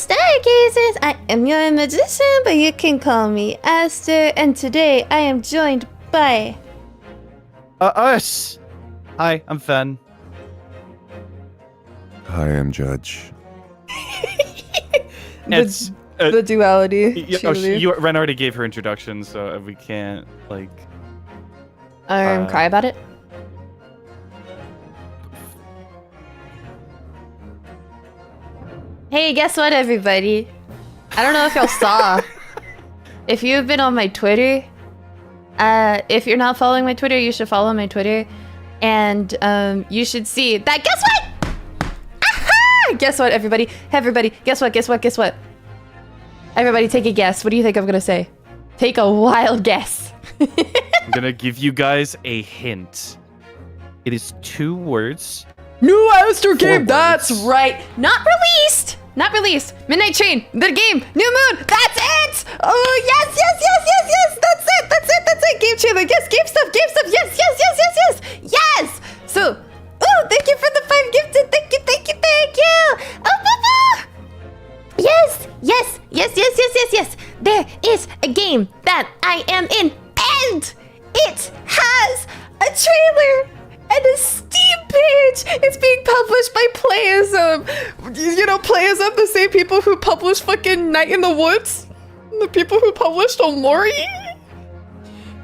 stargazers! I am your magician, but you can call me Aster, and today I am joined by... Us! Hi, I'm Fen. Hi, I'm Judge. It's... the duality. Ren already gave her introduction, so we can't, like... Cry about it? Hey, guess what, everybody? I don't know if y'all saw. If you've been on my Twitter, if you're not following my Twitter, you should follow my Twitter. And you should see that. Guess what? Aha! Guess what, everybody? Everybody, guess what? Guess what? Guess what? Everybody, take a guess. What do you think I'm gonna say? Take a wild guess. I'm gonna give you guys a hint. It is 2 words. New Aster game, that's right. Not released. Not released. Midnight Train, the game, New Moon. That's it. Oh yes, yes, yes, yes, yes. That's it. That's it. That's it. Game trailer. Yes, game stuff. Game stuff. Yes, yes, yes, yes, yes, yes. So, oh, thank you for the 5 gifted. Thank you, thank you, thank you. Oh, Papa. Yes, yes, yes, yes, yes, yes, yes. There is a game that I am in, and it has a trailer and a Steam page. It's being published by Playism. You know, Playism, the same people who published fucking Night in the Woods, the people who published Omori,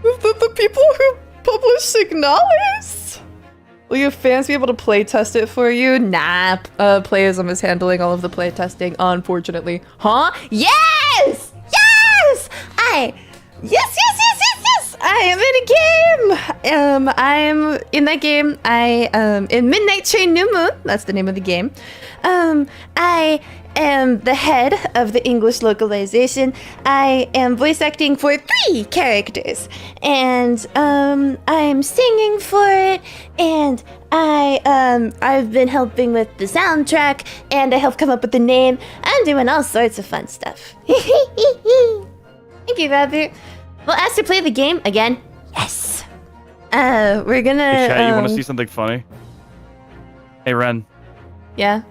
the people who published Signalis. Will your fans be able to play test it for you? Nah, Playism is handling all of the play testing, unfortunately. Huh? Yes! Yes! Yes, yes, yes, yes, yes! I am in a game! I'm in that game. I am in Midnight Train New Moon. That's the name of the game. I am the head of the English localization. I am voice acting for 3 characters. And I'm singing for it. And I've been helping with the soundtrack. And I helped come up with the name. I'm doing all sorts of fun stuff. Thank you, Robert. Well, asked to play the game again. Yes. We're gonna. Hey, chat, you want to see something funny? Hey, Ren. Yeah.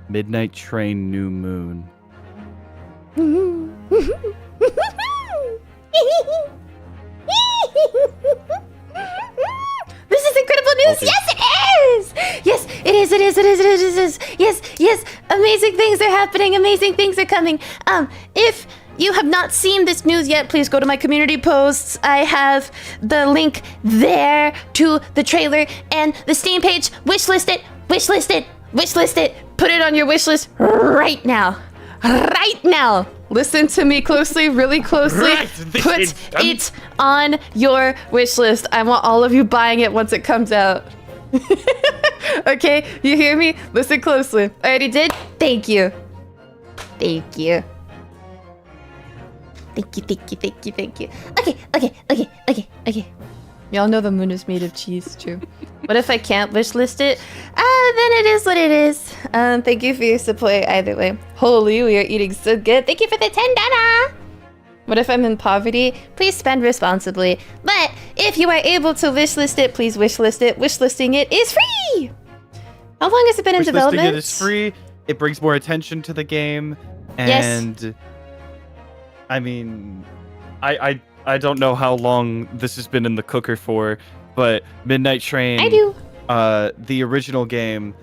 Midnight Train New Moon. This is incredible news. Okay. Yes, it is. Yes, it is. It is. It is. It is. It is. Yes, yes. Amazing things are happening. Amazing things are coming. If you have not seen this news yet, please go to my community posts. I have the link there to the trailer and the Steam page. Wishlist it. Wishlist it. Wishlist it. Put it on your wishlist right now. Right now. Listen to me closely, really closely. Put it on your wish list. I want all of you buying it once it comes out. Okay, you hear me? Listen closely. I already did? Thank you. Thank you. Thank you, thank you, thank you, thank you. Okay. Y'all know the moon is made of cheese, too. What if I can't wishlist it? Then it is what it is. Thank you for your support either way. Holy, we are eating so good. Thank you for the $10. What if I'm in poverty? Please spend responsibly. But if you are able to wishlist it, please wishlist it. Wishlisting it is free. How long has it been in development? Wishlisting it is free. It brings more attention to the game. And yes. I mean, I don't know how long this has been in the cooker for, but Midnight Train, I do. The original game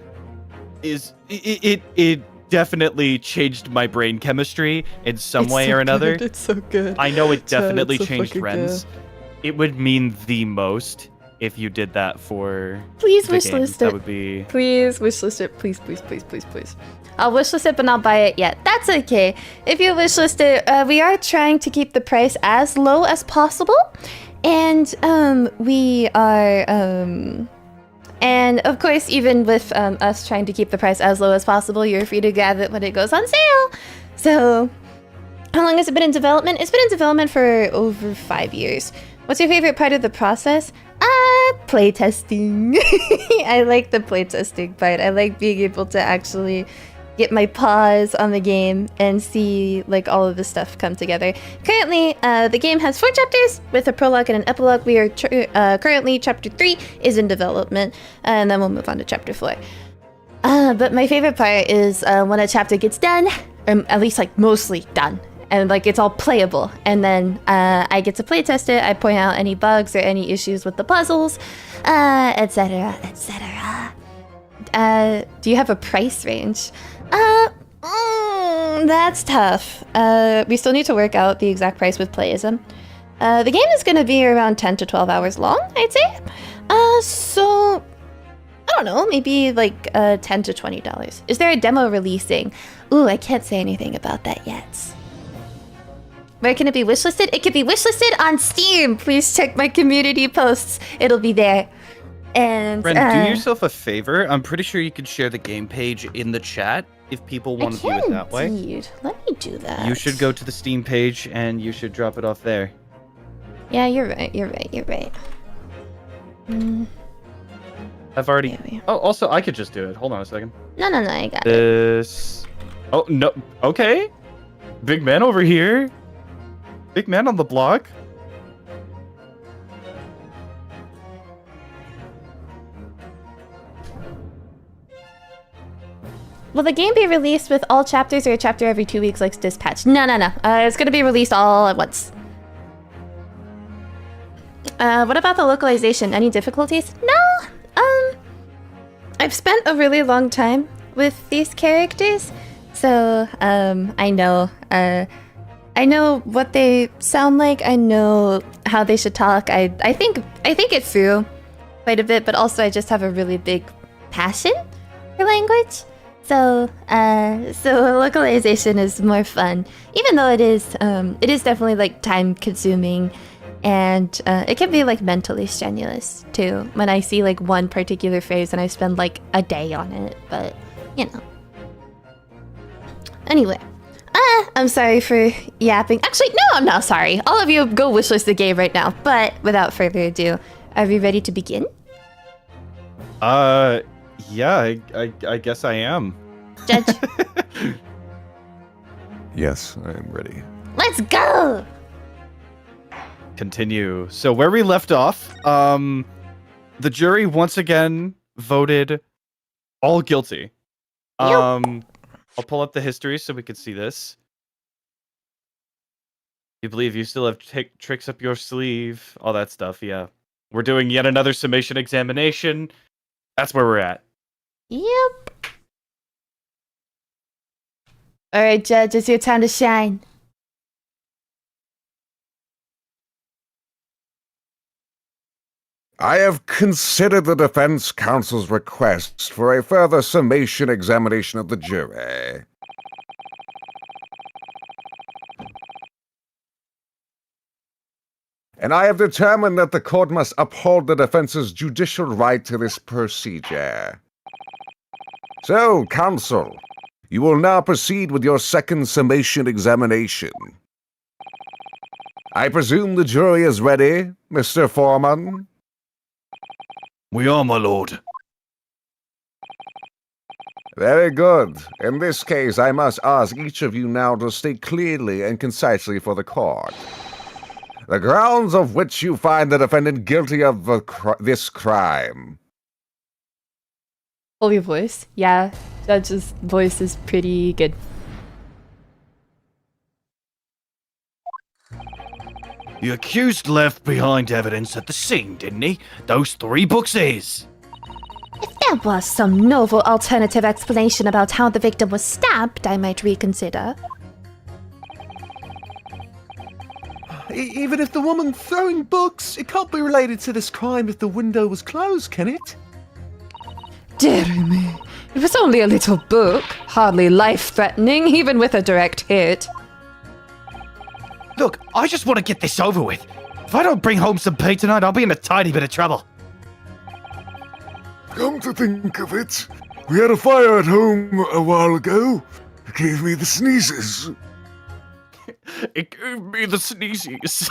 is it definitely changed my brain chemistry in some way or another. It's so good. I know it definitely so changed Ren's. good. It would mean the most if you did that for Please the wishlist game. it. That would be. Please wishlist it. Please, please, please, please, please. I'll wishlist it, but not buy it yet. That's okay. If you wishlist it, we are trying to keep the price as low as possible, and we are and of course, even with us trying to keep the price as low as possible, you're free to grab it when it goes on sale. So, how long has it been in development? It's been in development for over 5 years. What's your favorite part of the process? Playtesting. I like the playtesting part. I like being able to actually get my paws on the game and see like all of the stuff come together. Currently, the game has 4 chapters with a prologue and an epilogue. We are currently chapter 3 is in development, and then we'll move on to chapter 4. But my favorite part is when a chapter gets done at least like mostly done. And like it's all playable. And then I get to play test it. I point out any bugs or any issues with the puzzles, etc., etc. Do you have a price range? That's tough. We still need to work out the exact price with playism. The game is going to be around 10 to 12 hours long, I'd say. So I don't know, maybe like $10 to $20. Is there a demo releasing? Ooh, I can't say anything about that yet. Where can it be wishlisted? It can be wishlisted on Steam. Please check my community posts. It'll be there. And Ren, do yourself a favor. I'm pretty sure you could share the game page in the chat if people want to do it that way. Indeed. Let me do that. You should go to the Steam page and you should drop it off there. Yeah, you're right. I've already... Oh, also, I could just do it. Hold on a second. No, I got it. This... Oh, no. Okay. Big man over here. Big man on the block. Will the game be released with all chapters or a chapter every 2 weeks like Dispatch? No. It's going to be released all at once. What about the localization? Any difficulties? No. I've spent a really long time with these characters, so I know what they sound like. I know how they should talk. I think it through quite a bit, but also I just have a really big passion for language. So localization is more fun, even though it is definitely like time consuming. And it can be like mentally strenuous too when I see like one particular phrase and I spend like a day on it, but you know. Anyway, I'm sorry for yapping. Actually, no, I'm not sorry. All of you go wishlist the game right now. But without further ado, are we ready to begin? Yeah, I guess I am. Judge? Yes, I am ready. Let's go! Continue. So where we left off, the jury once again voted all guilty. I'll pull up the history so we can see this. You believe you still have tricks up your sleeve, all that stuff, yeah. We're doing yet another summation examination. That's where we're at. Yep. Alright, Judge, it's your time to shine. I have considered the defense counsel's request for a further summation examination of the jury. And I have determined that the court must uphold the defense's judicial right to this procedure. So, counsel, you will now proceed with your second summation examination. I presume the jury is ready, Mr. Foreman? We are, my lord. Very good. In this case, I must ask each of you now to state clearly and concisely for the court the grounds of which you find the defendant guilty of this crime. Hold your voice. Yeah, Judge's voice is pretty good. The accused left behind evidence at the scene, didn't he? Those 3 books is. If there was some novel alternative explanation about how the victim was stabbed, I might reconsider. Even if the woman throwing books, it can't be related to this crime if the window was closed, can it? Dear me, it was only a little book, hardly life-threatening, even with a direct hit. Look, I just want to get this over with. If I don't bring home some pay tonight, I'll be in a tiny bit of trouble. Come to think of it, we had a fire at home a while ago. It gave me the sneezes. It gave me the sneezies.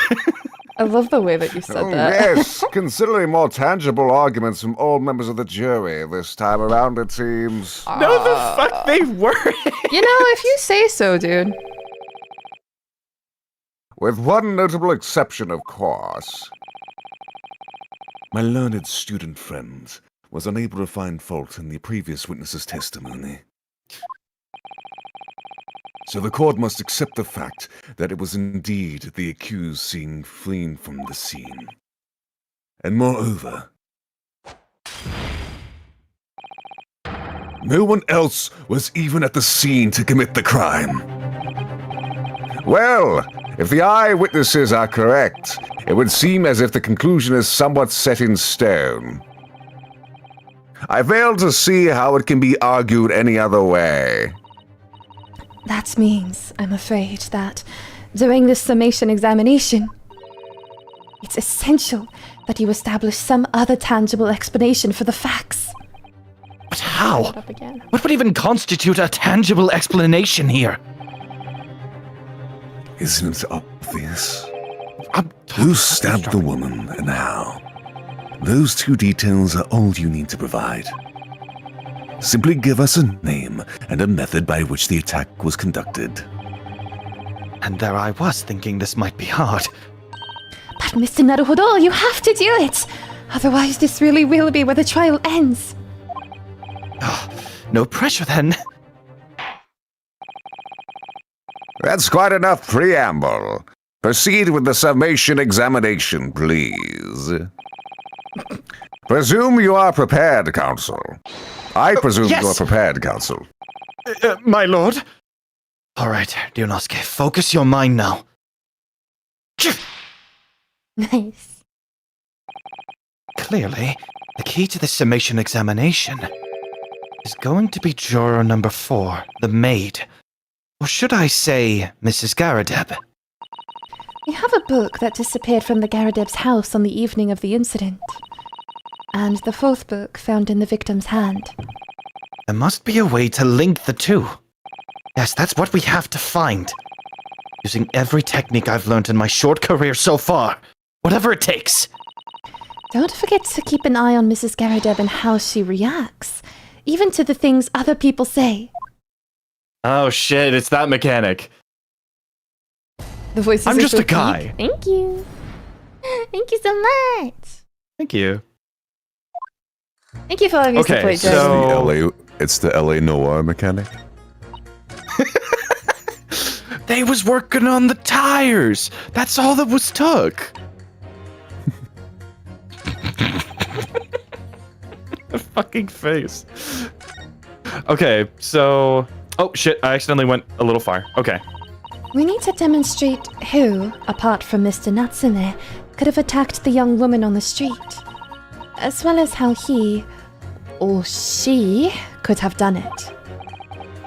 I love the way that you said Oh, that. yes, considering more tangible arguments from all members of the jury this time around, it seems. No, the fuck they weren't. You know, if you say so, dude. With one notable exception, of course. My learned student friend was unable to find fault in the previous witness's testimony. So the court must accept the fact that it was indeed the accused seen fleeing from the scene. And moreover, no one else was even at the scene to commit the crime. Well, if the eyewitnesses are correct, it would seem as if the conclusion is somewhat set in stone. I fail to see how it can be argued any other way. That means, I'm afraid, that during this summation examination, it's essential that you establish some other tangible explanation for the facts. But how? Up again. What would even constitute a tangible explanation here? Isn't it obvious? Who stabbed the woman and how? Those two details are all you need to provide. Simply give us a name and a method by which the attack was conducted. And there I was thinking this might be hard. But Mr. Naruhodo, you have to do it! Otherwise, this really will be where the trial ends. Oh, no pressure then. That's quite enough preamble. Proceed with the summation examination, please. Presume you are prepared, counsel. I presume yes! you are prepared, counsel. My lord? All right, Ryunosuke, focus your mind now. Nice. Clearly, the key to the summation examination is going to be juror number 4, the maid. Or should I say, Mrs. Garadeb? We have a book that disappeared from the Garadeb's house on the evening of the incident. And the 4th book found in the victim's hand. There must be a way to link the two. Yes, that's what we have to find. Using every technique I've learned in my short career so far. Whatever it takes. Don't forget to keep an eye on Mrs. Garadeb and how she reacts. Even to the things other people say. Oh shit, it's that mechanic. The voices I'm are just so a guy. deep. Thank you. Thank you so much. Thank you. Thank you for all of your Okay, support, Jordan. so... It's the LA Noir mechanic. They was working on the tires. That's all that was took. The fucking face. Okay, so... Oh, shit, I accidentally went a little far. Okay. We need to demonstrate who, apart from Mr. Natsume, could have attacked the young woman on the street. As well as how he, or she, could have done it.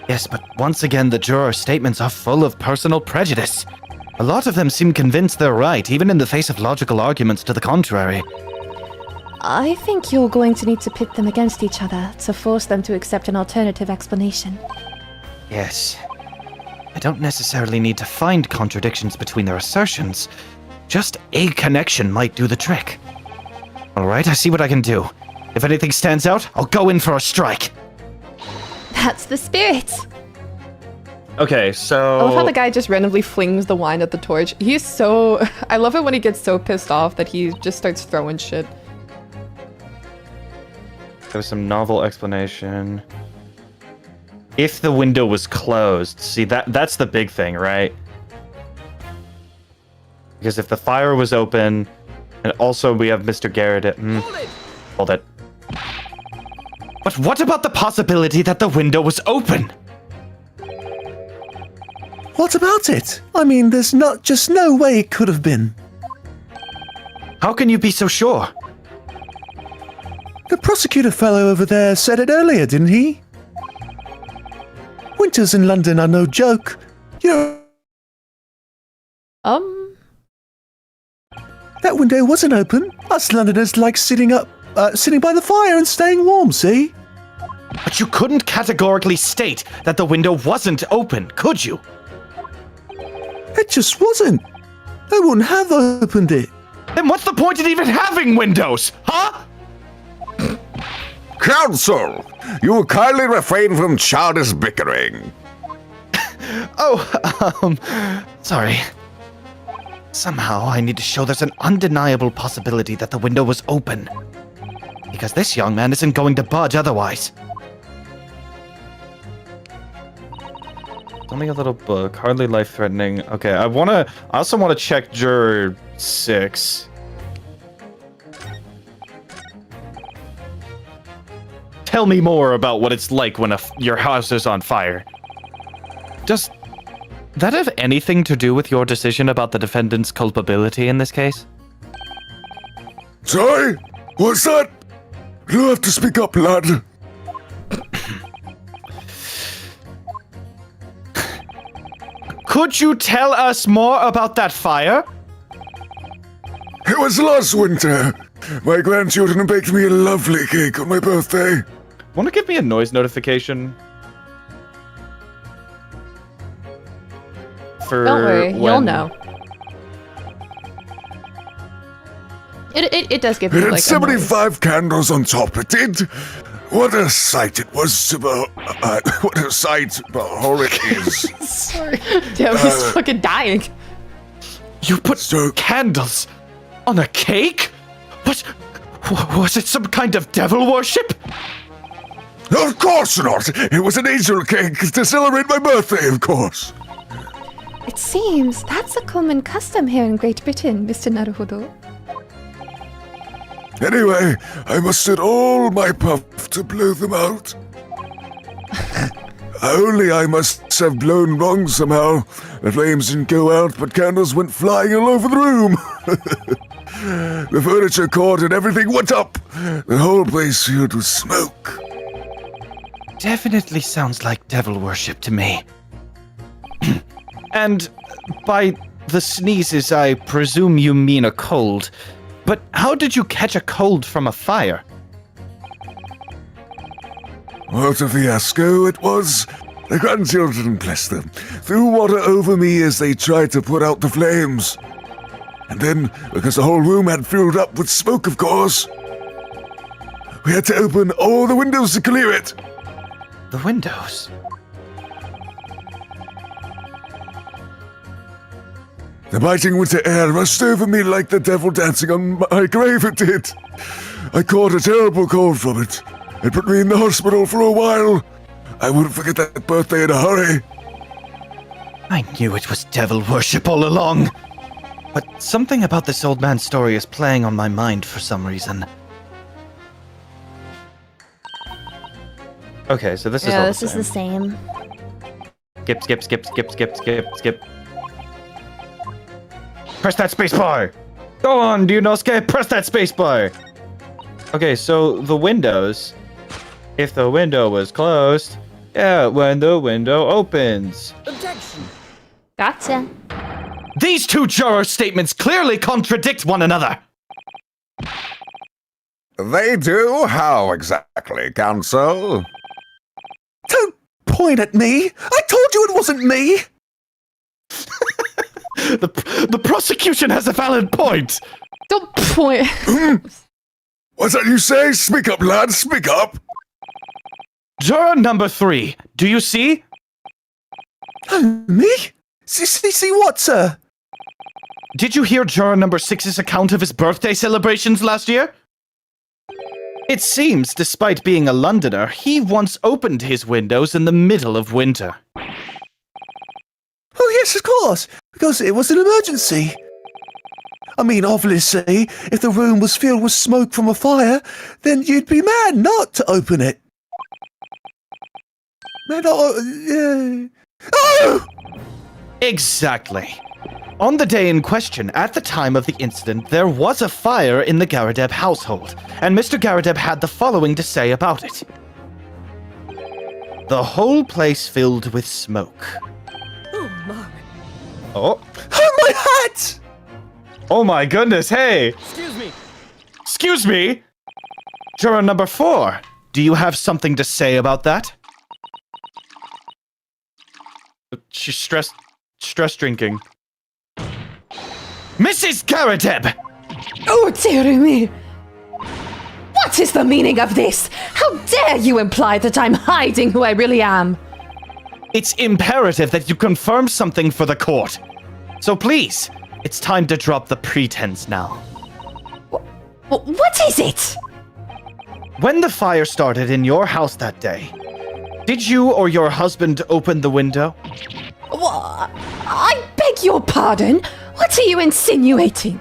Yes, but once again, the juror statements are full of personal prejudice. A lot of them seem convinced they're right, even in the face of logical arguments to the contrary. I think you're going to need to pit them against each other to force them to accept an alternative explanation. Yes. I don't necessarily need to find contradictions between their assertions. Just a connection might do the trick. Alright, I see what I can do. If anything stands out, I'll go in for a strike. That's the spirit! Okay, so... I love how the guy just randomly flings the wine at the torch. He's so... I love it when he gets so pissed off that he just starts throwing shit. There's some novel explanation. If the window was closed, see, that's the big thing, right? Because if the fire was open, and also we have Mr. Garrett... Hold it. But what about the possibility that the window was open? What about it? I mean, there's not just no way it could have been. How can you be so sure? The prosecutor fellow over there said it earlier, didn't he? Winters in London are no joke. You know, that window wasn't open. Us Londoners like sitting by the fire and staying warm, see? But you couldn't categorically state that the window wasn't open, could you? It just wasn't. They wouldn't have opened it. Then what's the point in even having windows, huh? Counsel, you will kindly refrain from childish bickering. Sorry. Somehow I need to show there's an undeniable possibility that the window was open. Because this young man isn't going to budge otherwise. So Only a little book, hardly life-threatening. Okay, I also want to check Juror 6. Tell me more about what it's like when your house is on fire. Does that have anything to do with your decision about the defendant's culpability in this case? Sorry? What's that? You have to speak up, lad. Could you tell us more about that fire? It was last winter. My grandchildren baked me a lovely cake on my birthday. Want to give me a noise notification? For Don't worry, you'll when- know. It does give It me had like a noise. 75 candles on top. It did. What a sight it was to what a sight behold it is. Sorry. Damn, he's fucking dying. You put So- candles on a cake? What? Was it some kind of devil worship? Of course not. It was an angel cake to celebrate my birthday, of course. It seems that's a common custom here in Great Britain, Mr. Naruhodo. Anyway, I mustered all my puff to blow them out. Only I must have blown wrong somehow. The flames didn't go out, but candles went flying all over the room. The furniture caught and everything went up. The whole place filled with smoke. Definitely sounds like devil worship to me. And by the sneezes, I presume you mean a cold. But how did you catch a cold from a fire? What a fiasco it was. The grandchildren, bless them, threw water over me as they tried to put out the flames. And then, because the whole room had filled up with smoke, of course, we had to open all the windows to clear it. The windows. The biting winter air rushed over me like the devil dancing on my grave, it did. I caught a terrible cold from it. It put me in the hospital for a while. I wouldn't forget that birthday in a hurry. I knew it was devil worship all along. But something about this old man's story is playing on my mind for some reason. Okay, so this is all This the is the same. same. Skip. Press that space bar! Go on, Ryunosuke, press that space bar! Okay, so the windows. If the window was closed, yeah, when the window opens. Gotcha. These two juror statements clearly contradict one another! They do? How exactly, counsel? Don't point at me! I told you it wasn't me! The prosecution has a valid point! Don't point. What's that you say? Speak up, lad, speak up! Juror number 3, do you see? Me? See what, sir? Did you hear juror number 6's account of his birthday celebrations last year? It seems, despite being a Londoner, he once opened his windows in the middle of winter. Oh, yes, of course, because it was an emergency. I mean, obviously, if the room was filled with smoke from a fire, then you'd be mad not to open it. Oh! Exactly. On the day in question, at the time of the incident, there was a fire in the Garadeb household, and Mr. Garadeb had the following to say about it. The whole place filled with smoke. Oh. Oh, my hat! Oh my goodness, hey! Excuse me! Juror number 4, do you have something to say about that? She's stress drinking. Mrs. Garadeb! Oh, dear me! What is the meaning of this? How dare you imply that I'm hiding who I really am? It's imperative that you confirm something for the court. So please, it's time to drop the pretense now. What is it? When the fire started in your house that day, did you or your husband open the window? I beg your pardon? What are you insinuating?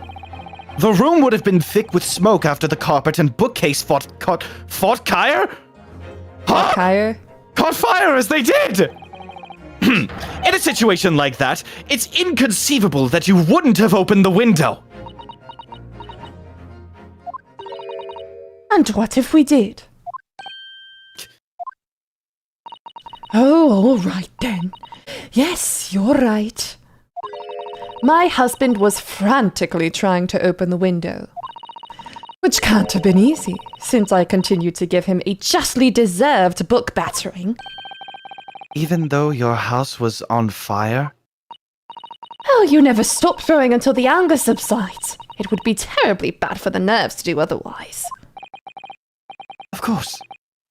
The room would have been thick with smoke after the carpet and bookcase caught fire? Huh? Kaya? Caught fire as they did! In a situation like that, it's inconceivable that you wouldn't have opened the window. And what if we did? Oh, all right then. Yes, you're right. My husband was frantically trying to open the window, which can't have been easy, since I continued to give him a justly deserved book battering. Even though your house was on fire? Oh, you never stop throwing until the anger subsides. It would be terribly bad for the nerves to do otherwise. Of course.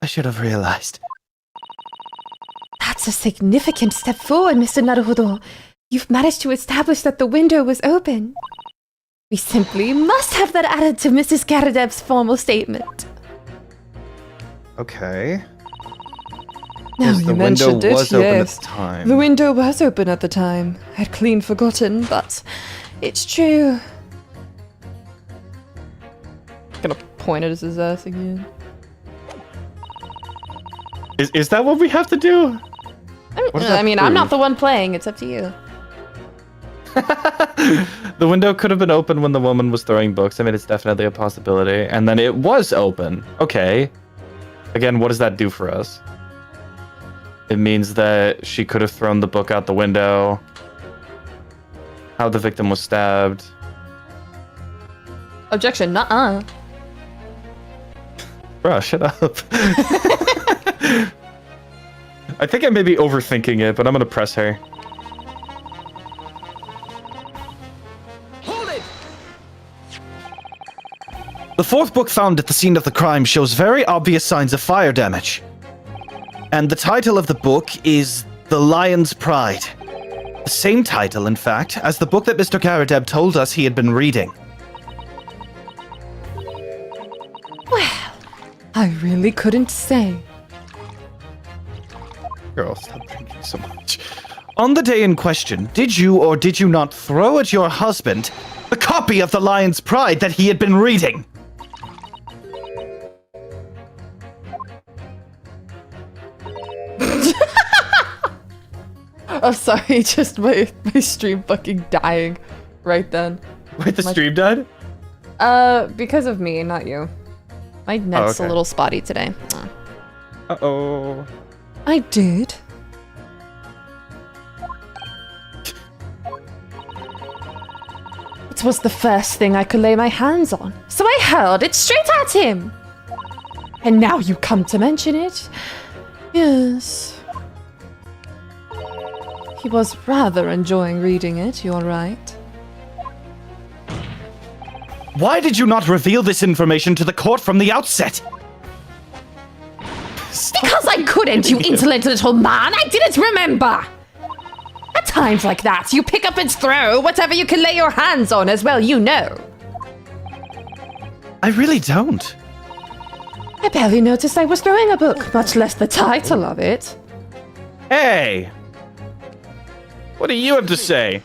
I should have realized. That's a significant step forward, Mr. Naruhodo. You've managed to establish that the window was open. We simply must have that added to Mrs. Garadeb's formal statement. Okay. Now The you window mentioned it, was open at yes. the time. The window was open at the time. I'd clean forgotten, but it's true. Gonna point at his ass again. Is that what we have to do? What does that I mean, I'm prove? not the one playing. It's up to you. The window could have been open when the woman was throwing books. I mean, it's definitely a possibility. And then it was open. Okay. Again, what does that do for us? It means that she could have thrown the book out the window. How the victim was stabbed. Objection, nuh-uh. Bruh, shut up. I think I may be overthinking it, but I'm gonna press her. The fourth book found at the scene of the crime shows very obvious signs of fire damage. And the title of the book is The Lion's Pride. The same title, in fact, as the book that Mr. Garadeb told us he had been reading. Well, I really couldn't say. Girl, stop drinking so much. On the day in question, did you or did you not throw at your husband a copy of The Lion's Pride that he had been reading? I'm sorry, just my stream fucking dying right then. Wait, the stream died? Because of me, not you. My net's okay. a little spotty today. Uh-oh. I did. It was the first thing I could lay my hands on, so I hurled it straight at him. And now you come to mention it. Yes. He was rather enjoying reading it, you're right. Why did you not reveal this information to the court from the outset? Because I couldn't, you insolent little man! I didn't remember! At times like that, you pick up and throw whatever you can lay your hands on as well, you know. I really don't. I barely noticed I was throwing a book, much less the title of it. Hey! What do you have to say?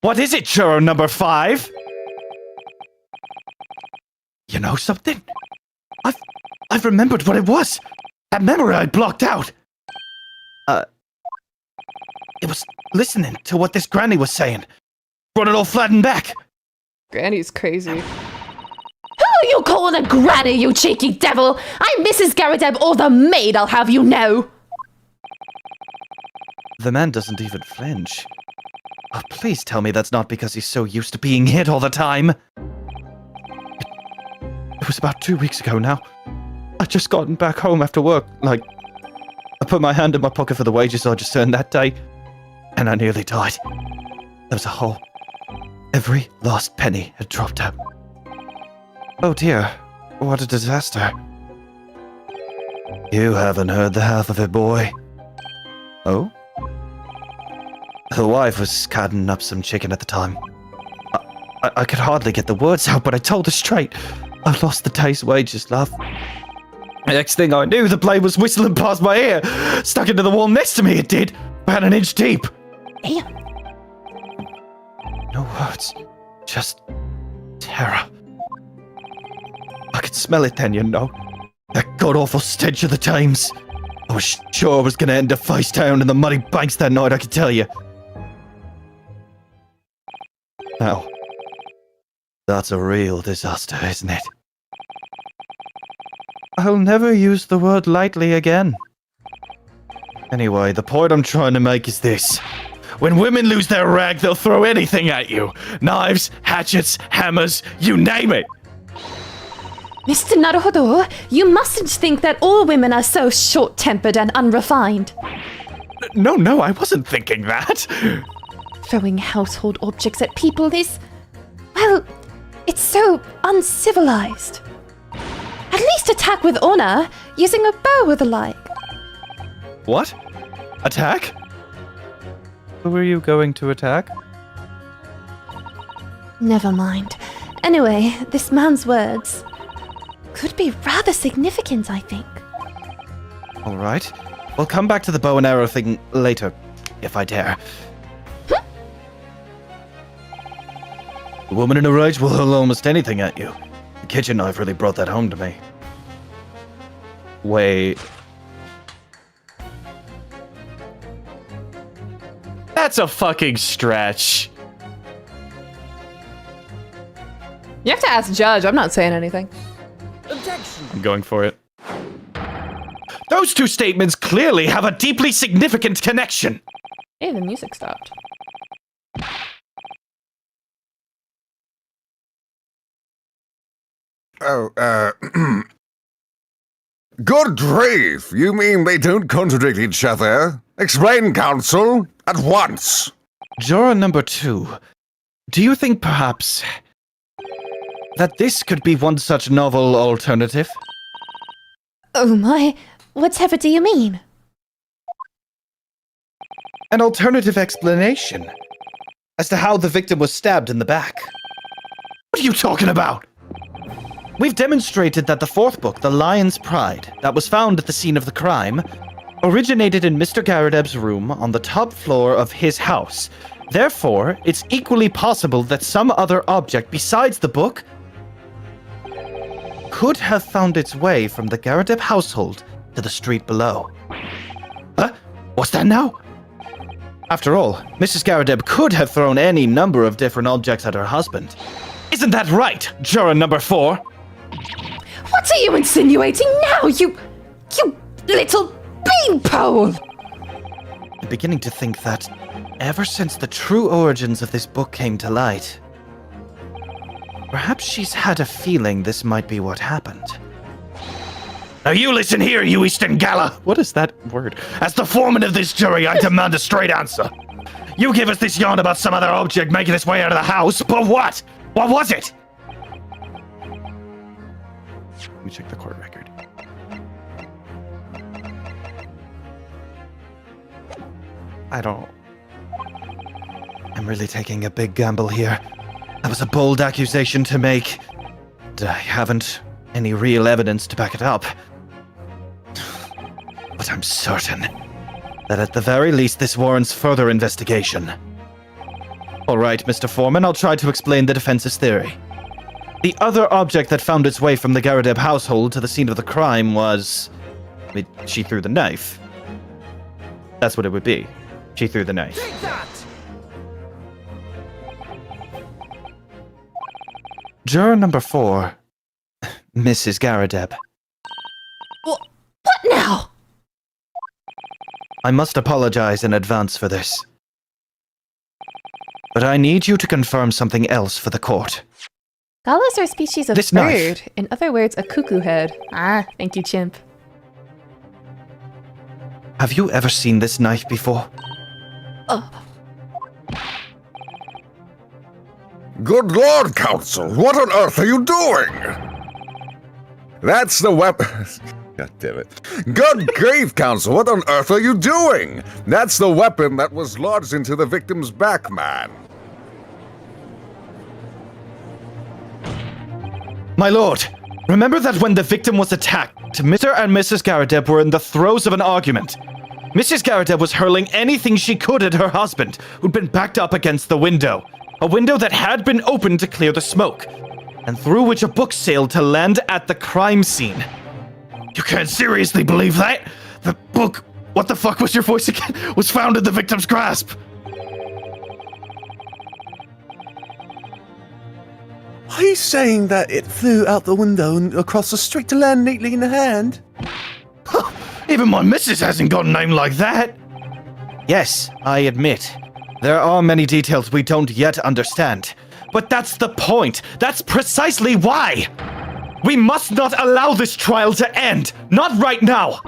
What is it, churro number 5? You know something? I've remembered what it was. That memory I blocked out. It was listening to what this granny was saying. Brought it all flattened back. Granny's crazy. Who you calling a granny, you cheeky devil? I'm Mrs. Garadeb or the maid, I'll have you know. The man doesn't even flinch. Oh, please tell me that's not because he's so used to being hit all the time. It was about 2 weeks ago now. I'd just gotten back home after work, I put my hand in my pocket for the wages I just earned that day, and I nearly died. There was a hole. Every last penny had dropped out. Oh dear, what a disaster. You haven't heard the half of it, boy. Oh? The wife was cutting up some chicken at the time. I could hardly get the words out, but I told her straight. I lost the day's wages, love. The next thing I knew, the blade was whistling past my ear. Stuck into the wall next to me, it did. About an inch deep. Damn. No words. Just terror. I could smell it then, you know. That god-awful stench of the times. I was sure I was gonna end up face down in the muddy banks that night, I can tell you. Now, that's a real disaster, isn't it? I'll never use the word lightly again. Anyway, the point I'm trying to make is this. When women lose their rag, they'll throw anything at you. Knives, hatchets, hammers, you name it. Mr. Naruhodo, you mustn't think that all women are so short-tempered and unrefined. No, I wasn't thinking that. Throwing household objects at people is... well, it's so uncivilized. At least attack with honor, using a bow or the like. What? Attack? Who are you going to attack? Never mind. Anyway, this man's words could be rather significant, I think. Alright. We'll come back to the bow and arrow thing later, if I dare. The woman in a rage will hurl almost anything at you. The kitchen knife really brought that home to me. Wait. That's a fucking stretch. You have to ask Judge. I'm not saying anything. I'm going for it. Those two statements clearly have a deeply significant connection. Hey, the music stopped. Good grief! You mean they don't contradict each other? Explain, counsel, at once! Juror number 2, do you think perhaps that this could be one such novel alternative? Oh my, whatever do you mean? An alternative explanation as to how the victim was stabbed in the back. What are you talking about? We've demonstrated that the fourth book, The Lion's Pride, that was found at the scene of the crime, originated in Mr. Garadeb's room on the top floor of his house. Therefore, it's equally possible that some other object besides the book could have found its way from the Garadeb household to the street below. Huh? What's that now? After all, Mrs. Garadeb could have thrown any number of different objects at her husband. Isn't that right, juror number 4? What are you insinuating now, you little beanpole? I'm beginning to think that ever since the true origins of this book came to light, perhaps she's had a feeling this might be what happened. Now you listen here, you Eastern Gala! What is that word? As the foreman of this jury, I demand a straight answer. You give us this yarn about some other object making its way out of the house, but what? What was it? Let me check the court record. I'm really taking a big gamble here. That was a bold accusation to make, and I haven't any real evidence to back it up. But I'm certain that at the very least this warrants further investigation. All right, Mr. Foreman, I'll try to explain the defense's theory. The other object that found its way from the Garadeb household to the scene of the crime was... she threw the knife. That's what it would be. She threw the knife. Take that! Juror number 4, Mrs. Garadeb. What now? I must apologize in advance for this. But I need you to confirm something else for the court. Galas are a species of This bird. knife. In other words, a cuckoo head. Ah, thank you, chimp. Have you ever seen this knife before? Good Lord, counsel, what on earth are you doing? That's the weapon. God damn it. Good grief, counsel, what on earth are you doing? That's the weapon that was lodged into the victim's back, man. My lord, remember that when the victim was attacked, Mr. and Mrs. Garadeb were in the throes of an argument. Mrs. Garrett was hurling anything she could at her husband, who'd been backed up against the window. A window that had been opened to clear the smoke, and through which a book sailed to land at the crime scene. You can't seriously believe that? The book, what the fuck was your voice again, was found in the victim's grasp. Are you saying that it flew out the window and across the street to land neatly in the hand? Even my missus hasn't got a name like that. Yes, I admit, there are many details we don't yet understand. But that's the point. That's precisely why. We must not allow this trial to end. Not right now.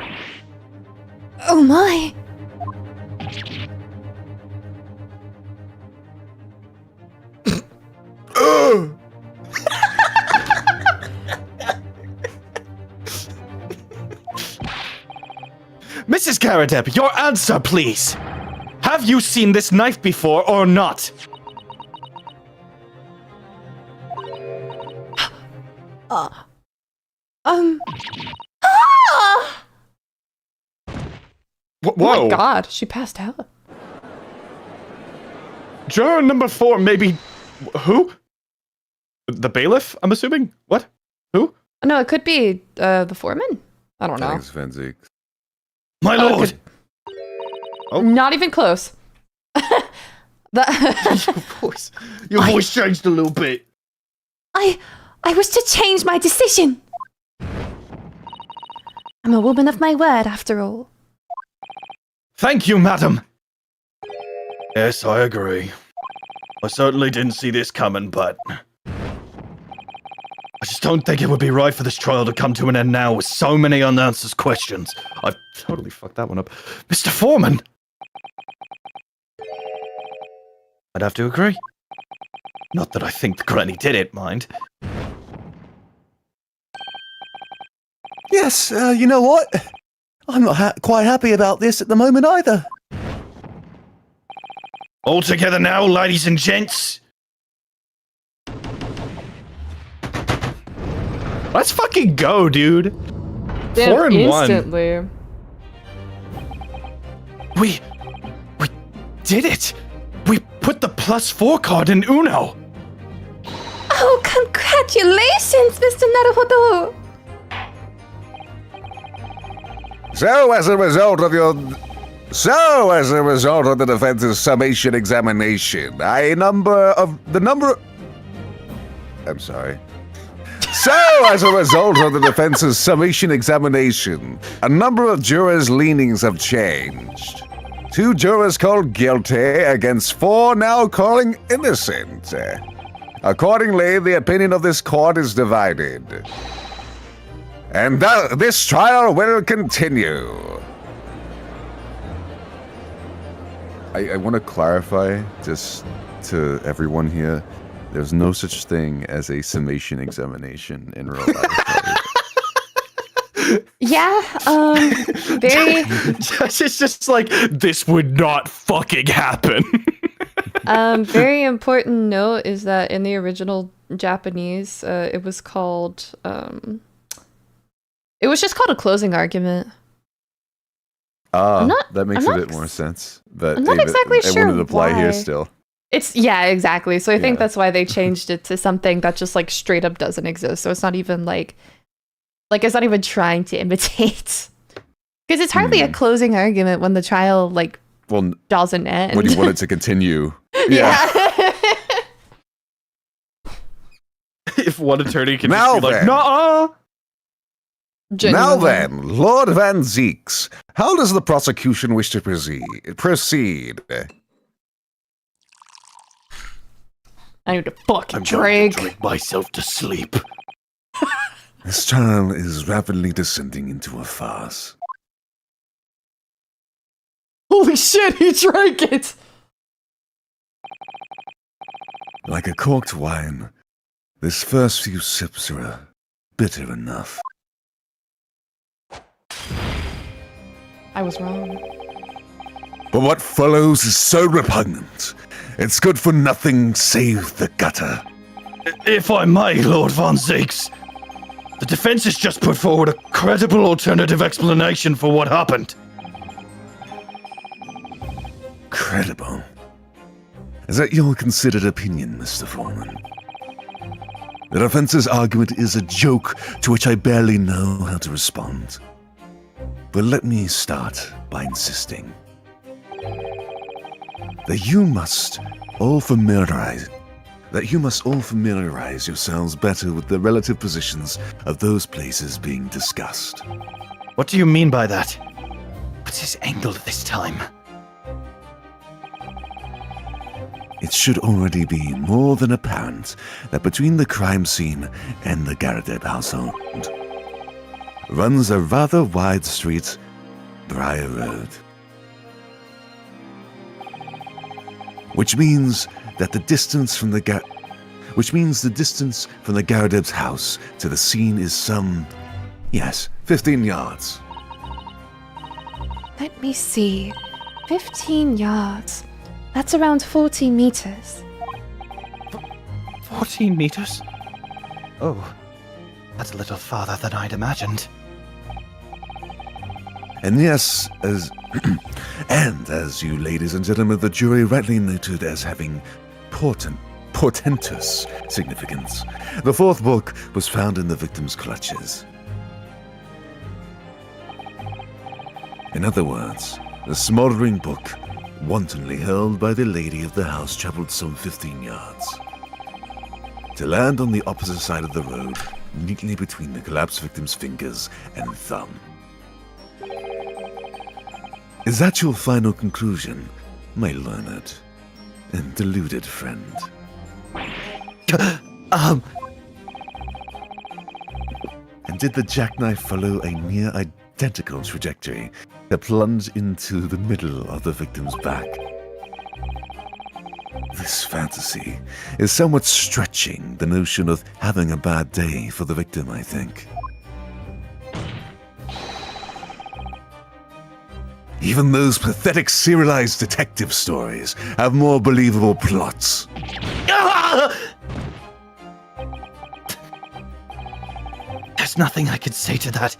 Oh my. Mrs. Karadeb, your answer, please. Have you seen this knife before or not? Ah! Whoa. Oh my god, she passed out. Juror number 4, maybe... Who? The bailiff, I'm assuming? What? Who? No, it could be the foreman. I don't know. Thanks, Fenzik. My Oh, it lord! could- Oh. Not even close. Your voice changed a little bit. I was to change my decision. I'm a woman of my word, after all. Thank you, madam. Yes, I agree. I certainly didn't see this coming, but... I just don't think it would be right for this trial to come to an end now with so many unanswered questions. I've totally fucked that one up. Mr. Foreman! I'd have to agree. Not that I think the granny did it, mind. Yes, you know what? I'm not quite happy about this at the moment either. All together now, ladies and gents. Let's fucking go, dude. Damn, 4 and 1. instantly. We did it. We put the +4 card in Uno. Oh, congratulations, Mr. Naruhodo! So, as a result of the defense's summation examination, I'm sorry. So, as a result of the defense's summation examination, a number of jurors' leanings have changed. 2 jurors called guilty against 4 now calling innocent. Accordingly, the opinion of this court is divided. And this trial will continue. I want to clarify, just to everyone here, there's no such thing as a summation examination in real life. Yeah, very... It's just like, this would not fucking happen. Very important note is that in the original Japanese, it was called, it was just called a closing argument. That makes I'm a not bit more sense. But I'm not exactly sure it wouldn't apply why. here still. Yeah, exactly. So I think Yeah. that's why they changed it to something that just like straight up doesn't exist. So it's not even like it's not even trying to imitate. Because it's hardly a closing argument when the trial like Well, doesn't end. when you want it to continue. Yeah. If one attorney can Now just be like, then. nuh-uh. Now Genuinely. then, Lord Van Zeeks, how does the prosecution wish to proceed? I need to fucking I'm drink. going to drink myself to sleep. This trial is rapidly descending into a farce. Holy shit, he drank it! Like a corked wine, this first few sips are bitter enough. I was wrong. But what follows is so repugnant. It's good for nothing save the gutter. If I may, Lord Von Zeeks, the defense has just put forward a credible alternative explanation for what happened. incredible. Is that your considered opinion, Mr. Foreman? The defense's argument is a joke to which I barely know how to respond. But let me start by insisting that you must all familiarize yourselves better with the relative positions of those places being discussed. What do you mean by that? What's his angle this time? It should already be more than apparent that between the crime scene and the Garadeb household runs a rather wide street, Briar Road. Which means the distance from the Garadeb's house to the scene is some, 15 yards. Let me see. 15 yards. That's around 40 meters. 14 meters? Oh, that's a little farther than I'd imagined. And yes, as you ladies and gentlemen of the jury rightly noted as having portentous significance, the fourth book was found in the victim's clutches. In other words, the smoldering book wantonly held by the lady of the house traveled some 15 yards to land on the opposite side of the road, neatly between the collapsed victim's fingers and thumb. Is that your final conclusion, my learned and deluded friend? And did the jackknife follow a near identical trajectory that plunged into the middle of the victim's back? This fantasy is somewhat stretching the notion of having a bad day for the victim, I think. Even those pathetic serialized detective stories have more believable plots. There's nothing I can say to that.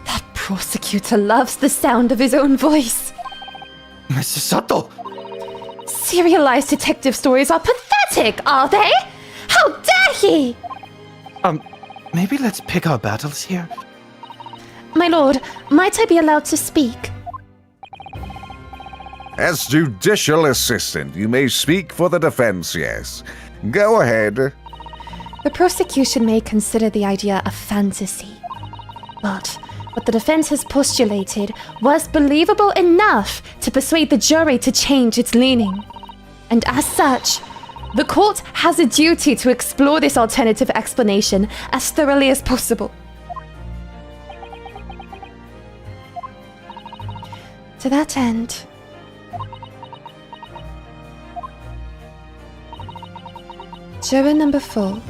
That prosecutor loves the sound of his own voice. Mrs. Sato! Serialized detective stories are pathetic, are they? How dare he! Maybe let's pick our battles here. My lord, might I be allowed to speak? As judicial assistant, you may speak for the defense, yes. Go ahead. The prosecution may consider the idea a fantasy, but what the defense has postulated was believable enough to persuade the jury to change its leaning. And as such, the court has a duty to explore this alternative explanation as thoroughly as possible. To that end, juror number 4,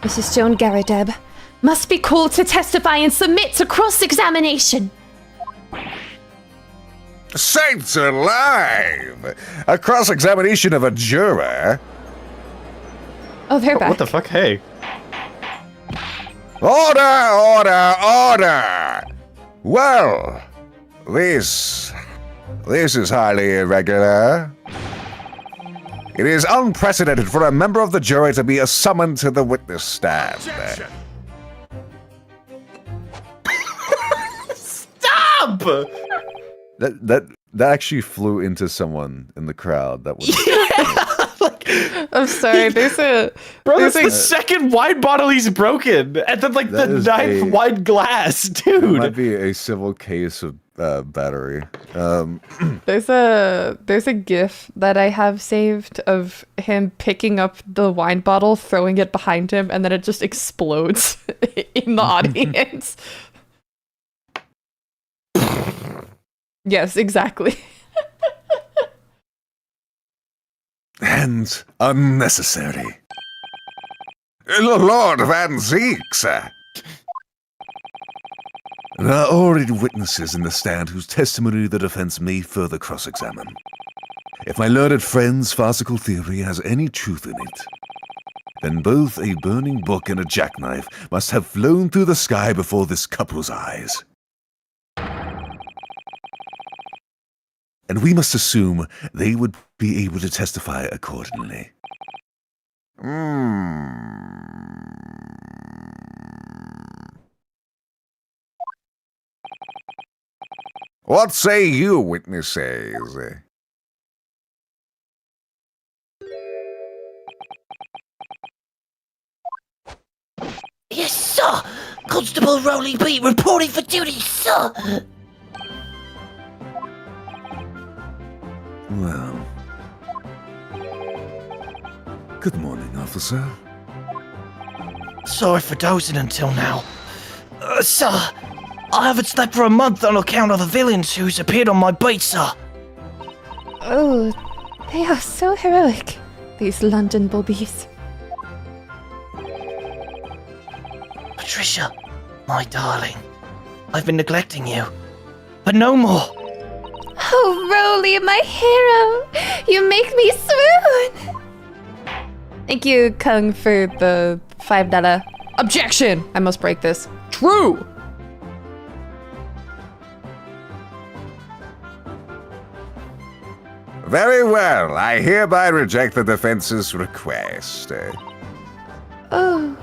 Mrs. Joan Garadeb, must be called to testify and submit to cross-examination. Saints alive! A cross-examination of a juror? Oh, they're back. What the fuck? Hey. Order, order, order! Well, this is highly irregular. It is unprecedented for a member of the jury to be summoned to the witness stand. Stop! That actually flew into someone in the crowd. That was I'm sorry, there's a... Bro, that's the second wine bottle he's broken. And then, like, the ninth wine glass, dude. might be a civil case of battery. There's a GIF that I have saved of him picking up the wine bottle, throwing it behind him, and then it just explodes in the audience. Yes, exactly. And unnecessary. Lord Van Zeek, sir. There are already witnesses in the stand whose testimony the defense may further cross-examine. If my learned friend's farcical theory has any truth in it, then both a burning book and a jackknife must have flown through the sky before this couple's eyes. and we must assume they would be able to testify accordingly. What say you, witnesses? Yes, sir! Constable Rowley B reporting for duty, sir! Well, good morning, officer. Sorry for dozing until now. Sir, I haven't slept for a month on account of the villains who's appeared on my beat, sir. Oh, they are so heroic, these London bobbies. Patricia, my darling, I've been neglecting you, but no more. Oh, Rowley, my hero! You make me swoon! Thank you, Kung, for the $5. Objection! I must break this. True! Very well, I hereby reject the defense's request. Oh,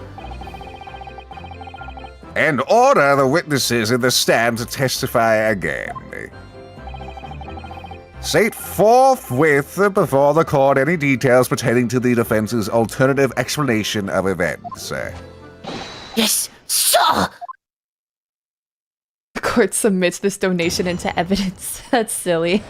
And order the witnesses in the stand to testify again. State forthwith before the court any details pertaining to the defense's alternative explanation of events. Yes, sir! The court submits this donation into evidence. That's silly.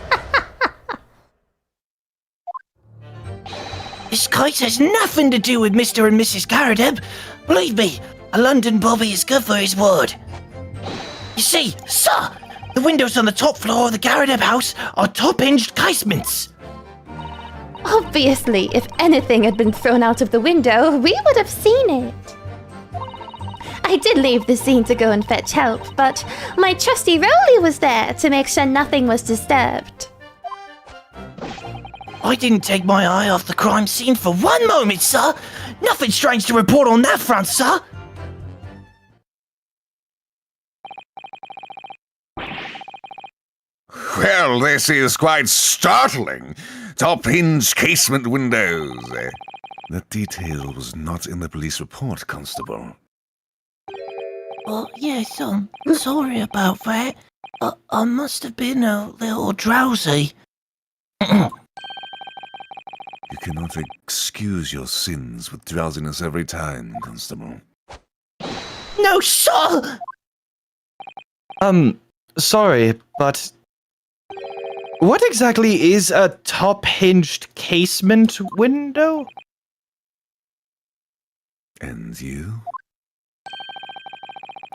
This case has nothing to do with Mr. and Mrs. Garadeb. Believe me, a London bobby is good for his word. You see, sir, the windows on the top floor of the Garadeb house are top-hinged casements. obviously, if anything had been thrown out of the window, we would have seen it. I did leave the scene to go and fetch help, but my trusty Rowley was there to make sure nothing was disturbed. I didn't take my eye off the crime scene for one moment, sir. Nothing strange to report on that front, sir. Well, this is quite startling. Top-hinged casement windows. That detail was not in the police report, Constable. Well, yes, sorry about that. I must have been a little drowsy. You cannot excuse your sins with drowsiness every time, Constable. No, sir! Sorry, but what exactly is a top-hinged casement window? And you?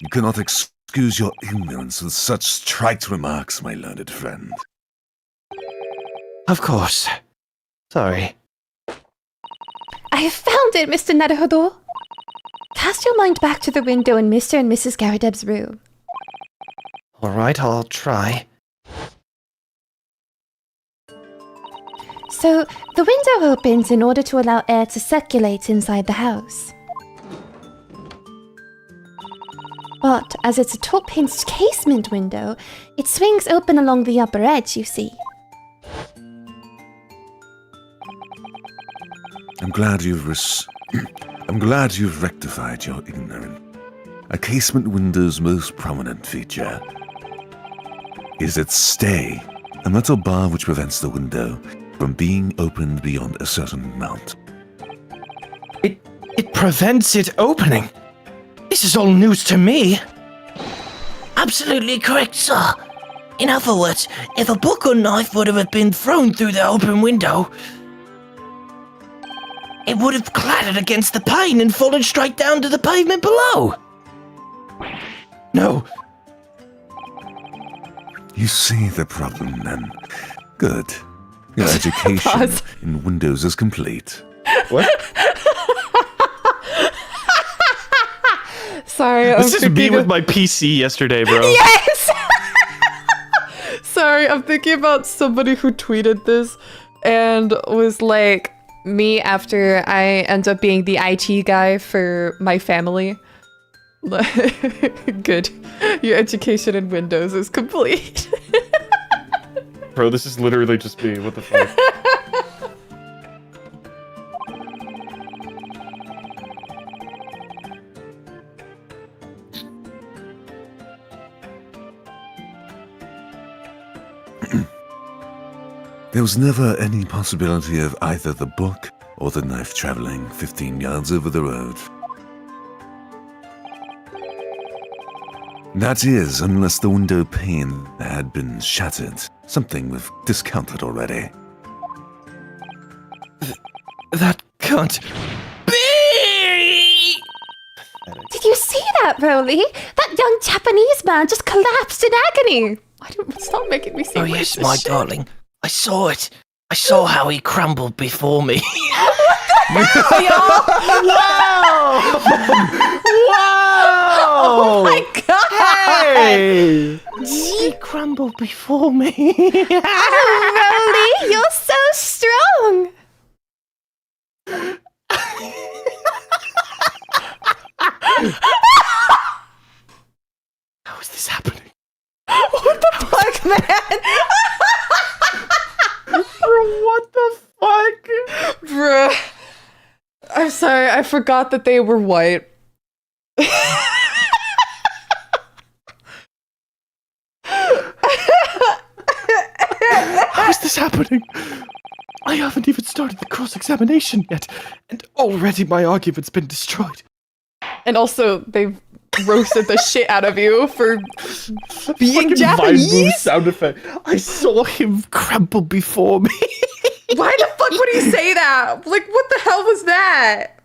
You cannot excuse your ignorance with such trite remarks, my learned friend. Of course. Sorry. I have found it, Mr. Naruhodo. Cast your mind back to the window in Mr. and Mrs. Garadeb's room. Alright, I'll try. So, the window opens in order to allow air to circulate inside the house. But as it's a top-hinged casement window, it swings open along the upper edge, you see. I'm glad you've rectified your ignorance. A casement window's most prominent feature is its stay, a metal bar which prevents the window from being opened beyond a certain amount. It prevents it opening? This is all news to me. Absolutely correct, sir. In other words, if a book or knife would have been thrown through the open window, it would have clattered against the pane and fallen straight down to the pavement below. No. You see the problem, then. Good. Your education Pause. in Windows is complete. What? Sorry, This is me with my PC yesterday, bro. Yes! Sorry, I'm thinking about somebody who tweeted this and was like, me after I end up being the IT guy for my family. Good. Your education in Windows is complete. bro. This is literally just me. What the fuck? There was never any possibility of either the book or the knife traveling 15 yards over the road. That is, unless the window pane had been shattered. Something we've discounted already. That can't be! Did you see that, Roly? That young Japanese man just collapsed in agony. Stop making me say Oh yes, my darling. I saw it. I saw how he crumbled before me. Wow! Oh my god! Hey! He crumbled before me. Oh, Roly, you're so strong. How is this happening? What the fuck, man? Bro, what the fuck? Bruh. I'm sorry, I forgot that they were white. How is this happening? I haven't even started the cross-examination yet, and already my argument's been destroyed. And also, they've roasted the shit out of you for being Fucking Japanese? Vine Boost sound effect. I saw him crumble before me. Why the fuck would he say that? Like, what the hell was that?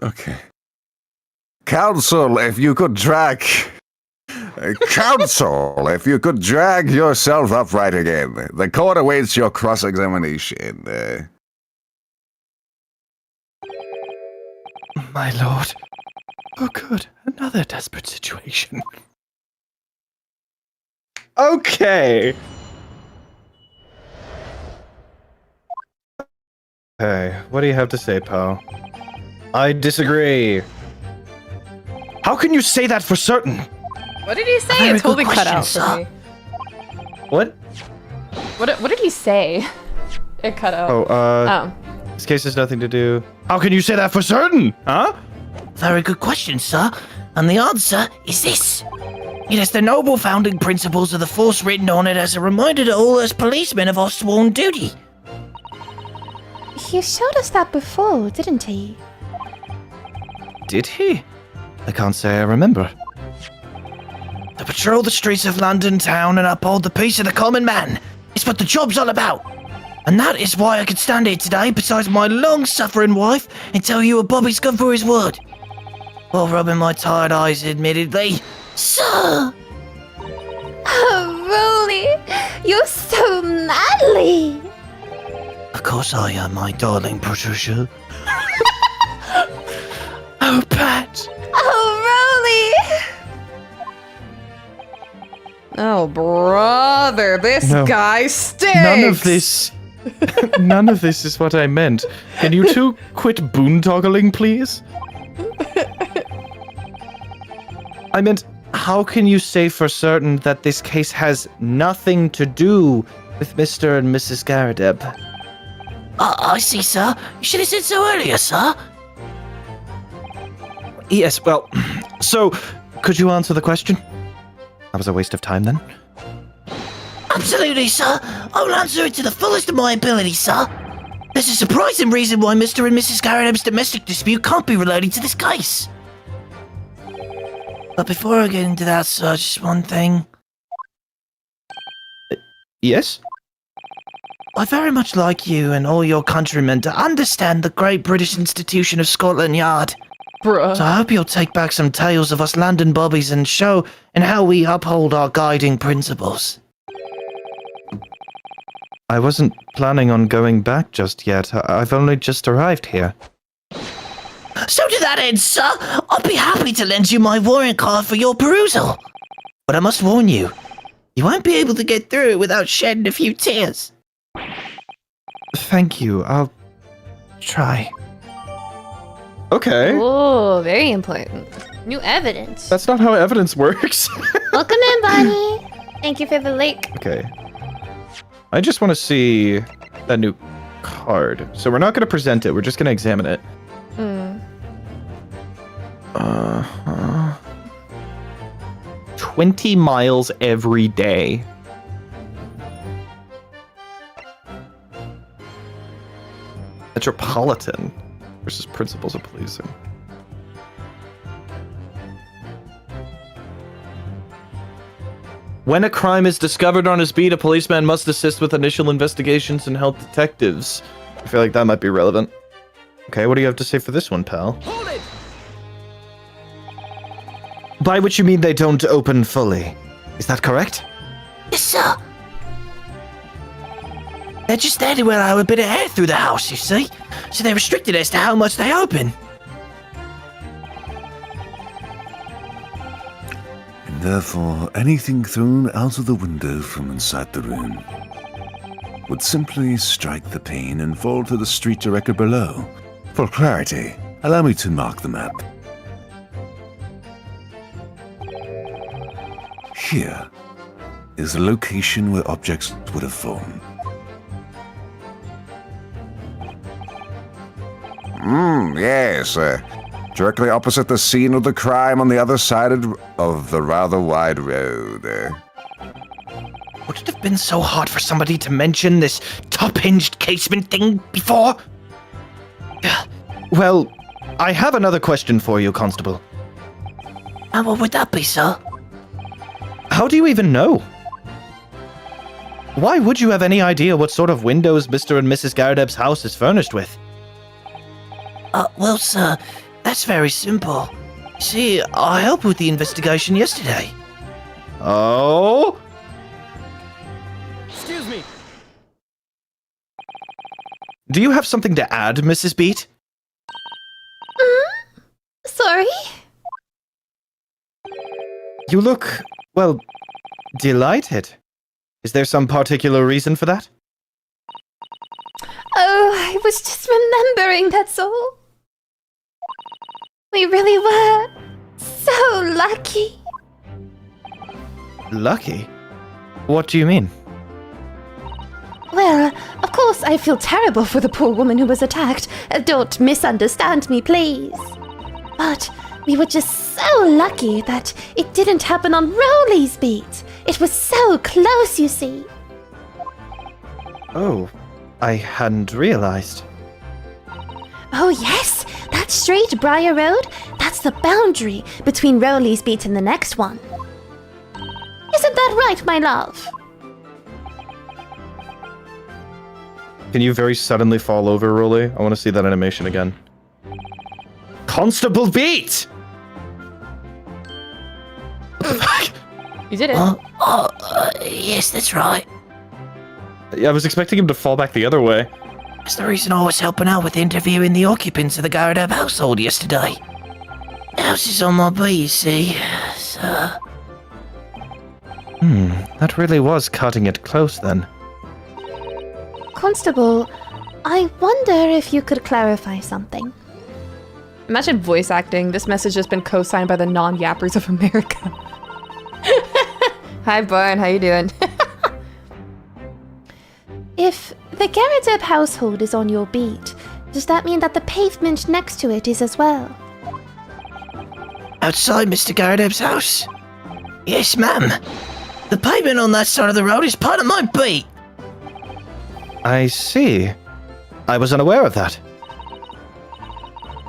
Okay. Counsel, if you could drag... Counsel, if you could drag yourself upright again. The court awaits your cross-examination. My lord. Oh good, another desperate situation. Okay. Hey, what do you have to say, pal? I disagree. How can you say that for certain? What did he say? Very It totally good cut question, out for sir. me. What? What did he say? It cut out. Oh, this case has nothing to do. How can you say that for certain? Huh? Very good question, sir. And the answer is this. It has the noble founding principles of the force written on it as a reminder to all us policemen of our sworn duty. He showed us that before, didn't he? Did he? I can't say I remember. To patrol the streets of London town and uphold the peace of the common man is what the job's all about. And that is why I could stand here today beside my long-suffering wife and tell you what Bobby's good for his word. While rubbing my tired eyes, admittedly. Sir! Oh, Roly, you're so manly. Of course I am, my darling Patricia. Oh, Pat! Oh, Roly! Oh, brother, this No. guy stinks. None of this is what I meant. Can you two quit boondoggling, please? I meant, how can you say for certain that this case has nothing to do with Mr. and Mrs. Garadeb? I see, sir. You should have said so earlier, sir. Yes, well, so, could you answer the question? That was a waste of time then? Absolutely, sir. I will answer it to the fullest of my ability, sir. There's a surprising reason why Mr. and Mrs. Garadeb's domestic dispute can't be related to this case. But before I get into that, sir, just one thing. Yes? I very much like you and all your countrymen to understand the great British institution of Scotland Yard. Bruh. So I hope you'll take back some tales of us London bobbies and show and how we uphold our guiding principles. I wasn't planning on going back just yet. I've only just arrived here. So to that end, sir, I'll be happy to lend you my warrant card for your perusal. But I must warn you, you won't be able to get through it without shedding a few tears. Thank you. I'll try. Okay. Oh, very important. New evidence. That's not how evidence works. Welcome in, Bonnie. Thank you for the lake. Okay. I just want to see that new card. So we're not going to present it. We're just going to examine it. 20 miles every day. Metropolitan versus principles of policing. When a crime is discovered on his beat, a policeman must assist with initial investigations and help detectives. I feel like that might be relevant. Okay, what do you have to say for this one, pal? Hold it! By which you mean they don't open fully. Is that correct? Yes, sir. They're just there to allow a bit of air through the house, you see? So they're restricted as to how much they open. And therefore, anything thrown out of the window from inside the room would simply strike the pane and fall to the street directly below. For clarity, allow me to mark the map. Here is the location where objects would have fallen. Yes. Directly opposite the scene of the crime on the other side of the rather wide road. Would it have been so hard for somebody to mention this top-hinged casement thing before? Well, I have another question for you, Constable. And what would that be, sir? How do you even know? Why would you have any idea what sort of windows Mr. and Mrs. Garadeb's house is furnished with? Well, sir, that's very simple. See, I helped with the investigation yesterday. Oh? Excuse me. Do you have something to add, Mrs. Beat? Sorry? You look, well, delighted. Is there some particular reason for that? Oh, I was just remembering, that's all. We really were so lucky. Lucky? What do you mean? Well, of course I feel terrible for the poor woman who was attacked. Don't misunderstand me, please. But we were just so lucky that it didn't happen on Rowley's beat. It was so close, you see. Oh, I hadn't realized. Oh yes, that straight Briar Road, that's the boundary between Rowley's beat and the next one. Isn't that right, my love? Can you very suddenly fall over, Rolly? I want to see that animation again. Constable Beat! What the fuck? You did it. Yes, that's right. I was expecting him to fall back the other way. That's the reason I was helping out with interviewing the occupants of the Garadeb household yesterday. The house is on my beat, you see, so... That really was cutting it close then. Constable, I wonder if you could clarify something. Imagine voice acting. This message has been co-signed by the non-yappers of America. Hi, Barn. How you doing? If the Garadeb household is on your beat, does that mean that the pavement next to it is as well? Outside Mr. Garadeb's house? Yes, ma'am. The pavement on that side of the road is part of my beat. I see. I was unaware of that.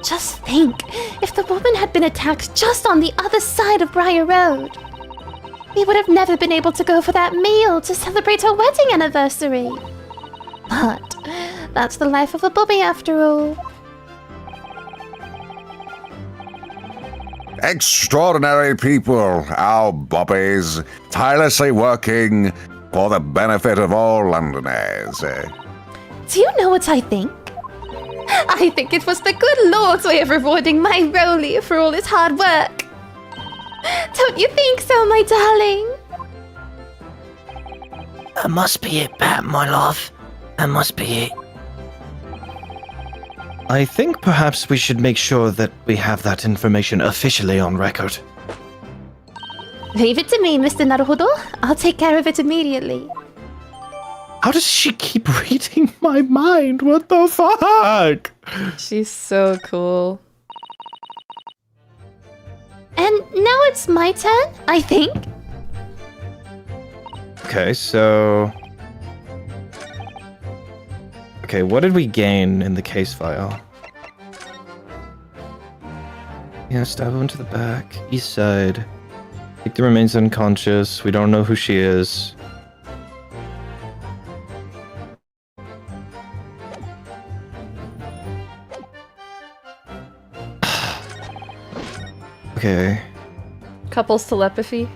Just think, if the woman had been attacked just on the other side of Briar Road, we would have never been able to go for that meal to celebrate her wedding anniversary. But that's the life of a bobby after all. Extraordinary people, our bobbies, tirelessly working for the benefit of all Londoners. Do you know what I think? I think it was the good Lord's way of rewarding my Rowley for all his hard work. Don't you think so, my darling? That must be it, Pat, my love. That must be it. I think perhaps we should make sure that we have that information officially on record. Leave it to me, Mr. Naruhodo. I'll take care of it immediately. How does she keep reading my mind? What the fuck? She's so cool. And now it's my turn, I think. Okay, so... Okay, what did we gain in the case file? Yeah, stab him to the back, east side. Victim remains unconscious. We don't know who she is. Okay. Couples telepathy.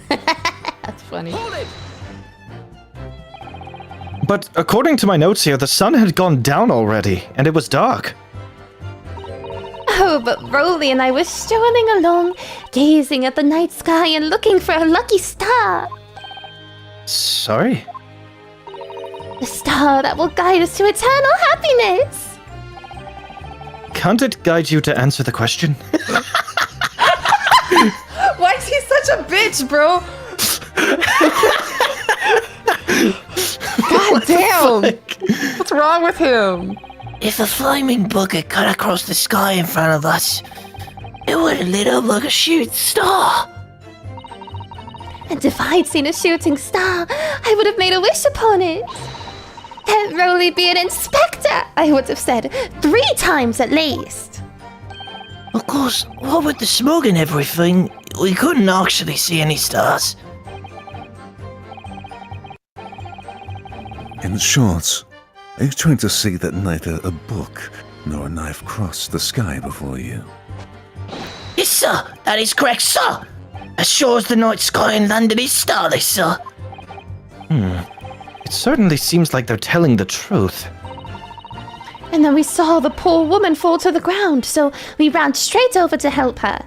That's funny. But according to my notes here, the sun had gone down already, and it was dark. Oh, but Rolly and I were strolling along, gazing at the night sky and looking for a lucky star. Sorry? The star that will guide us to eternal happiness. Can't it guide you to answer the question? Why is he such a bitch, bro? God damn! What's wrong with him? If a flaming book had cut across the sky in front of us, it would have lit up like a shooting star. And if I'd seen a shooting star, I would have made a wish upon it. Let Rolly be an inspector, I would have said, 3 times at least. Of course, what with the smoke and everything, we couldn't actually see any stars. In short, are you trying to say that neither a book nor a knife crossed the sky before you? Yes, sir. That is correct, sir. As sure as the night sky in London is starless, sir. It certainly seems like they're telling the truth. And then we saw the poor woman fall to the ground, so we ran straight over to help her.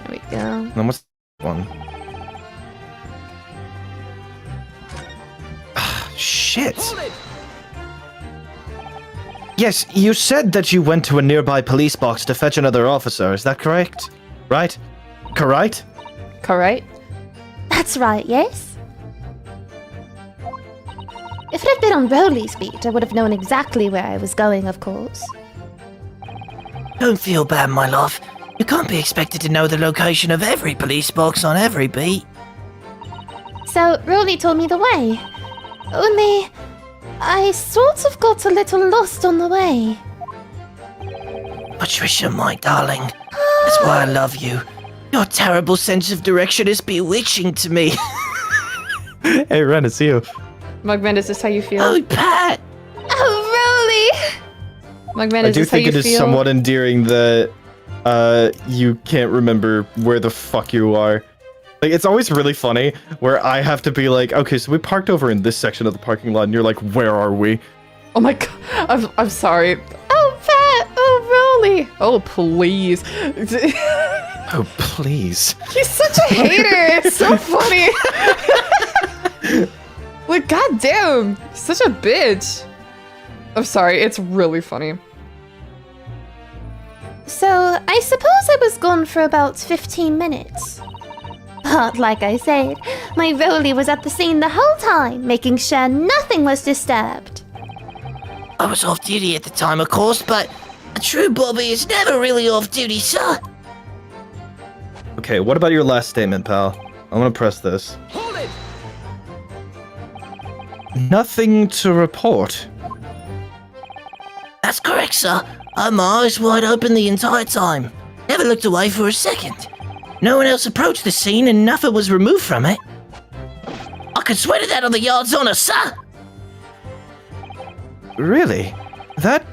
There we go. Then what's one? Shit. Yes, you said that you went to a nearby police box to fetch another officer, is that correct? Right? Correct? Correct? That's right, yes? If it had been on Rolly's beat, I would have known exactly where I was going, of course. Don't feel bad, my love. You can't be expected to know the location of every police box on every beat. So, Rolly told me the way. Only, I sort of got a little lost on the way. Patricia, my darling, that's why I love you. Your terrible sense of direction is bewitching to me. Hey, Ren, it's you. Mugman, is this how you feel? Oh, Pat! Oh, Rolly! Mugman, I is do this how think you it is feel? somewhat endearing that you can't remember where the fuck you are. Like, it's always really funny where I have to be like, okay, so we parked over in this section of the parking lot, and you're like, where are we? Oh my god, I'm sorry. Oh, Pat! Oh, Rolly! Oh, please. Oh, please. He's such a hater. It's so funny. Like, goddamn, such a bitch. I'm sorry. It's really funny. So, I suppose I was gone for about 15 minutes. But like I said, my Rolly was at the scene the whole time, making sure nothing was disturbed. I was off duty at the time, of course, but a true Bobby is never really off duty, sir. Okay, what about your last statement, pal? I'm gonna press this. Hold it! Nothing to report. That's correct, sir. I had my eyes wide open the entire time. Never looked away for a second. No one else approached the scene and nothing was removed from it. I could swear to that on the yard's honor, sir. Really? That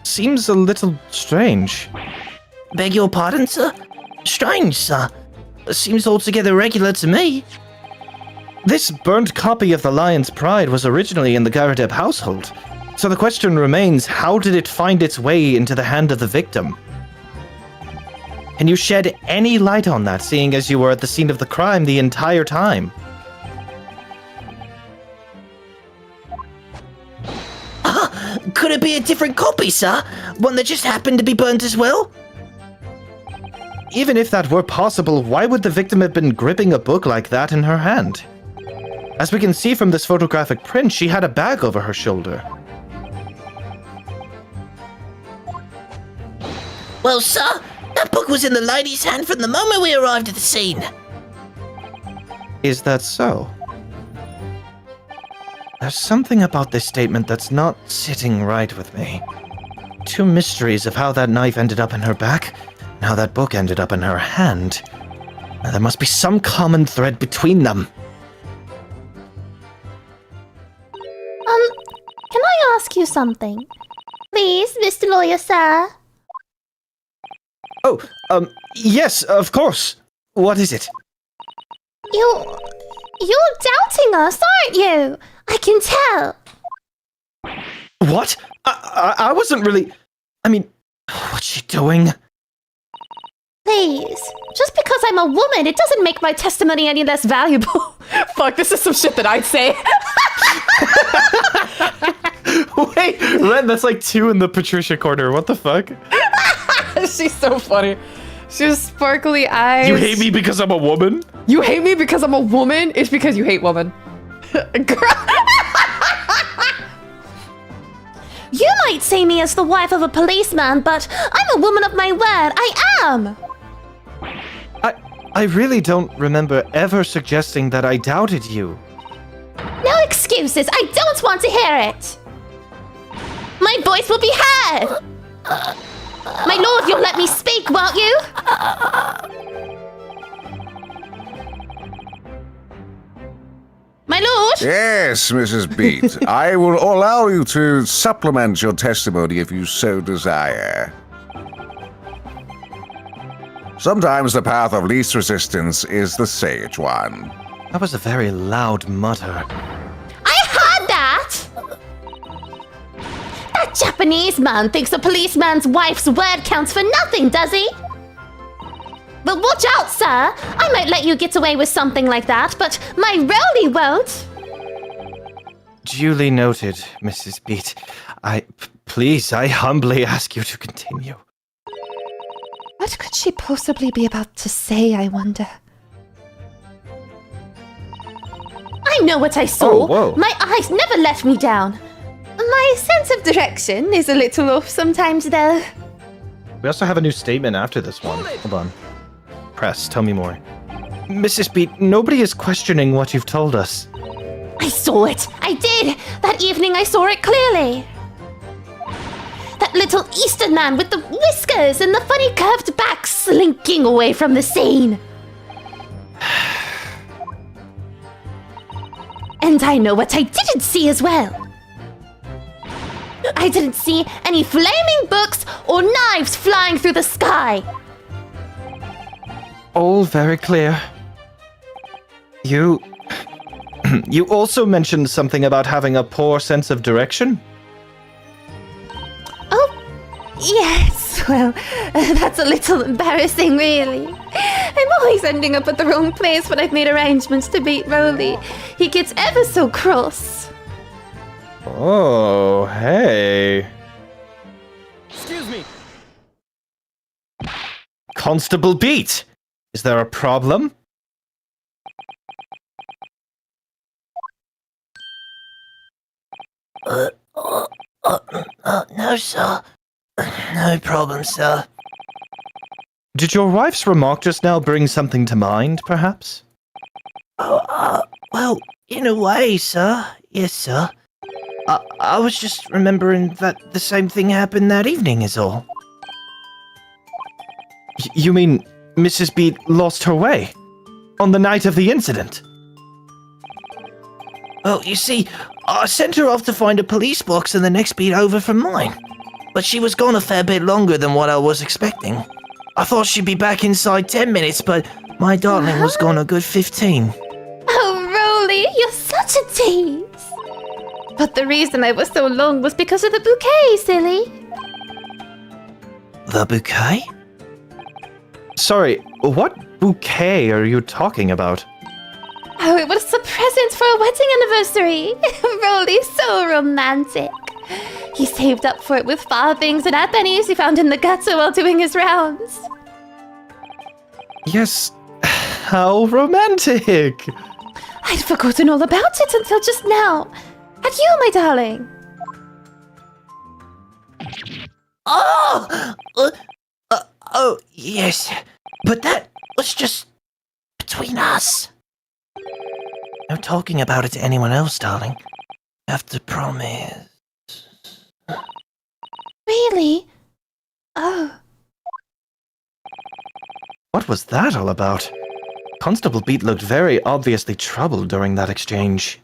seems a little strange. Beg your pardon, sir? Strange, sir. Seems altogether regular to me. This burnt copy of the Lion's Pride was originally in the Garadeb household. So the question remains, how did it find its way into the hand of the victim? Can you shed any light on that, seeing as you were at the scene of the crime the entire time? it be a different copy, sir? One that just happened to be burnt as well? Even if that were possible, why would the victim have been gripping a book like that in her hand? As we can see from this photographic print, she had a bag over her shoulder. Well, sir, that book was in the lady's hand from the moment we arrived at the scene. Is that so? There's something about this statement that's not sitting right with me. Two mysteries of how that knife ended up in her back, and how that book ended up in her hand. Now, there must be some common thread between them. Can I ask you something? Please, Mr. Lawyer, sir. Oh, yes, of course. What is it? You're doubting us, aren't you? I can tell. What? I wasn't really... I mean, what's she doing? Please. Just because I'm a woman, it doesn't make my testimony any less valuable. Fuck, this is some shit that I'd say. Wait, Ren, that's like 2 in the Patricia corner. What the fuck? She's so funny. She has sparkly eyes. You hate me because I'm a woman? You hate me because I'm a woman? It's because you hate women. Girl. You might see me as the wife of a policeman, but I'm a woman of my word. I am. I really don't remember ever suggesting that I doubted you. No excuses. I don't want to hear it. My voice will be heard. My lord, you'll let me speak, won't you? My lord? Yes, Mrs. Beat. I will allow you to supplement your testimony if you so desire. Sometimes the path of least resistance is the sage one. That was a very loud mutter. I heard that! That Japanese man thinks a policeman's wife's word counts for nothing, does he? Well, watch out, sir! I might let you get away with something like that, but my Rowley won't! Duly noted, Mrs. Beat. Please, I humbly ask you to continue. What could she possibly be about to say, I wonder? I know what I saw! Oh, whoa. My eyes never let me down! My sense of direction is a little off sometimes, though. We also have a new statement after this one. Hold on. Press, tell me more. Mrs. Beat, nobody is questioning what you've told us. I saw it! I did! That evening I saw it clearly! That little Eastern man with the whiskers and the funny curved back slinking away from the scene! And I know what I didn't see as well! I didn't see any flaming books or knives flying through the sky! All very clear. You also mentioned something about having a poor sense of direction? Oh, Yes, well, that's a little embarrassing, really. I'm always ending up at the wrong place when I've made arrangements to beat Rowley. He gets ever so cross. Oh, hey. Excuse me. Constable Beat! Is there a problem? No, sir. No problem, sir. Did your wife's remark just now bring something to mind, perhaps? Well, in a way, sir. Yes, sir. I was just remembering that the same thing happened that evening is all. You mean Mrs. Beat lost her way? On the night of the incident? Well, you see, I sent her off to find a police box and the next beat over from mine. But she was gone a fair bit longer than what I was expecting. I thought she'd be back inside 10 minutes, but my darling was gone a good 15. Oh, Rowley, you're such a tease. But the reason I was so long was because of the bouquet, silly. The bouquet? Sorry, what bouquet are you talking about? Oh, it was a present for a wedding anniversary. Rowley, so romantic. He saved up for it with farthings and halfpennies he found in the gutter while doing his rounds. Yes, how romantic! I'd forgotten all about it until just now. And you, my darling? Oh, yes. But that was just between us. No talking about it to anyone else, darling. You have to promise. Really? Oh. What was that all about? Constable Beat looked very obviously troubled during that exchange.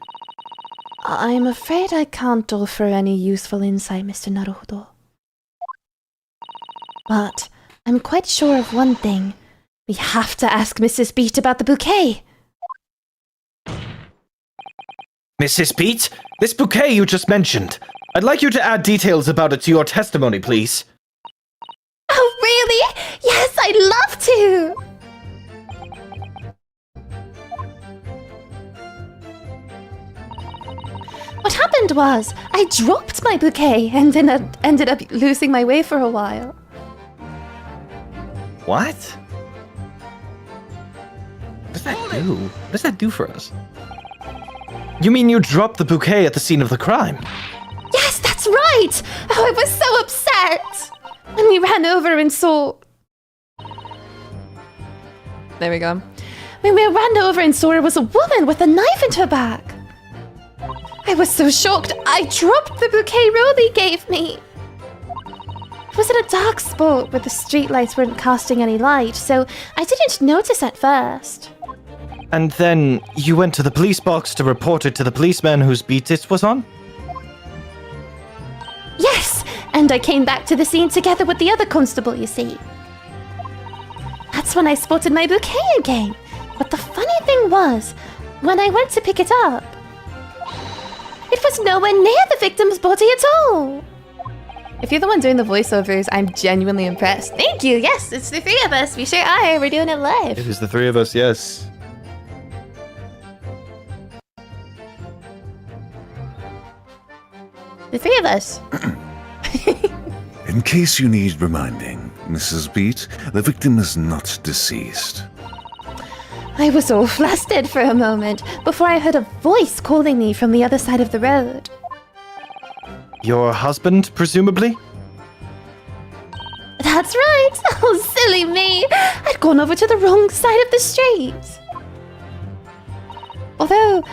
I'm afraid I can't offer any useful insight, Mr. Naruhodo. But I'm quite sure of one thing. We have to ask Mrs. Beat about the bouquet. Mrs. Beat, this bouquet you just mentioned. I'd like you to add details about it to your testimony, please. Oh, really? Yes, I'd love to! What happened was, I dropped my bouquet and then ended up losing my way for a while. What? What does that do? What does that do for us? You mean you dropped the bouquet at the scene of the crime? Yes, that's right! Oh, I was so upset! When we ran over and saw... There we go. When we ran over and saw there was a woman with a knife in her back. I was so shocked, I dropped the bouquet Rolly gave me. It was in a dark spot where the streetlights weren't casting any light, so I didn't notice at first. And then you went to the police box to report it to the policeman whose beat it was on? Yes, and I came back to the scene together with the other constable, you see. That's when I spotted my bouquet again. But the funny thing was, when I went to pick it up, it was nowhere near the victim's body at all. If you're the one doing the voiceovers, I'm genuinely impressed. Thank you. Yes, it's the three of us. We sure are. We're doing it live. It is the three of us, yes. The three of us. In case you need reminding, Mrs. Beat, the victim is not deceased. I was all flustered for a moment before I heard a voice calling me from the other side of the road. Your husband, presumably? That's right. Oh, silly me. I'd gone over to the wrong side of the street. Although,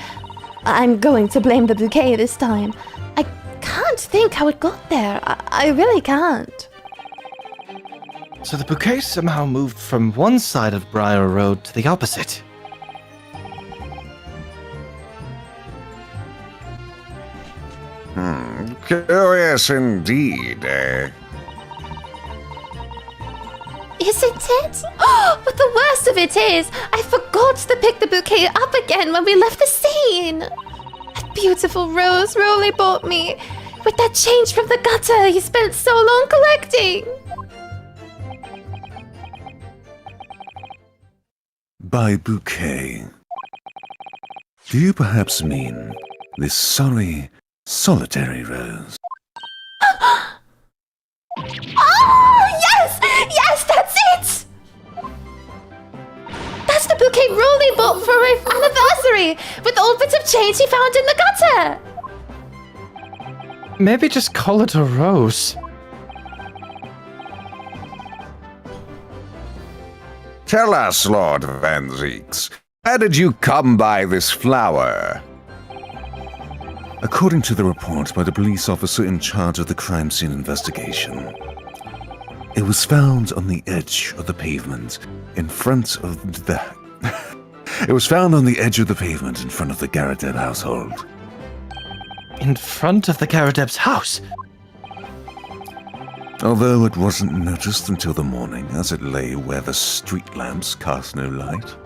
I'm going to blame the bouquet this time. I can't think how it got there. I really can't. So the bouquet somehow moved from one side of Briar Road to the opposite. Curious indeed, eh? Isn't it? But the worst of it is, I forgot to pick the bouquet up again when we left the scene. That beautiful rose Rolly bought me, with that change from the gutter he spent so long collecting. By bouquet, do you perhaps mean this sorry, solitary rose? Oh, yes! Yes, that's it! That's the bouquet Rolly bought for our anniversary, with all bits of change he found in the gutter. Maybe just call it a rose. Tell us, Lord Van Zieks, how did you come by this flower? According to the report by the police officer in charge of the crime scene investigation, it was found on the edge of the pavement in front of the... It was found on the edge of the pavement in front of the Garadeb household. In front of the Garadeb's house? Although it wasn't noticed until the morning, as it lay where the street lamps cast no light.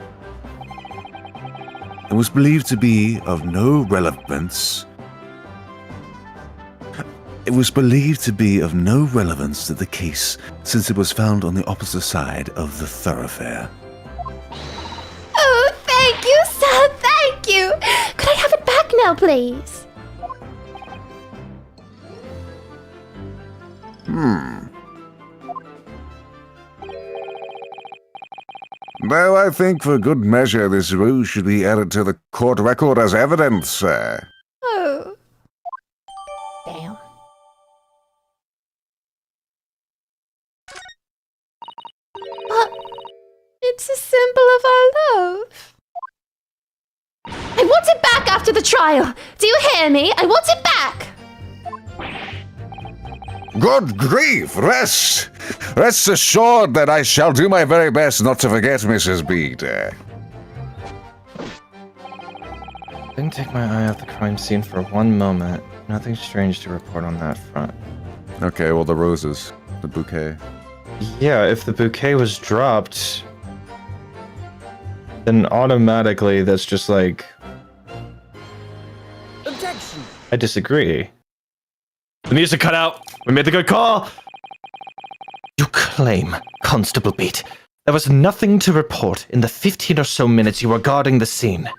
It was believed to be of no relevance. It was believed to be of no relevance to the case, since it was found on the opposite side of the thoroughfare. Oh, thank you, sir, thank you. Could I have it back now, please? Though I think for good measure this ruse should be added to the court record as evidence, sir. Oh. Damn. But it's a symbol of our love. I want it back after the trial. Do you hear me? I want it back. Good grief! Rest assured that I shall do my very best not to forget, Mrs. Bede. Didn't take my eye off the crime scene for one moment. Nothing strange to report on that front. Okay, well, the roses. The bouquet. Yeah, if the bouquet was dropped, then automatically that's just like... Objection! I disagree. The music cut out. We made the good call. You claim, Constable Beat, there was nothing to report in the 15 or so minutes you were guarding the scene.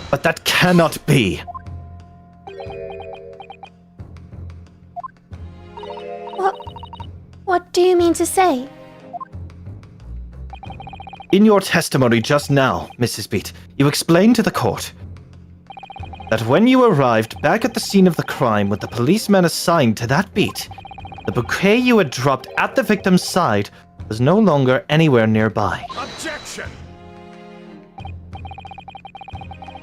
But that cannot be. What do you mean to say? In your testimony just now, Mrs. Beat, you explained to the court that when you arrived back at the scene of the crime with the policeman assigned to that beat, the bouquet you had dropped at the victim's side was no longer anywhere nearby. Objection!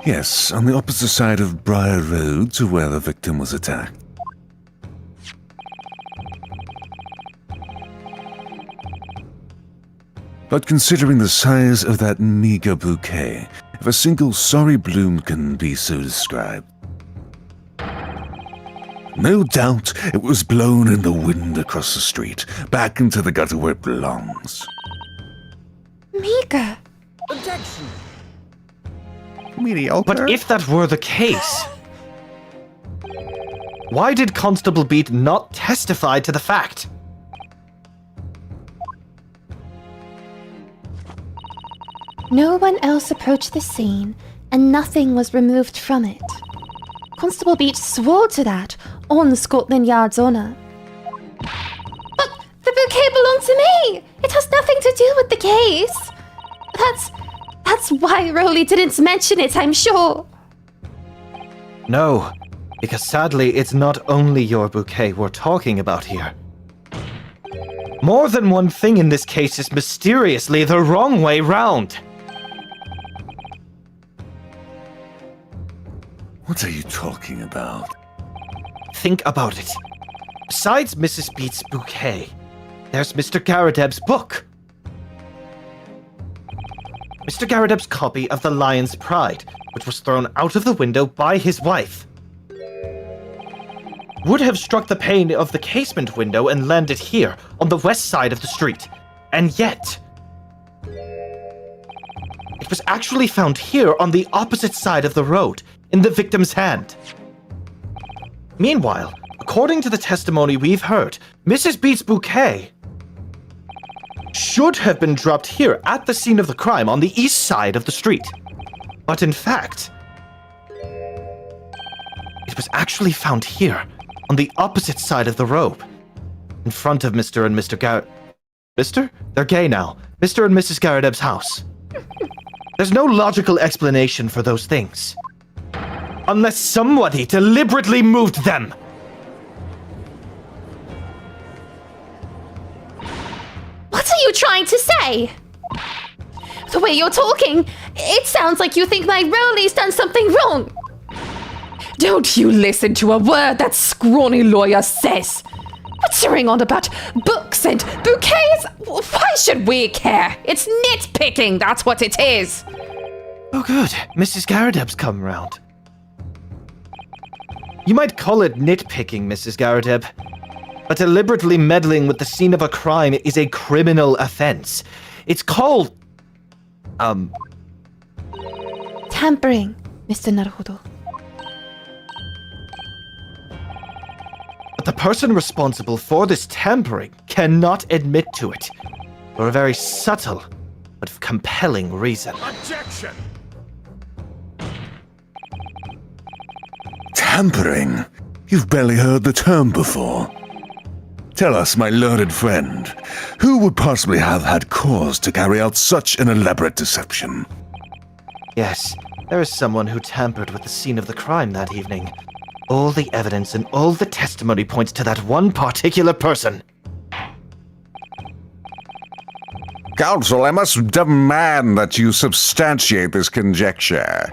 Yes, on the opposite side of Briar Road to where the victim was attacked. But considering the size of that meager bouquet, if a single sorry bloom can be so described, no doubt it was blown in the wind across the street, back into the gutter where it belongs. Mika. Objection! Mediocre. But if that were the case, why did Constable Beat not testify to the fact? No one else approached the scene, and nothing was removed from it. Constable Beat swore to that on Scotland Yard's honour. But the bouquet belonged to me. It has nothing to do with the case. That's why Rowley didn't mention it, I'm sure. No, because sadly it's not only your bouquet we're talking about here. More than one thing in this case is mysteriously the wrong way round. What are you talking about? Think about it. Besides Mrs. Beat's bouquet, there's Mr. Garadeb's book. Mr. Garadeb's copy of The Lion's Pride, which was thrown out of the window by his wife, would have struck the pane of the casement window and landed here, on the west side of the street. And yet, it was actually found here on the opposite side of the road, in the victim's hand. Meanwhile, according to the testimony we've heard, Mrs. Beat's bouquet should have been dropped here at the scene of the crime on the east side of the street. But in fact, it was actually found here on the opposite side of the road, in front of Mr. and Mr. Mr.? They're gay now. Mr. and Mrs. Garadeb's house. There's no logical explanation for those things. Unless somebody deliberately moved them. What are you trying to say? The way you're talking, it sounds like you think my Rowley's done something wrong. Don't you listen to a word that scrawny lawyer says. Wittering on about books and bouquets? Why should we care? It's nitpicking, that's what it is. Oh good, Mrs. Garadeb's come round. You might call it nitpicking, Mrs. Garadeb, but deliberately meddling with the scene of a crime is a criminal offense. It's called... Tampering, Mr. Naruhodo. But the person responsible for this tampering cannot admit to it, for a very subtle but compelling reason. Objection! Tampering? You've barely heard the term before. Tell us, my learned friend, who would possibly have had cause to carry out such an elaborate deception? Yes, there is someone who tampered with the scene of the crime that evening. All the evidence and all the testimony points to that one particular person. Counsel, I must demand that you substantiate this conjecture.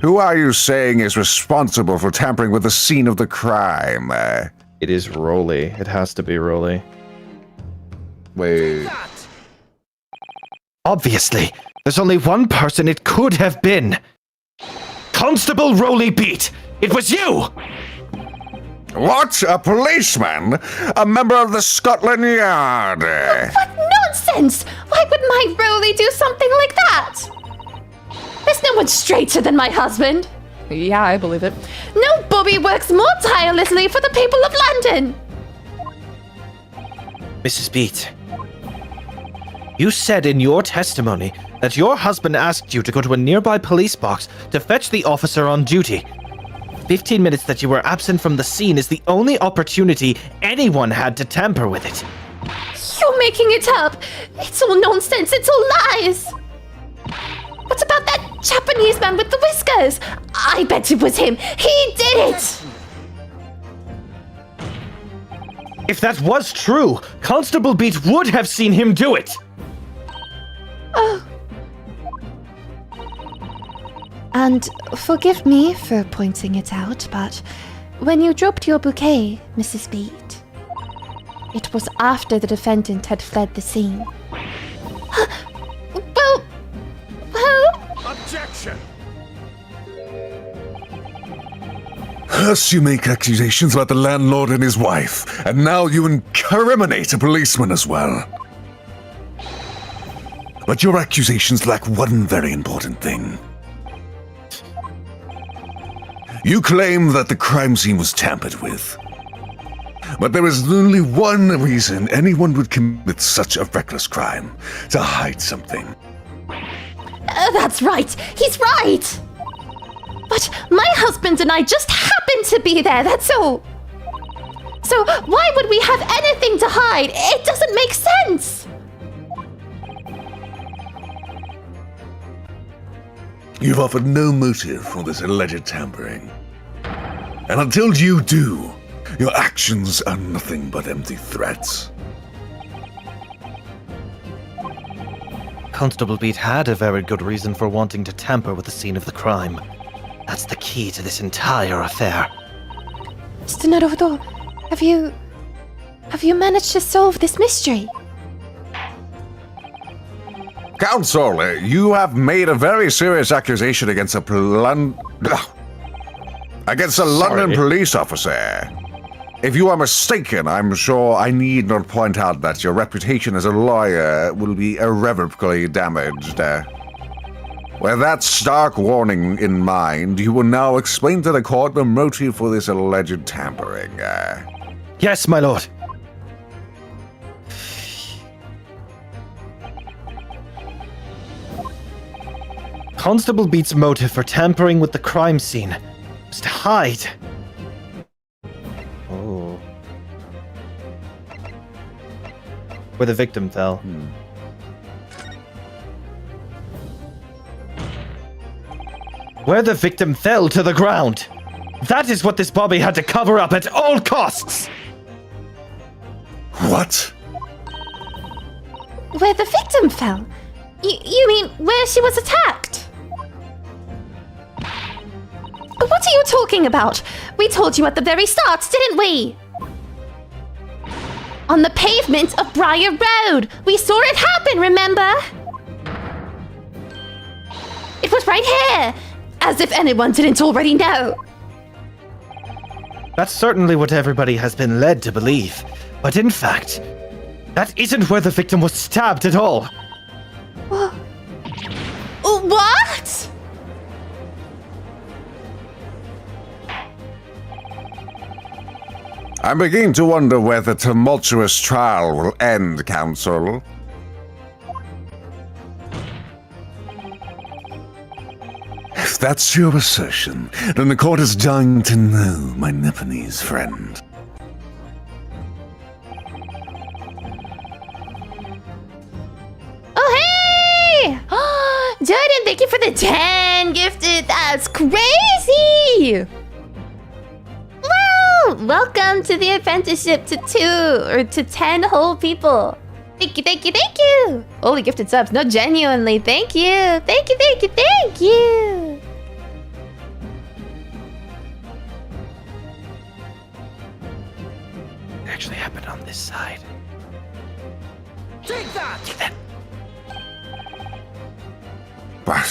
Who are you saying is responsible for tampering with the scene of the crime? It is Rolly. It has to be Rolly. Wait. Obviously, there's only one person it could have been. Constable Rolly Beat! It was you! What? A policeman? A member of the Scotland Yard? What nonsense! Why would my Rolly do something like that? There's no one straighter than my husband. Yeah, I believe it. No bobby works more tirelessly for the people of London. Mrs. Beat, you said in your testimony that your husband asked you to go to a nearby police box to fetch the officer on duty. 15 minutes that you were absent from the scene is the only opportunity anyone had to tamper with it. You're making it up. It's all nonsense. It's all lies. What about that Japanese man with the whiskers? I bet it was him. He did it. If that was true, Constable Beat would have seen him do it. Oh. And forgive me for pointing it out, but when you dropped your bouquet, Mrs. Beat, it was after the defendant had fled the scene. Objection! First you make accusations about the landlord and his wife, and now you incriminate a policeman as well. But your accusations lack one very important thing. You claim that the crime scene was tampered with. But there is only one reason anyone would commit such a reckless crime: to hide something. That's right. He's right. But my husband and I just happened to be there, that's all. So why would we have anything to hide? It doesn't make sense. You've offered no motive for this alleged tampering. And until you do, your actions are nothing but empty threats. Constable Beat had a very good reason for wanting to tamper with the scene of the crime. That's the key to this entire affair. Mr. Naruto, have you managed to solve this mystery? Counsel, you have made a very serious accusation against a London police officer. If you are mistaken, I'm sure I need not point out that your reputation as a lawyer will be irrevocably damaged. With that stark warning in mind, you will now explain to the court the motive for this alleged tampering. Yes, my lord. Constable Beat's motive for tampering with the crime scene was to hide. Oh. Where the victim fell. Where the victim fell to the ground. That is what this Bobby had to cover up at all costs. What? Where the victim fell? You mean where she was attacked? What are you talking about? We told you at the very start, didn't we? On the pavement of Briar Road. We saw it happen, remember? It was right here. As if anyone didn't already know. That's certainly what everybody has been led to believe. But in fact, that isn't where the victim was stabbed at all. What? I'm beginning to wonder where the tumultuous trial will end, Counsel. If that's your assertion, then the court is dying to know, my Nepalese friend. Thank you for the 10 gifted. That's crazy. Wow. Welcome to the apprenticeship to 2 or to 10 whole people. Thank you, thank you, thank you. Holy gifted subs. No, genuinely. Thank you. Thank you, thank you, thank you. It actually happened on this side. Take that! But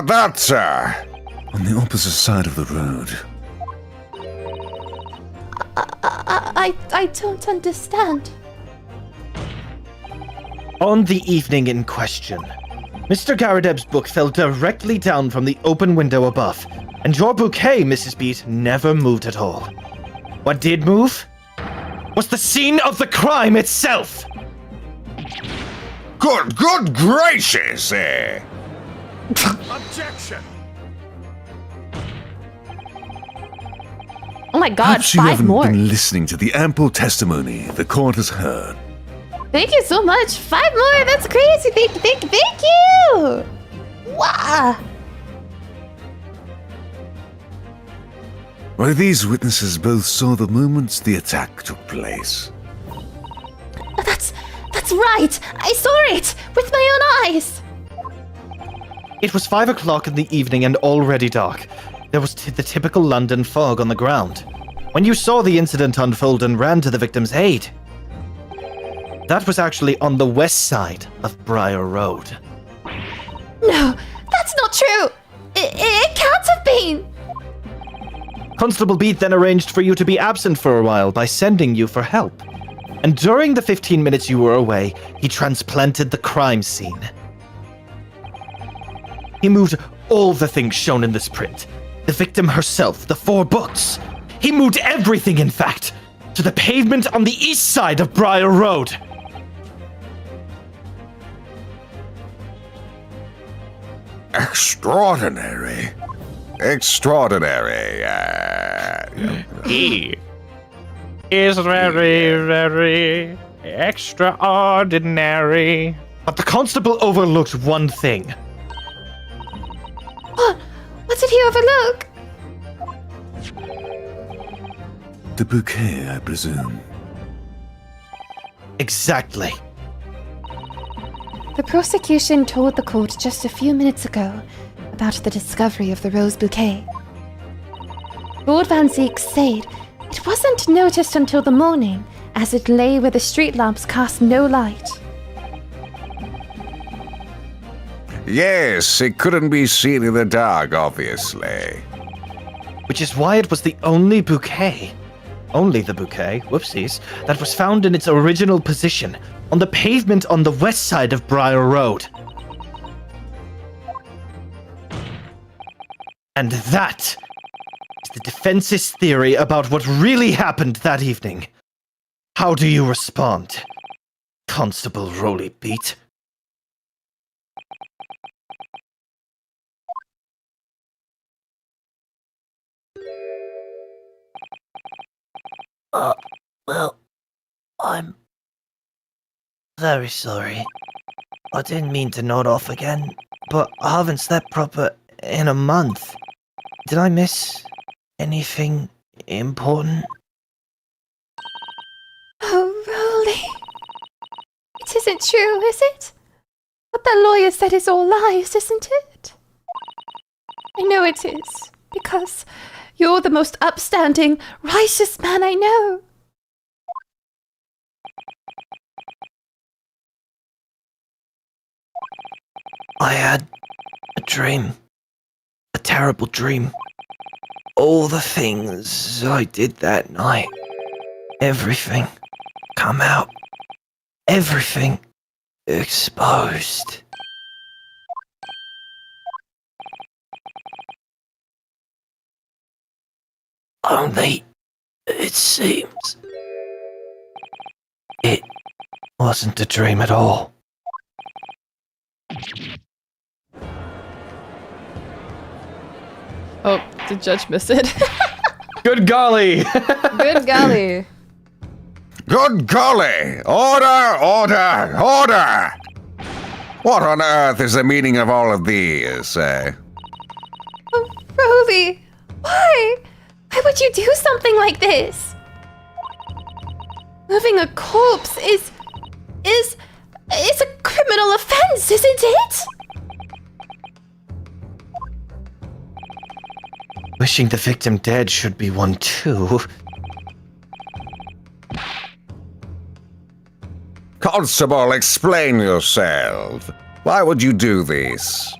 that's, On the opposite side of the road. I don't understand. On the evening in question, Mr. Garadeb's book fell directly down from the open window above, and your bouquet, Mrs. Beat, never moved at all. What did move was the scene of the crime itself! good gracious, Objection! Oh my god, Perhaps you 5 haven't more. been listening to the ample testimony the court has heard. Thank you so much. 5 more. That's crazy. Thank you, thank you, thank you. Wow. Why, these witnesses both saw the moment the attack took place. That's right. I saw it with my own eyes. It was 5 o'clock in the evening and already dark. There was the typical London fog on the ground. When you saw the incident unfold and ran to the victim's aid, that was actually on the west side of Briar Road. No, that's not true. It can't have been. Constable Beat then arranged for you to be absent for a while by sending you for help. And during the 15 minutes you were away, he transplanted the crime scene. He moved all the things shown in this print. The victim herself, the 4 books. He moved everything, in fact, to the pavement on the east side of Briar Road. extraordinary. Extraordinary. He is very, very extraordinary. But the constable overlooked one thing. What did he overlook? The bouquet, I presume. Exactly. The prosecution told the court just a few minutes ago about the discovery of the rose bouquet. Lord Van Zeek said it wasn't noticed until the morning, as it lay where the street lamps cast no light. Yes, it couldn't be seen in the dark, obviously. Which is why it was the only the bouquet, whoopsies, that was found in its original position, on the pavement on the west side of Briar Road. And that is the defense's theory about what really happened that evening. How do you respond, Constable Roly Beat? Well, I'm very sorry. I didn't mean to nod off again, but I haven't slept proper in a month. Did I miss anything important? Oh, Rolly. It isn't true, is it? What that lawyer said is all lies, isn't it? I know it is, because you're the most upstanding, righteous man I know. I had a dream. A terrible dream. All the things I did that night. Everything come out. Everything exposed. Only, it seems, it wasn't a dream at all. Oh, did Judge miss it? Good golly! Good golly. Good golly! Order, order, order! What on earth is the meaning of all of these, eh? Oh, Roly, why? Why would you do something like this? Moving a corpse is a criminal offense, isn't it? Wishing the victim dead should be one too. Constable, explain yourself. Why would you do this?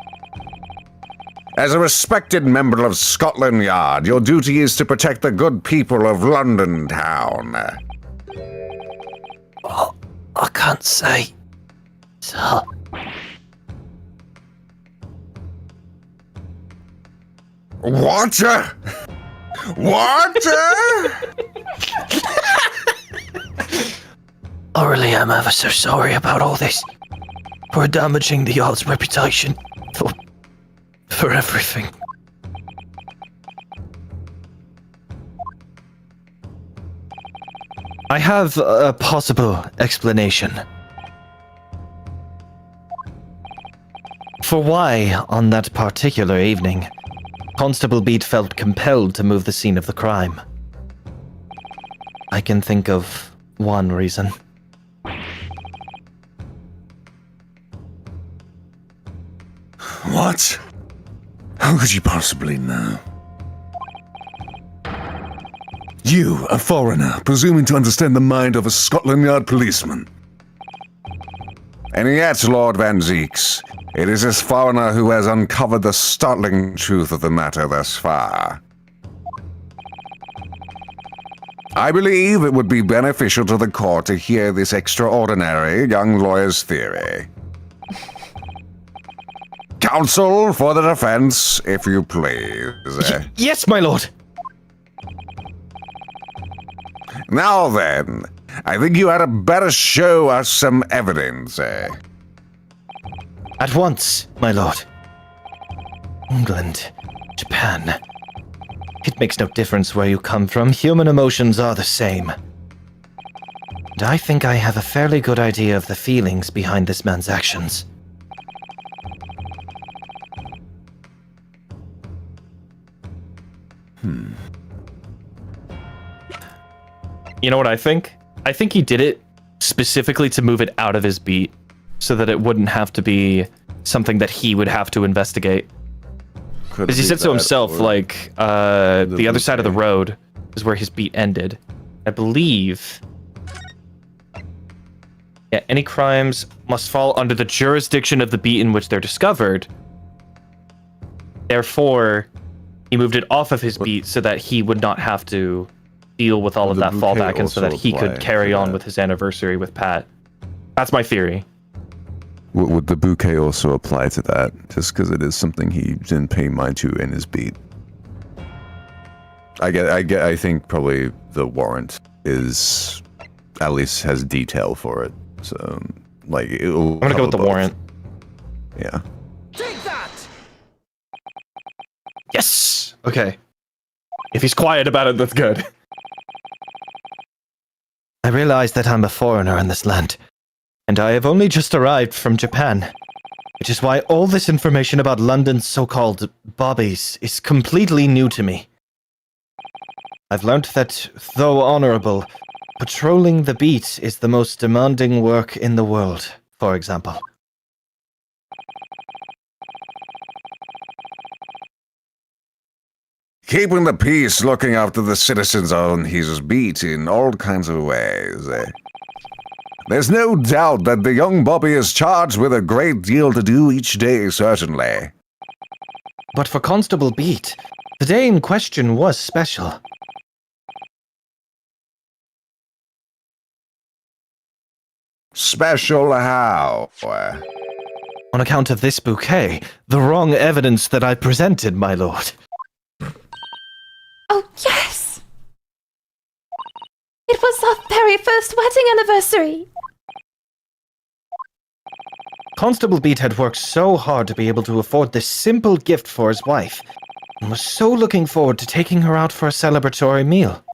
As a respected member of Scotland Yard, your duty is to protect the good people of London town. Oh, I can't say. Sir. What? What? I really am ever so sorry about all this. For damaging the Yard's reputation. For everything. I have a possible explanation. For why, on that particular evening, Constable Beat felt compelled to move the scene of the crime. I can think of one reason. What? How could you possibly know? You, a foreigner, presuming to understand the mind of a Scotland Yard policeman. And yet, Lord Van Zeeks, it is this foreigner who has uncovered the startling truth of the matter thus far. I believe it would be beneficial to the court to hear this extraordinary young lawyer's theory. Counsel for the defense, if you please. Yes, my lord! Now then, I think you had better show us some evidence, eh? At once, my lord. England, Japan. It makes no difference where you come from, human emotions are the same. And I think I have a fairly good idea of the feelings behind this man's actions. You know what I think? I think he did it specifically to move it out of his beat so that it wouldn't have to be something that he would have to investigate. Because he said so himself, like, the other side of the road is where his beat ended. I believe... Yeah, any crimes must fall under the jurisdiction of the beat in which they're discovered. Therefore, he moved it off of his beat so that he would not have to deal with all of that fallback and so that he could carry on with his anniversary with Pat. That's my theory. Would the bouquet also apply to that? Just because it is something he didn't pay mind to in his beat. I think probably the warrant is, at least has detail for it. So, like, I'm gonna go with the warrant. Yeah. Yes! Okay. If he's quiet about it, that's good. I realize that I'm a foreigner in this land, and I have only just arrived from Japan, which is why all this information about London's so-called bobbies is completely new to me. I've learned that, though honorable, patrolling the beat is the most demanding work in the world, for example. Keeping the peace, looking after the citizens on his beat in all kinds of ways. There's no doubt that the young Bobby is charged with a great deal to do each day, certainly. But for Constable Beat, the day in question was special. Special how? On account of this bouquet, the wrong evidence that I presented, my lord. Oh, yes! It was our very first wedding anniversary! Constable Beat had worked so hard to be able to afford this simple gift for his wife, and was so looking forward to taking her out for a celebratory meal.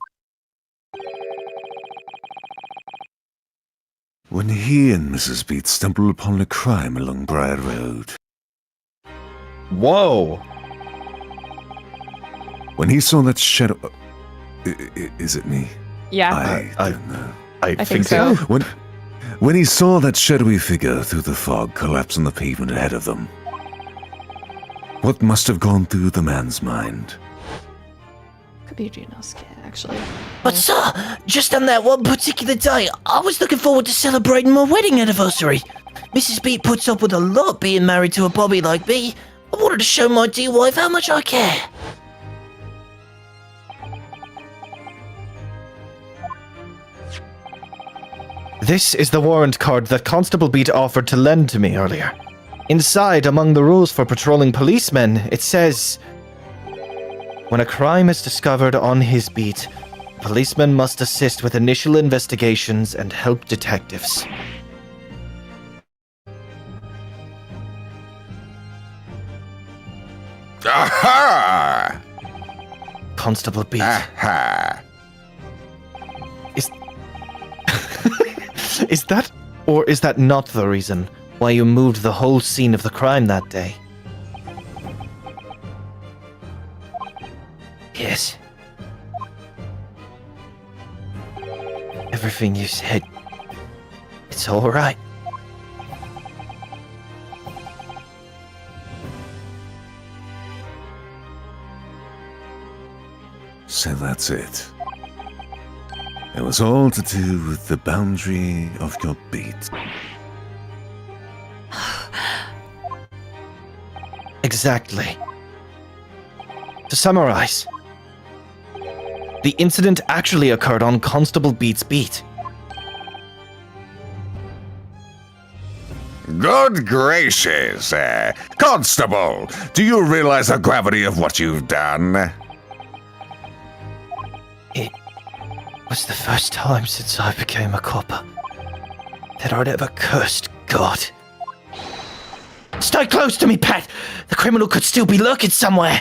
when he and Mrs. Beat stumbled upon a crime along Briar Road. Whoa! When he saw that shadow... is it me? Yeah. I don't know. I think so. When he saw that shadowy figure through the fog collapse on the pavement ahead of them, what must have gone through the man's mind? Could be Junosuke, actually. But sir, just on that one particular day, I was looking forward to celebrating my wedding anniversary. Mrs. B puts up with a lot being married to a bobby like me. I wanted to show my dear wife how much I care. This is the warrant card that Constable Beat offered to lend to me earlier. Inside, among the rules for patrolling policemen, it says, when a crime is discovered on his beat, policemen must assist with initial investigations and help detectives. Aha! Constable Beat. Aha! Is that, or is that not the reason why you moved the whole scene of the crime that day? Yes. Everything you said, it's all right. So that's it. It was all to do with the boundary of your beat. Exactly. To summarize, the incident actually occurred on Constable Beat's beat. Good gracious! Constable, do you realize the gravity of what you've done? It was the first time since I became a copper that I'd ever cursed God. Stay close to me, Pat! The criminal could still be lurking somewhere!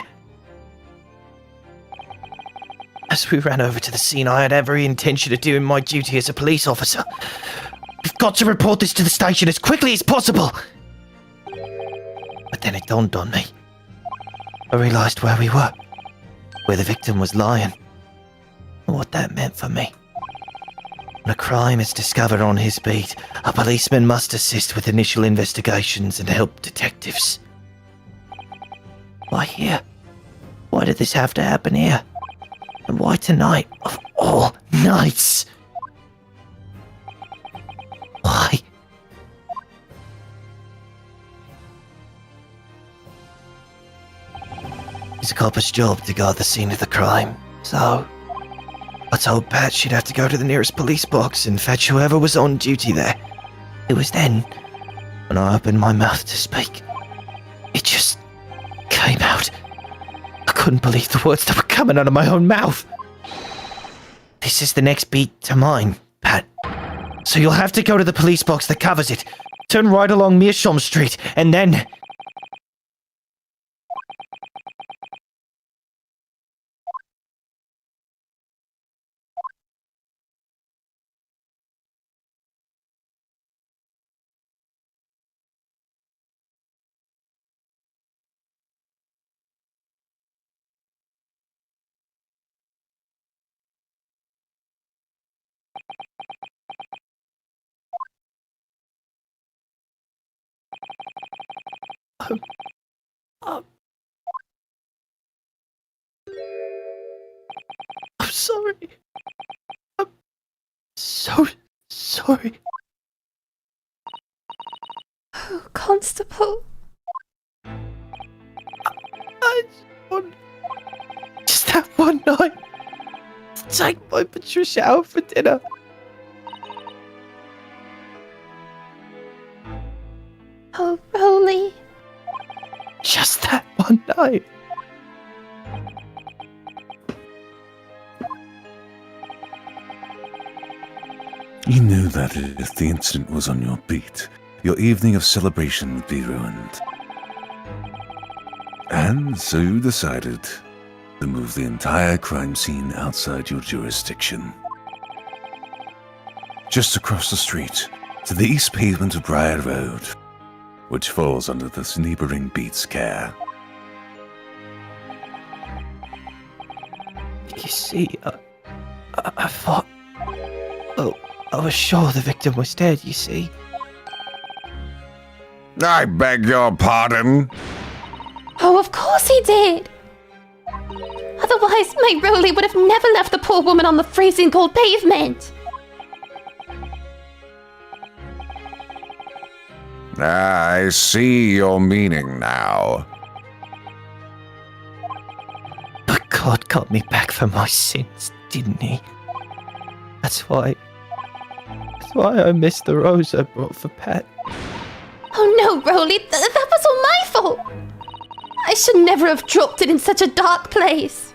As we ran over to the scene, I had every intention of doing my duty as a police officer. We've got to report this to the station as quickly as possible! But then it dawned on me. I realized where we were, where the victim was lying, and what that meant for me. When a crime is discovered on his beat, a policeman must assist with initial investigations and help detectives. Why here? Why did this have to happen here? And why tonight, of all nights? Why? It's a copper's job to guard the scene of the crime, so I told Pat she'd have to go to the nearest police box and fetch whoever was on duty there. It was then, when I opened my mouth to speak, it just came out. I couldn't believe the words that were coming out of my own mouth. This is the next beat to mine, Pat. So you'll have to go to the police box that covers it. Turn right along Meerschaum Street, and then... I'm sorry. I'm so sorry. Oh, Constable. I just want... Just that one night to take my Patricia out for dinner. Oh, Rolly. Just that one night. You knew that if the incident was on your beat, your evening of celebration would be ruined. And so you decided to move the entire crime scene outside your jurisdiction. Just across the street, to the east pavement of Briar Road, which falls under this neighboring Beats care. You see, I thought... Oh, I was sure the victim was dead, you see. I beg your pardon. Oh, of course he did! Otherwise, my Rolly would have never left the poor woman on the freezing cold pavement! I see your meaning now. But God got me back for my sins, didn't he? That's why I missed the rose I brought for Pat. Oh no, Rolly, that was all my fault! I should never have dropped it in such a dark place.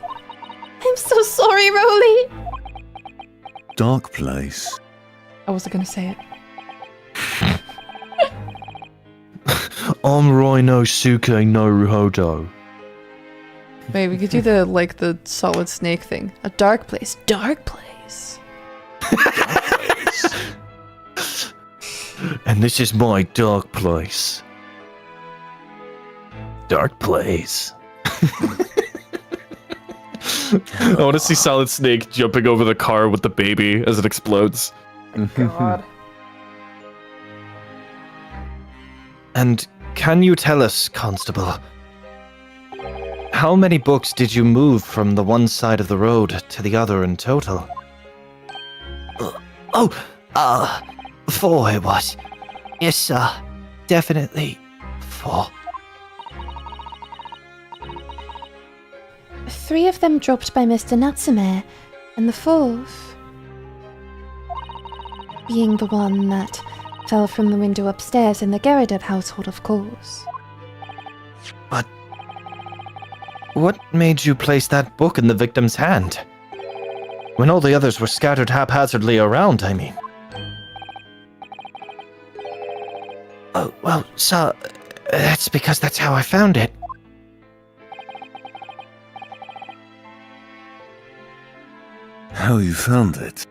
I'm so sorry, Rolly. Dark place. I wasn't gonna say it. Rhino Suke no Ruhodo. Wait, we could do the solid snake thing. A dark place. Dark place. And this is my dark place. Dark place. I want to see Solid Snake jumping over the car with the baby as it explodes. God. And can you tell us, Constable, how many books did you move from the one side of the road to the other in total? 4 it was. Yes, sir. Definitely 4. 3 of them dropped by Mr. Natsume, and the 4th being the one that fell from the window upstairs in the Garrideb household, of course. But what made you place that book in the victim's hand? When all the others were scattered haphazardly around, I mean. Oh, well, sir, that's because that's how I found it. How you found it?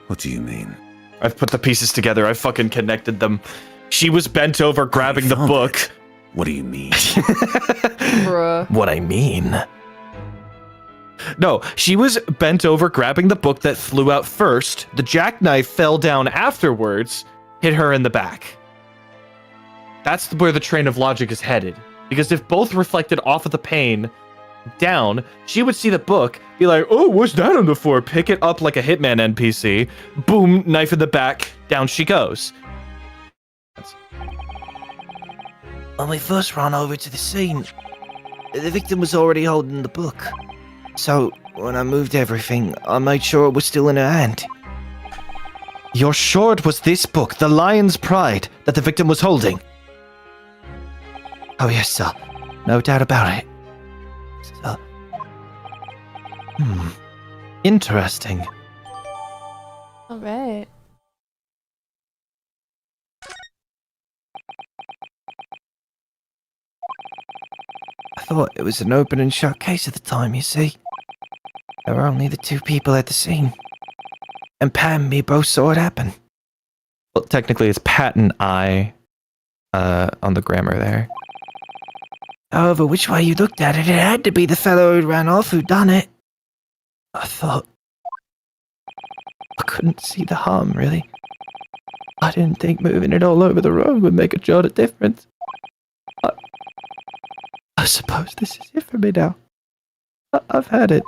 What do you mean? I've put the pieces together. I fucking connected them. She was bent over grabbing the found book. it? What do you mean? Bruh. What I mean? No, she was bent over grabbing the book that flew out first. The jackknife fell down afterwards, hit her in the back. That's where the train of logic is headed. Because if both reflected off of the pane down, she would see the book, be like, oh, what's that on the floor? Pick it up like a Hitman NPC. Boom, knife in the back, down she goes. When we first ran over to the scene, the victim was already holding the book. So, when I moved everything, I made sure it was still in her hand. You're sure it was this book, The Lion's Pride, that the victim was holding? Oh, yes, sir. No doubt about it. Sir. Interesting. Alright. I thought it was an open and shut case at the time, you see. There were only the 2 people at the scene. And Pat and me both saw it happen. Well, technically it's Pat and I on the grammar there. However, which way you looked at it, it had to be the fellow who ran off who done it. I thought... I couldn't see the harm, really. I didn't think moving it all over the road would make a jot of difference. I suppose this is it for me now. I've had it.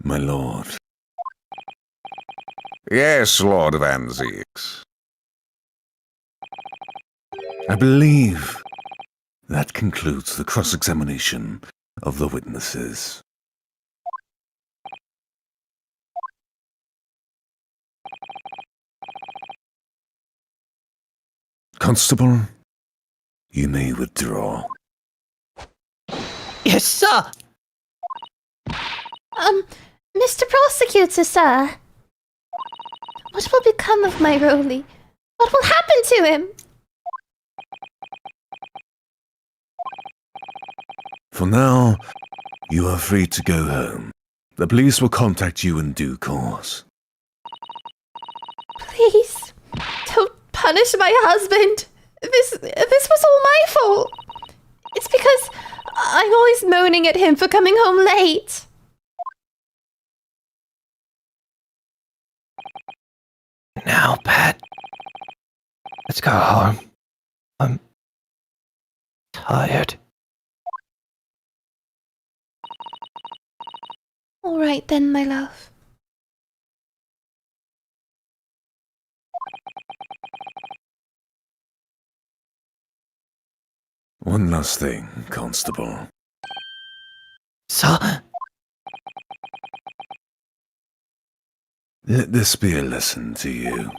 My lord. Yes, Lord Van Zeeks. I believe that concludes the cross-examination of the witnesses. Constable, you may withdraw. Yes, sir! Mr. Prosecutor, sir. What will become of my Rolly? What will happen to him? For now, you are free to go home. The police will contact you in due course. Please, don't punish my husband. This was all my fault. It's because I'm always moaning at him for coming home late. Now, Pat. Let's go home. I'm tired. All right then, my love. One last thing, Constable. Sir? Let this be a lesson to you.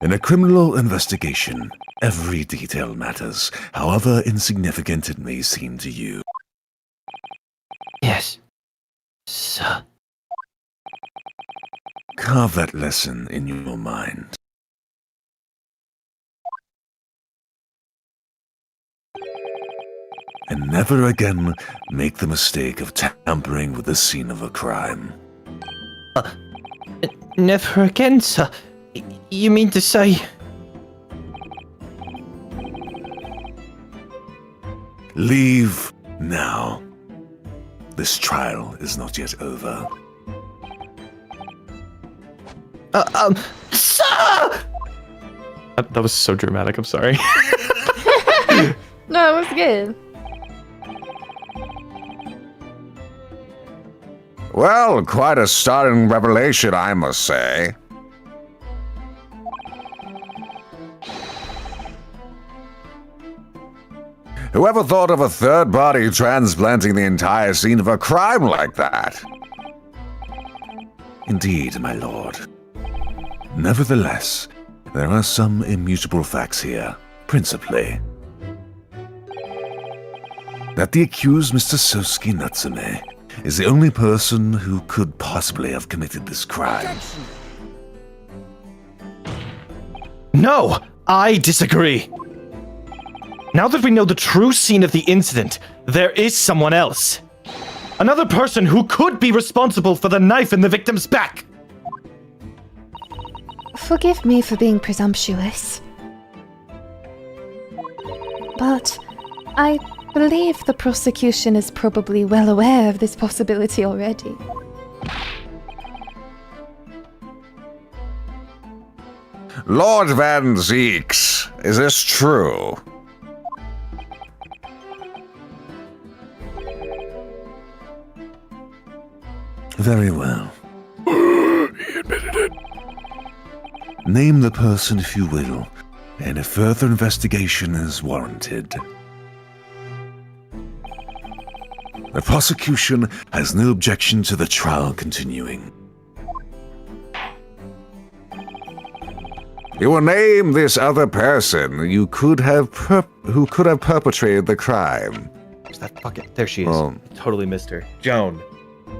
In a criminal investigation, every detail matters, however insignificant it may seem to you. Yes. Sir. Carve that lesson in your mind. And never again make the mistake of tampering with the scene of a crime. Never again, sir. You mean to say... Leave now. This trial is not yet over. Sir! That was so dramatic. I'm sorry. No, it was good. Well, quite a startling revelation, I must say. Whoever thought of a third body transplanting the entire scene of a crime like that? Indeed, my lord. Nevertheless, there are some immutable facts here, principally that the accused Mr. Sosuke Natsume is the only person who could possibly have committed this crime. No! I disagree! Now that we know the true scene of the incident, there is someone else. Another person who could be responsible for the knife in the victim's back! Forgive me for being presumptuous. But I believe the prosecution is probably well aware of this possibility already. Lord Van Zeeks, is this true? Very well. He admitted it. Name the person if you will, and if further investigation is warranted. The prosecution has no objection to the trial continuing. You will name this other person who could have perpetrated the crime. Where's that fucking... There she is. Oh. Totally missed her. Joan.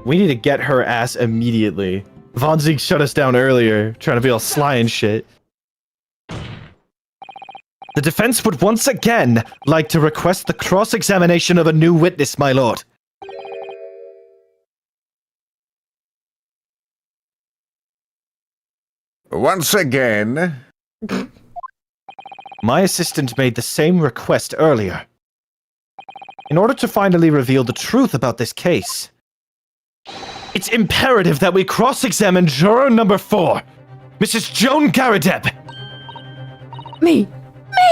We need to get her ass immediately. Von Zieg shut us down earlier, trying to be all sly and shit. The defense would once again like to request the cross-examination of a new witness, my lord. Once again, My assistant made the same request earlier. In order to finally reveal the truth about this case, it's imperative that we cross-examine juror number 4, Mrs. Joan Garadeb. Me!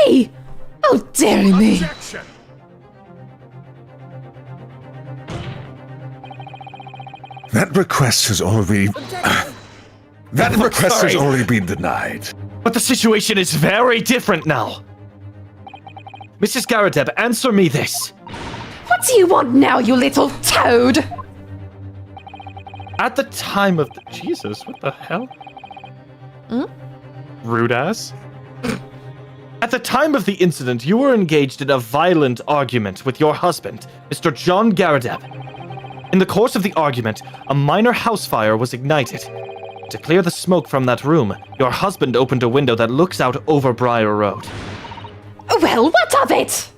Me! How dare me! That request has already... That request has already been denied. But the situation is very different now. Mrs. Garadeb, answer me this. What do you want now, you little toad? At the time of the... Jesus, what the hell? Rude ass. At the time of the incident, you were engaged in a violent argument with your husband, Mr. John Garadeb. In the course of the argument, a minor house fire was ignited. To clear the smoke from that room, your husband opened a window that looks out over Briar Road. Well, what of it?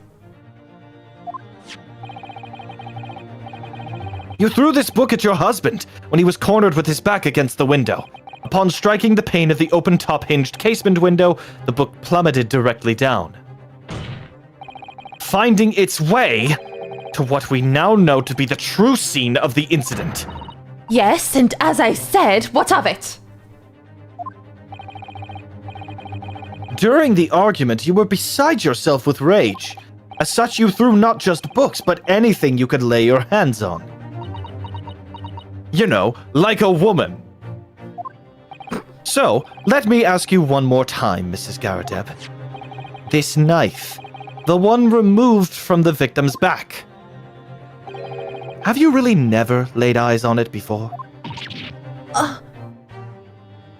You threw this book at your husband when he was cornered with his back against the window. Upon striking the pane of the open top-hinged casement window, the book plummeted directly down, finding its way to what we now know to be the true scene of the incident. Yes, and as I said, what of it? During the argument, you were beside yourself with rage. As such, you threw not just books, but anything you could lay your hands on. You know, like a woman. So, let me ask you one more time, Mrs. Garadeb. This knife, the one removed from the victim's back. Have you really never laid eyes on it before?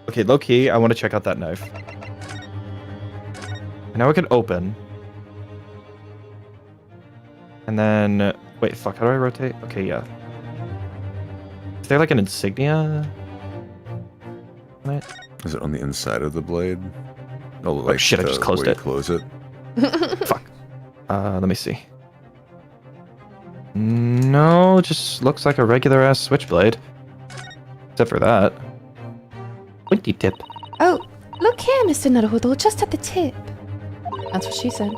Okay, low-key, I want to check out that knife. Now we can open. And then... Wait, fuck, how do I rotate? Okay, yeah. Is there like an insignia? Right. Is it on the inside of the blade? Oh, like shit, I just closed where you it. Close it. Fuck. Let me see. No, it just looks like a regular ass switchblade. Except for that. Pointy tip. Oh, look here, Mr. Naruhodo, just at the tip. That's what she said.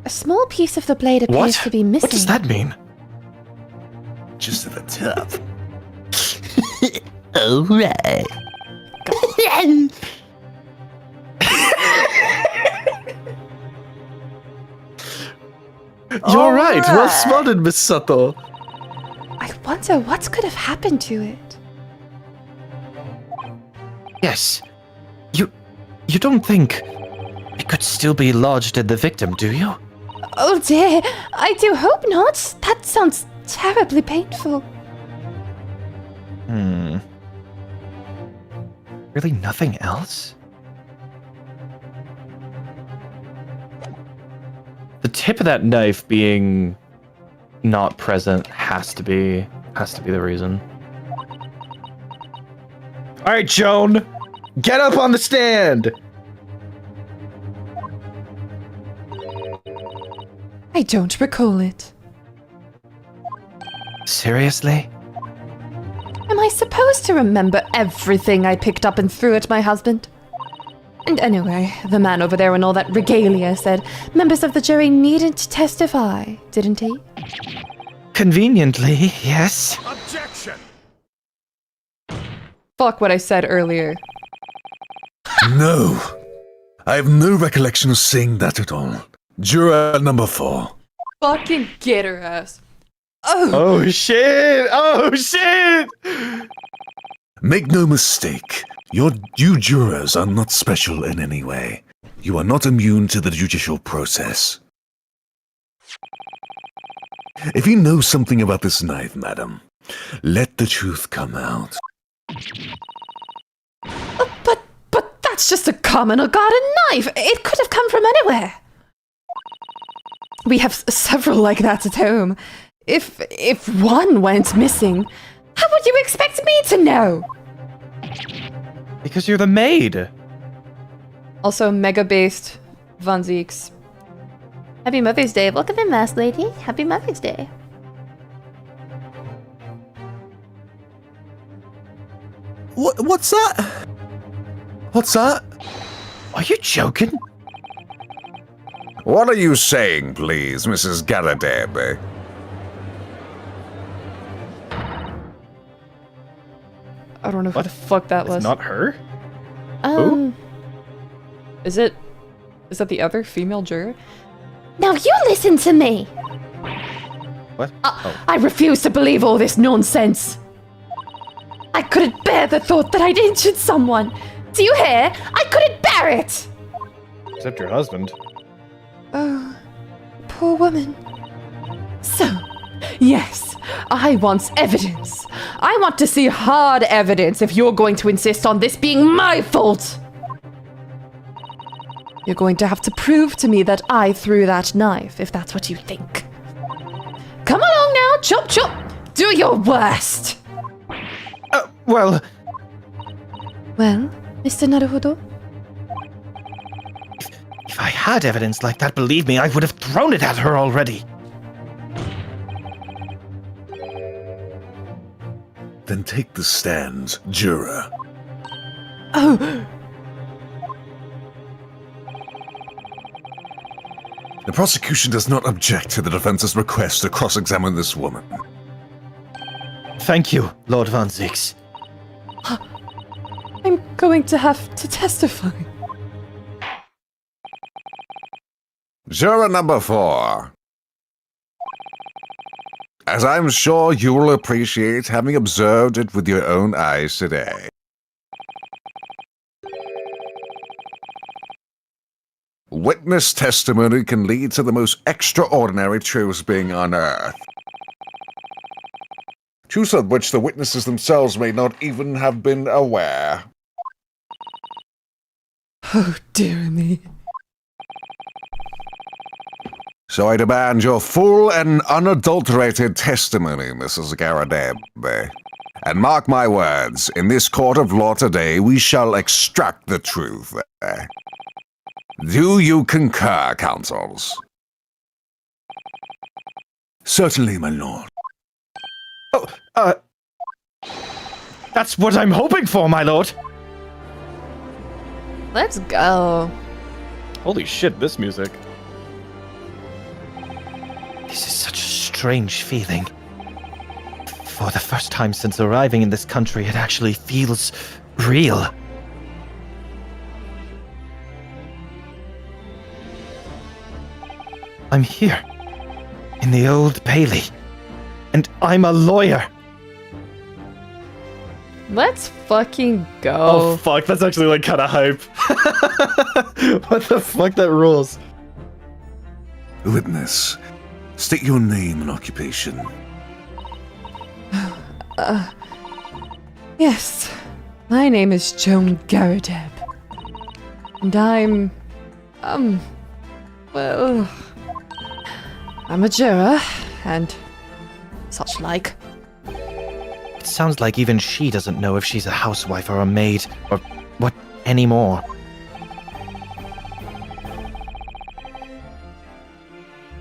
A small piece of the blade appears What? to be missing. What does that mean? Just at the top. Alright. You're right. Well spotted, Miss Sato. I wonder what could have happened to it. Yes. You don't think it could still be lodged in the victim, do you? Oh dear, I do hope not. That sounds terribly painful. Really nothing else? The tip of that knife being not present has to be the reason. All right, Joan, get up on the stand. I don't recall it. Seriously? Am I supposed to remember everything I picked up and threw at my husband? And anyway, the man over there in all that regalia said members of the jury needed to testify, didn't he? Conveniently, yes. Objection! Fuck what I said earlier. No. I have no recollection of saying that at all. Juror number 4. Fucking get her ass. Oh! Oh shit! Oh shit! Make no mistake, you jurors are not special in any way. You are not immune to the judicial process. If you know something about this knife, madam, let the truth come out. But that's just a common or garden knife. It could have come from anywhere. We have several like that at home. If one went missing, how would you expect me to know? Because you're the maid. Also, mega-based Von Zeeks. Happy Mother's Day. Welcome in, Mask Lady. Happy Mother's Day. What's that? What's that? Are you joking? What are you saying, please, Mrs. Garadeb? I don't know What? who the fuck that was. It's not her? Is it? Is that the other female juror? Now you listen to me. What? I refuse to believe all this nonsense. I couldn't bear the thought that I'd injured someone. Do you hear? I couldn't bear it. Except your husband. Oh, poor woman. So, yes, I want evidence. I want to see hard evidence if you're going to insist on this being my fault. You're going to have to prove to me that I threw that knife, if that's what you think. Come along now, chop chop. Do your worst. Well, Well, Mr. Naruhodo? if I had evidence like that, believe me, I would have thrown it at her already. Then take the stand, juror. Oh, The prosecution does not object to the defense's request to cross-examine this woman. Thank you, Lord Van Zix. I'm going to have to testify. Juror number 4. As I'm sure you will appreciate having observed it with your own eyes today. Witness testimony can lead to the most extraordinary truths being unearthed. Truths of which the witnesses themselves may not even have been aware. Oh, dear me. So I demand your full and unadulterated testimony, Mrs. Garadeb. And mark my words, in this court of law today, we shall extract the truth. Do you concur, counsels? Certainly, my lord. Oh, that's what I'm hoping for, my lord. Let's go. Holy shit, this music. This is such a strange feeling. For the first time since arriving in this country, it actually feels real. I'm here, in the Old Bailey, and I'm a lawyer. Let's fucking go. Oh fuck, that's actually like kind of hype. What the fuck, that rules. Witness, state your name and occupation. Yes. My name is Joan Garadeb. And well, I'm a juror, and such like. It sounds like even she doesn't know if she's a housewife or a maid, or what anymore.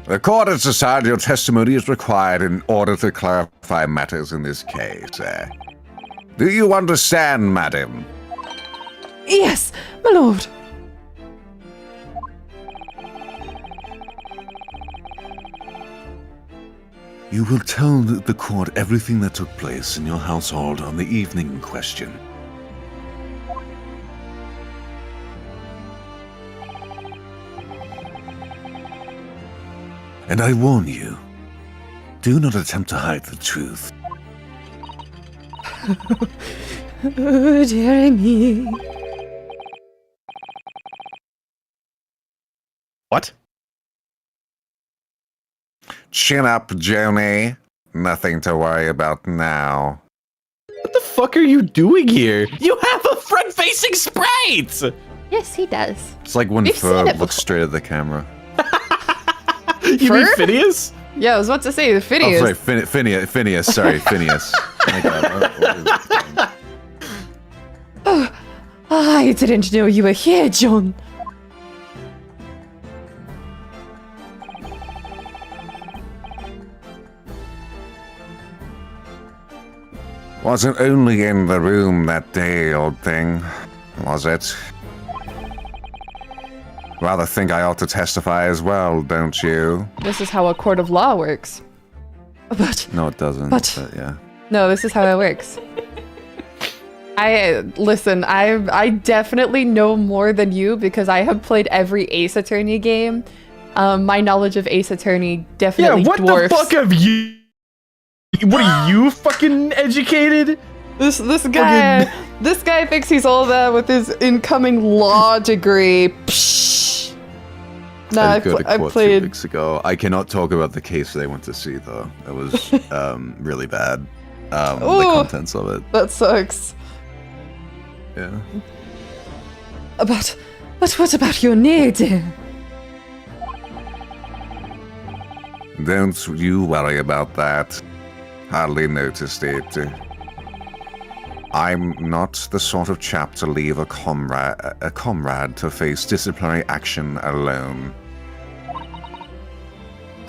The court has decided your testimony is required in order to clarify matters in this case. Do you understand, madam? Yes, my lord. You will tell the court everything that took place in your household on the evening in question. And I warn you, do not attempt to hide the truth. Oh, dear me. What? Chin up, Joni. Nothing to worry about now. What the fuck are you doing here? You have a front-facing sprite! Yes, he does. It's like when We've seen Ferb it looks straight at the camera. You mean Ferb? Phineas? Yeah, I was about to say the Oh, Phineas. sorry, Phineas. Sorry, Phineas. Oh my God. I didn't know you were here, John. Wasn't only in the room that day, old thing, was it? Rather think I ought to testify as well, don't you? This is how a court of law works. But No, it doesn't. But- Yeah. No, this is how it works. Listen, I definitely know more than you because I have played every Ace Attorney game. My knowledge of Ace Attorney definitely Yeah, what dwarfs. the fuck have you... What are you fucking educated? This guy thinks he's all that with his incoming law degree. Psh. No, I did go to I court 2 played. weeks ago. I cannot talk about the case they went to see, though. It was really bad. The Ooh. contents of it. That sucks. Yeah. but what about your knee, dear? Don't you worry about that. Hardly noticed it. I'm not the sort of chap to leave a comrade to face disciplinary action alone.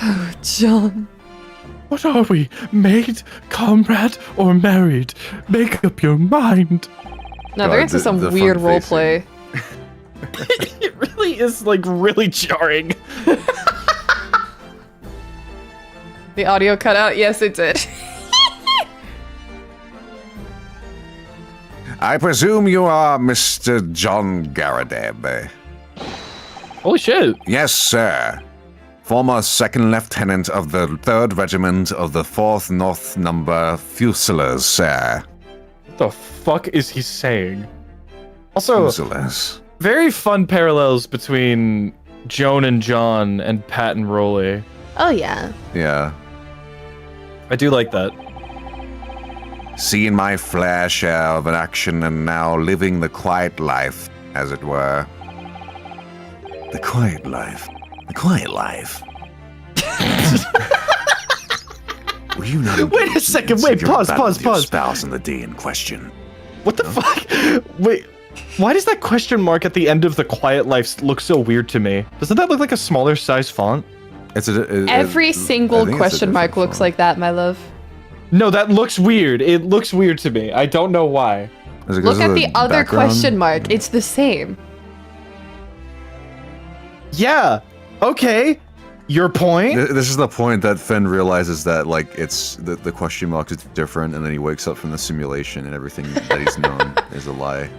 Oh, John. What are we? Maid, comrade, or married? Make up your mind. No, they're into some weird roleplay. It really is, like, really jarring. The audio cut out? Yes, it did. I presume you are Mr. John Garadeb. Holy shit. Yes, sir. Former second lieutenant of the 3rd Regiment of the 4th North Number Fusiliers, sir. What the fuck is he saying? Also, Fusiliers. very fun parallels between Joan and John and Pat and Rolly. Oh, yeah. Yeah. I do like that. Seen my fair share of an action and now living the quiet life, as it were. The quiet life. The quiet life. Were you not Wait a engaged second, in wait, secret pause, battle pause, with your pause. spouse on the day in question? What the fuck? Wait, why does that question mark at the end of the quiet life look so weird to me? Doesn't that look like a smaller size font? Every single question mark looks like that, my love. No, that looks weird. It looks weird to me. I don't know why. Look at the other question mark. It's the same. Yeah. Okay. Your point? This is the point that Finn realizes that, like, it's the question mark is different, and then he wakes up from the simulation and everything that he's known is a lie.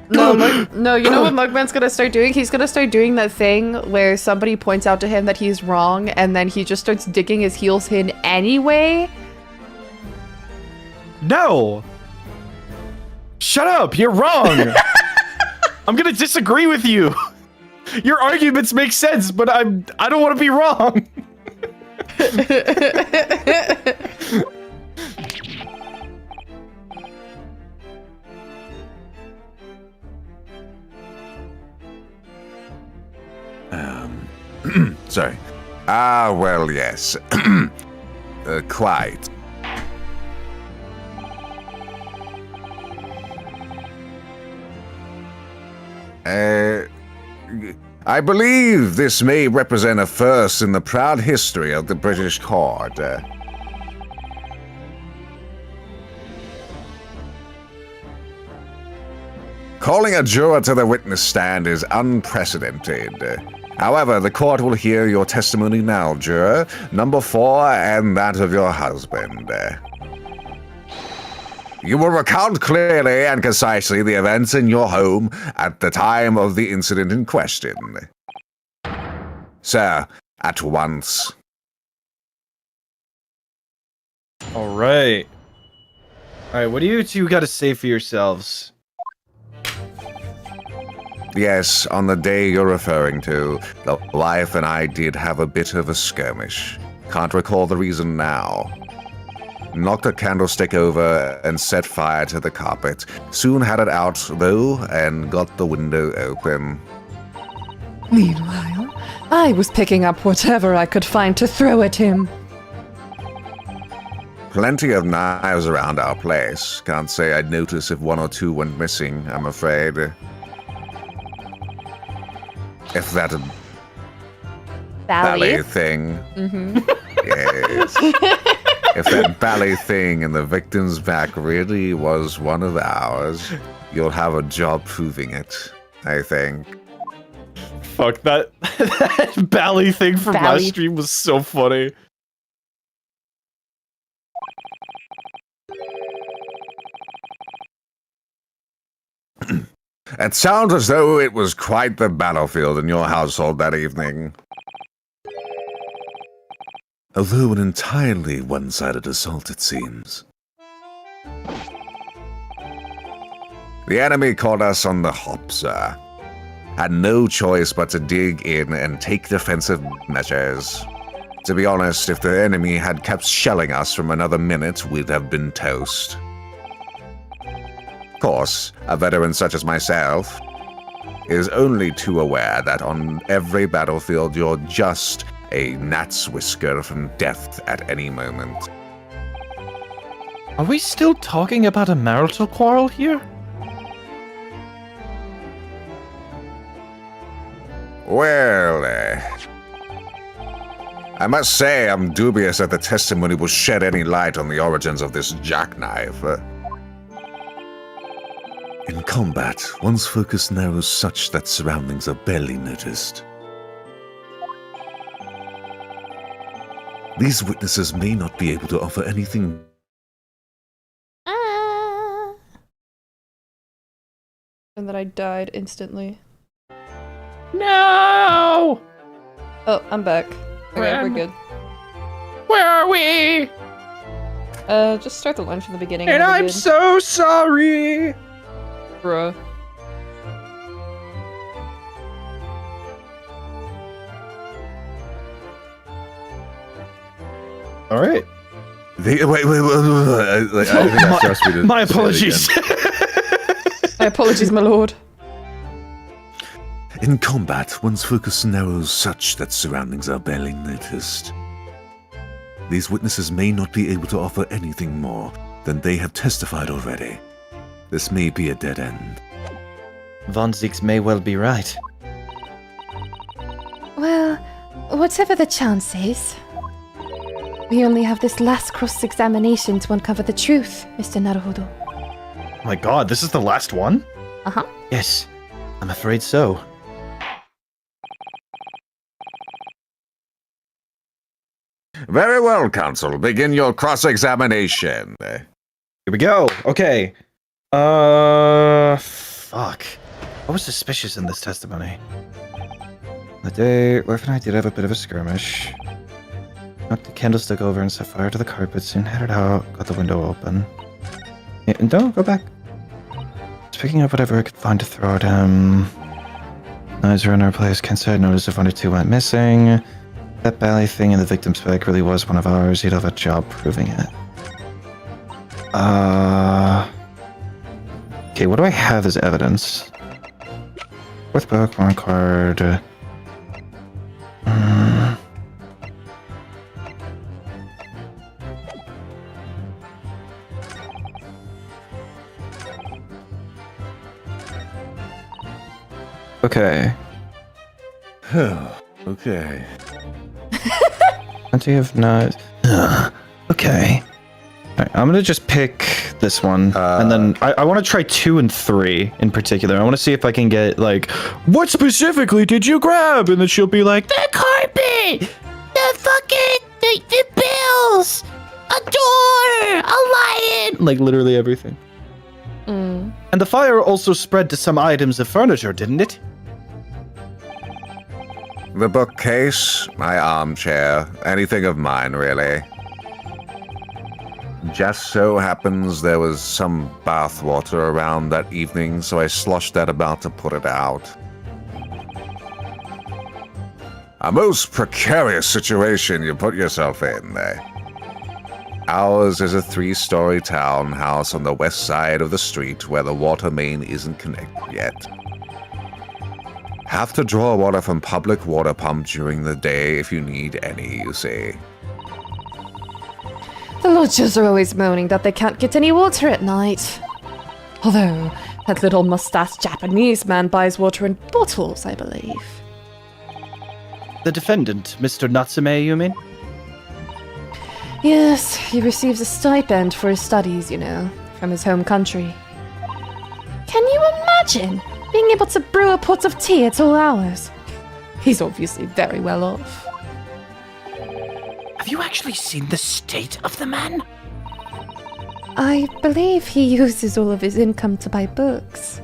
No, no, you know what Mugman's gonna start doing? He's gonna start doing that thing where somebody points out to him that he's wrong, and then he just starts digging his heels in anyway. No. Shut up. You're wrong. I'm gonna disagree with you. Your arguments make sense, but I don't want to be wrong. Sorry. Well, yes. Quite. I believe this may represent a first in the proud history of the British court. Calling a juror to the witness stand is unprecedented. However, the court will hear your testimony now, juror, number 4, and that of your husband. You will recount clearly and concisely the events in your home at the time of the incident in question. Sir, at once. All right. All right, what do you two got to say for yourselves? Yes, on the day you're referring to, the wife and I did have a bit of a skirmish. Can't recall the reason now. Knocked a candlestick over and set fire to the carpet. Soon had it out, though, and got the window open. Meanwhile, I was picking up whatever I could find to throw at him. Plenty of knives around our place. Can't say I'd notice if 1 or 2 went missing, I'm afraid. If that ballet thing. Yes. If that ballet thing in the victim's back really was one of ours, you'll have a job proving it, I think. Fuck, that ballet thing from Bally. last stream was so funny. It sounds as though it was quite the battlefield in your household that evening. Although an entirely one-sided assault, it seems. The enemy caught us on the hop, sir. Had no choice but to dig in and take defensive measures. To be honest, if the enemy had kept shelling us from another minute, we'd have been toast. Of course, a veteran such as myself is only too aware that on every battlefield you're just a gnat's whisker from death at any moment. Are we still talking about a marital quarrel here? Well, I must say, I'm dubious that the testimony will shed any light on the origins of this jackknife. In combat, one's focus narrows such that surroundings are barely noticed. These witnesses may not be able to offer anything. And then I died instantly. No! Oh, I'm back. Okay, we're good. Where are we? Just start the line from the beginning. And we're I'm good. so sorry. Bruh. All right. Wait. I think I trust me to My say it apologies. again. My apologies, my lord. In combat, one's focus narrows such that surroundings are barely noticed. These witnesses may not be able to offer anything more than they have testified already. This may be a dead end. Von Zieks may well be right. Well, whatever the chances, we only have this last cross-examination to uncover the truth, Mr. Naruhodo. Oh my god, this is the last one? Uh-huh. Yes, I'm afraid so. Very well, counsel. Begin your cross-examination. Here we go. Okay. Fuck. What was suspicious in this testimony? The day, wife and I did have a bit of a skirmish. Knocked the candlestick over and set fire to the carpet, soon headed out, got the window open. Yeah, and don't go back. Just picking up whatever I could find to throw at him. Knives were in our place, can't say I noticed if one or two went missing. That ballet thing in the victim's bag really was one of ours, he'd have a job proving it. Okay, what do I have as evidence? Fourth book, one card. Okay. Okay. Plenty of knives. Okay. Alright, I'm gonna just pick this one, and then I want to try 2 and 3 in particular. I want to see if I can get, like, what specifically did you grab? And then she'll be like, The carpet! The fucking... The bills! A door! A lion! like, literally everything. Mm. And the fire also spread to some items of furniture, didn't it? The bookcase, my armchair, anything of mine, really. Just so happens there was some bath water around that evening, so I sloshed that about to put it out. A most precarious situation you put yourself in there. Ours is a 3-story townhouse on the west side of the street where the water main isn't connected yet. Have to draw water from public water pump during the day if you need any, you see. The lodgers are always moaning that they can't get any water at night. Although, that little mustached Japanese man buys water in bottles, I believe. The defendant, Mr. Natsume, you mean? Yes, he receives a stipend for his studies, you know, from his home country. Can you imagine being able to brew a pot of tea at all hours? He's obviously very well off. Have you actually seen the state of the man? I believe he uses all of his income to buy books.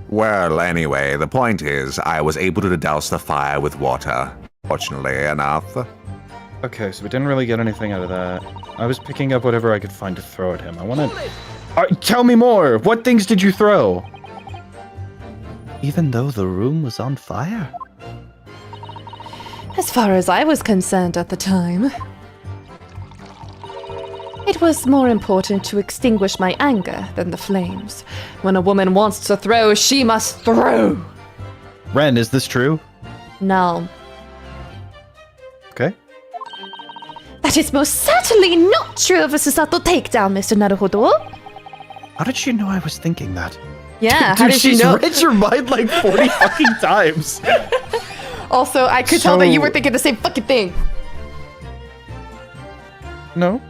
Well, anyway, the point is, I was able to douse the fire with water, fortunately enough. Okay, so we didn't really get anything out of that. I was picking up whatever I could find to throw at him. I want to... tell me more! What things did you throw? Even though the room was on fire? As far as I was concerned at the time, it was more important to extinguish my anger than the flames. When a woman wants to throw, she must throw! Ren, is this true? No. Okay. That is most certainly not true of a Susato takedown, Mr. Naruhodo. How did she know I was thinking that? Yeah, how Dude, did she she's know? read your mind like 40 fucking times. Also, I could tell that you So- were thinking the same fucking thing. No.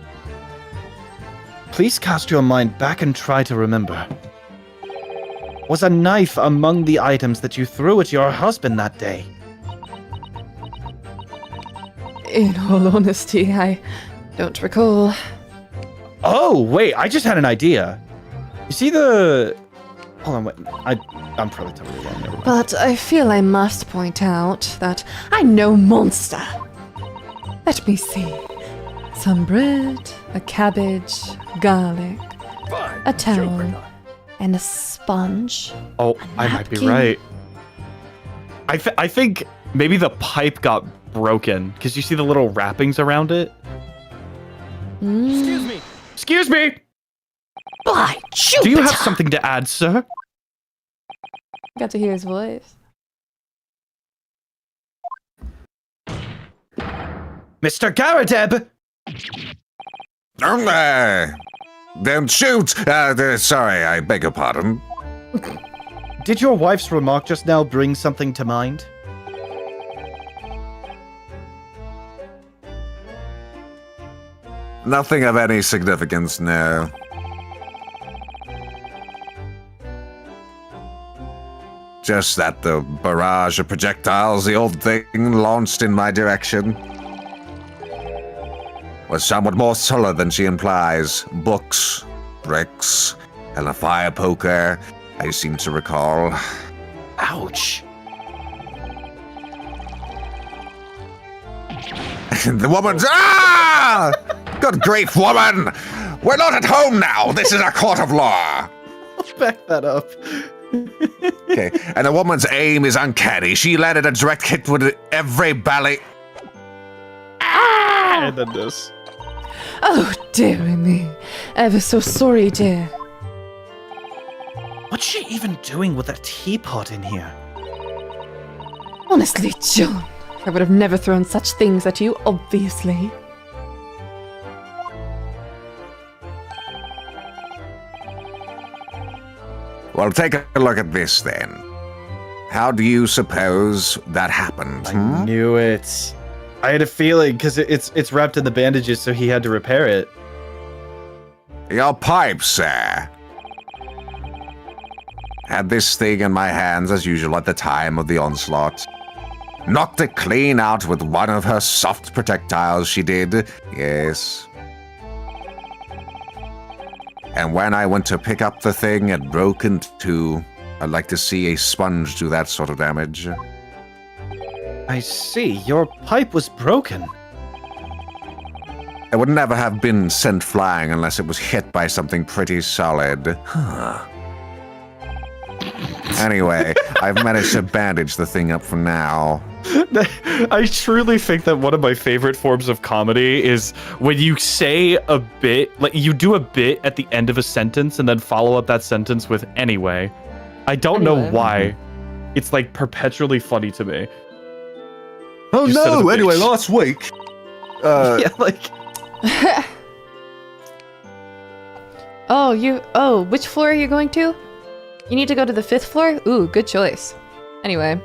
Please cast your mind back and try to remember. Was a knife among the items that you threw at your husband that day? In all honesty, I don't recall. Oh, wait, I just had an idea. You see the... Hold on, wait. I'm probably totally wrong. Never mind. But I feel I must point out that I'm no monster. Let me see. Some bread, a cabbage, garlic, a towel, and a sponge. Oh, I might be napkin. right. I think maybe the pipe got broken because you see the little wrappings around it. Mm. me. Excuse me. By Jupiter! Do you have something to add, sir? Got to hear his voice. Mr. Garadeb! Don't shoot! Sorry, I beg your pardon. Did your wife's remark just now bring something to mind? Nothing of any significance, no. Just that the barrage of projectiles the old thing launched in my direction was somewhat more solid than she implies. Books, bricks, and a fire poker, I seem to recall. Ouch. The woman's... Ah! Good grief, woman! We're not at home now! This is a court of law! Back that up. Okay, and the woman's aim is uncanny. She landed a direct hit with every bally... And then this. Oh, dearie me. Ever so sorry, dear. What's she even doing with a teapot in here? Honestly, John, I would have never thrown such things at you, obviously. Well, take a look at this, then. How do you suppose that happened? I knew it. I had a feeling because it's wrapped in the bandages, so he had to repair it. Your pipe, sir. Had this thing in my hands as usual at the time of the onslaught. Knocked it clean out with one of her soft projectiles, she did. Yes. And when I went to pick up the thing, it broke in two. I'd like to see a sponge do that sort of damage. I see. Your pipe was broken. It would never have been sent flying unless it was hit by something pretty solid. Huh. Anyway, I've managed to bandage the thing up for now. I truly think that one of my favorite forms of comedy is when you say a bit, like you do a bit at the end of a sentence and then follow up that sentence with anyway. I don't know Anyway. why. It's like perpetually funny to me. Oh You son of no! a Anyway, bitch. last week. Yeah, like Oh, which floor are you going to? You need to go to the 5th floor? Ooh, good choice. Anyway.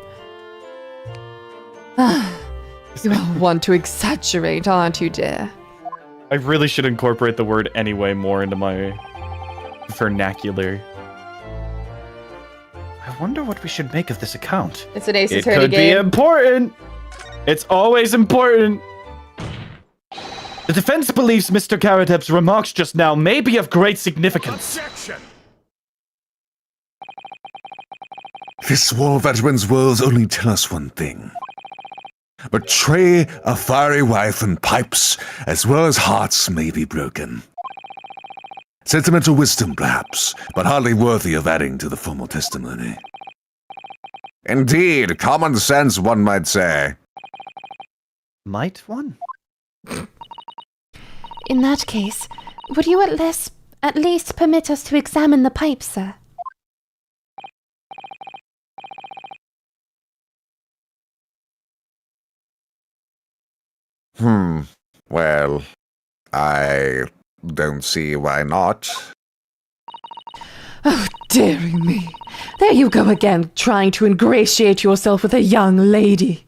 You all want to exaggerate, aren't you, dear? I really should incorporate the word anyway more into my vernacular. I wonder what we should make of this account. It's an Ace It Attorney could be game. important. It's always important. The defense believes Mr. Garadeb's remarks just now may be of great significance. This war of veterans' worlds only tell us one thing. Betray a fiery wife and pipes, as well as hearts may be broken. Sentimental wisdom, perhaps, but hardly worthy of adding to the formal testimony. Indeed, common sense, one might say. Might one? In that case, would you at least permit us to examine the pipe, sir? Well, I don't see why not. Oh, dearie me. There you go again, trying to ingratiate yourself with a young lady.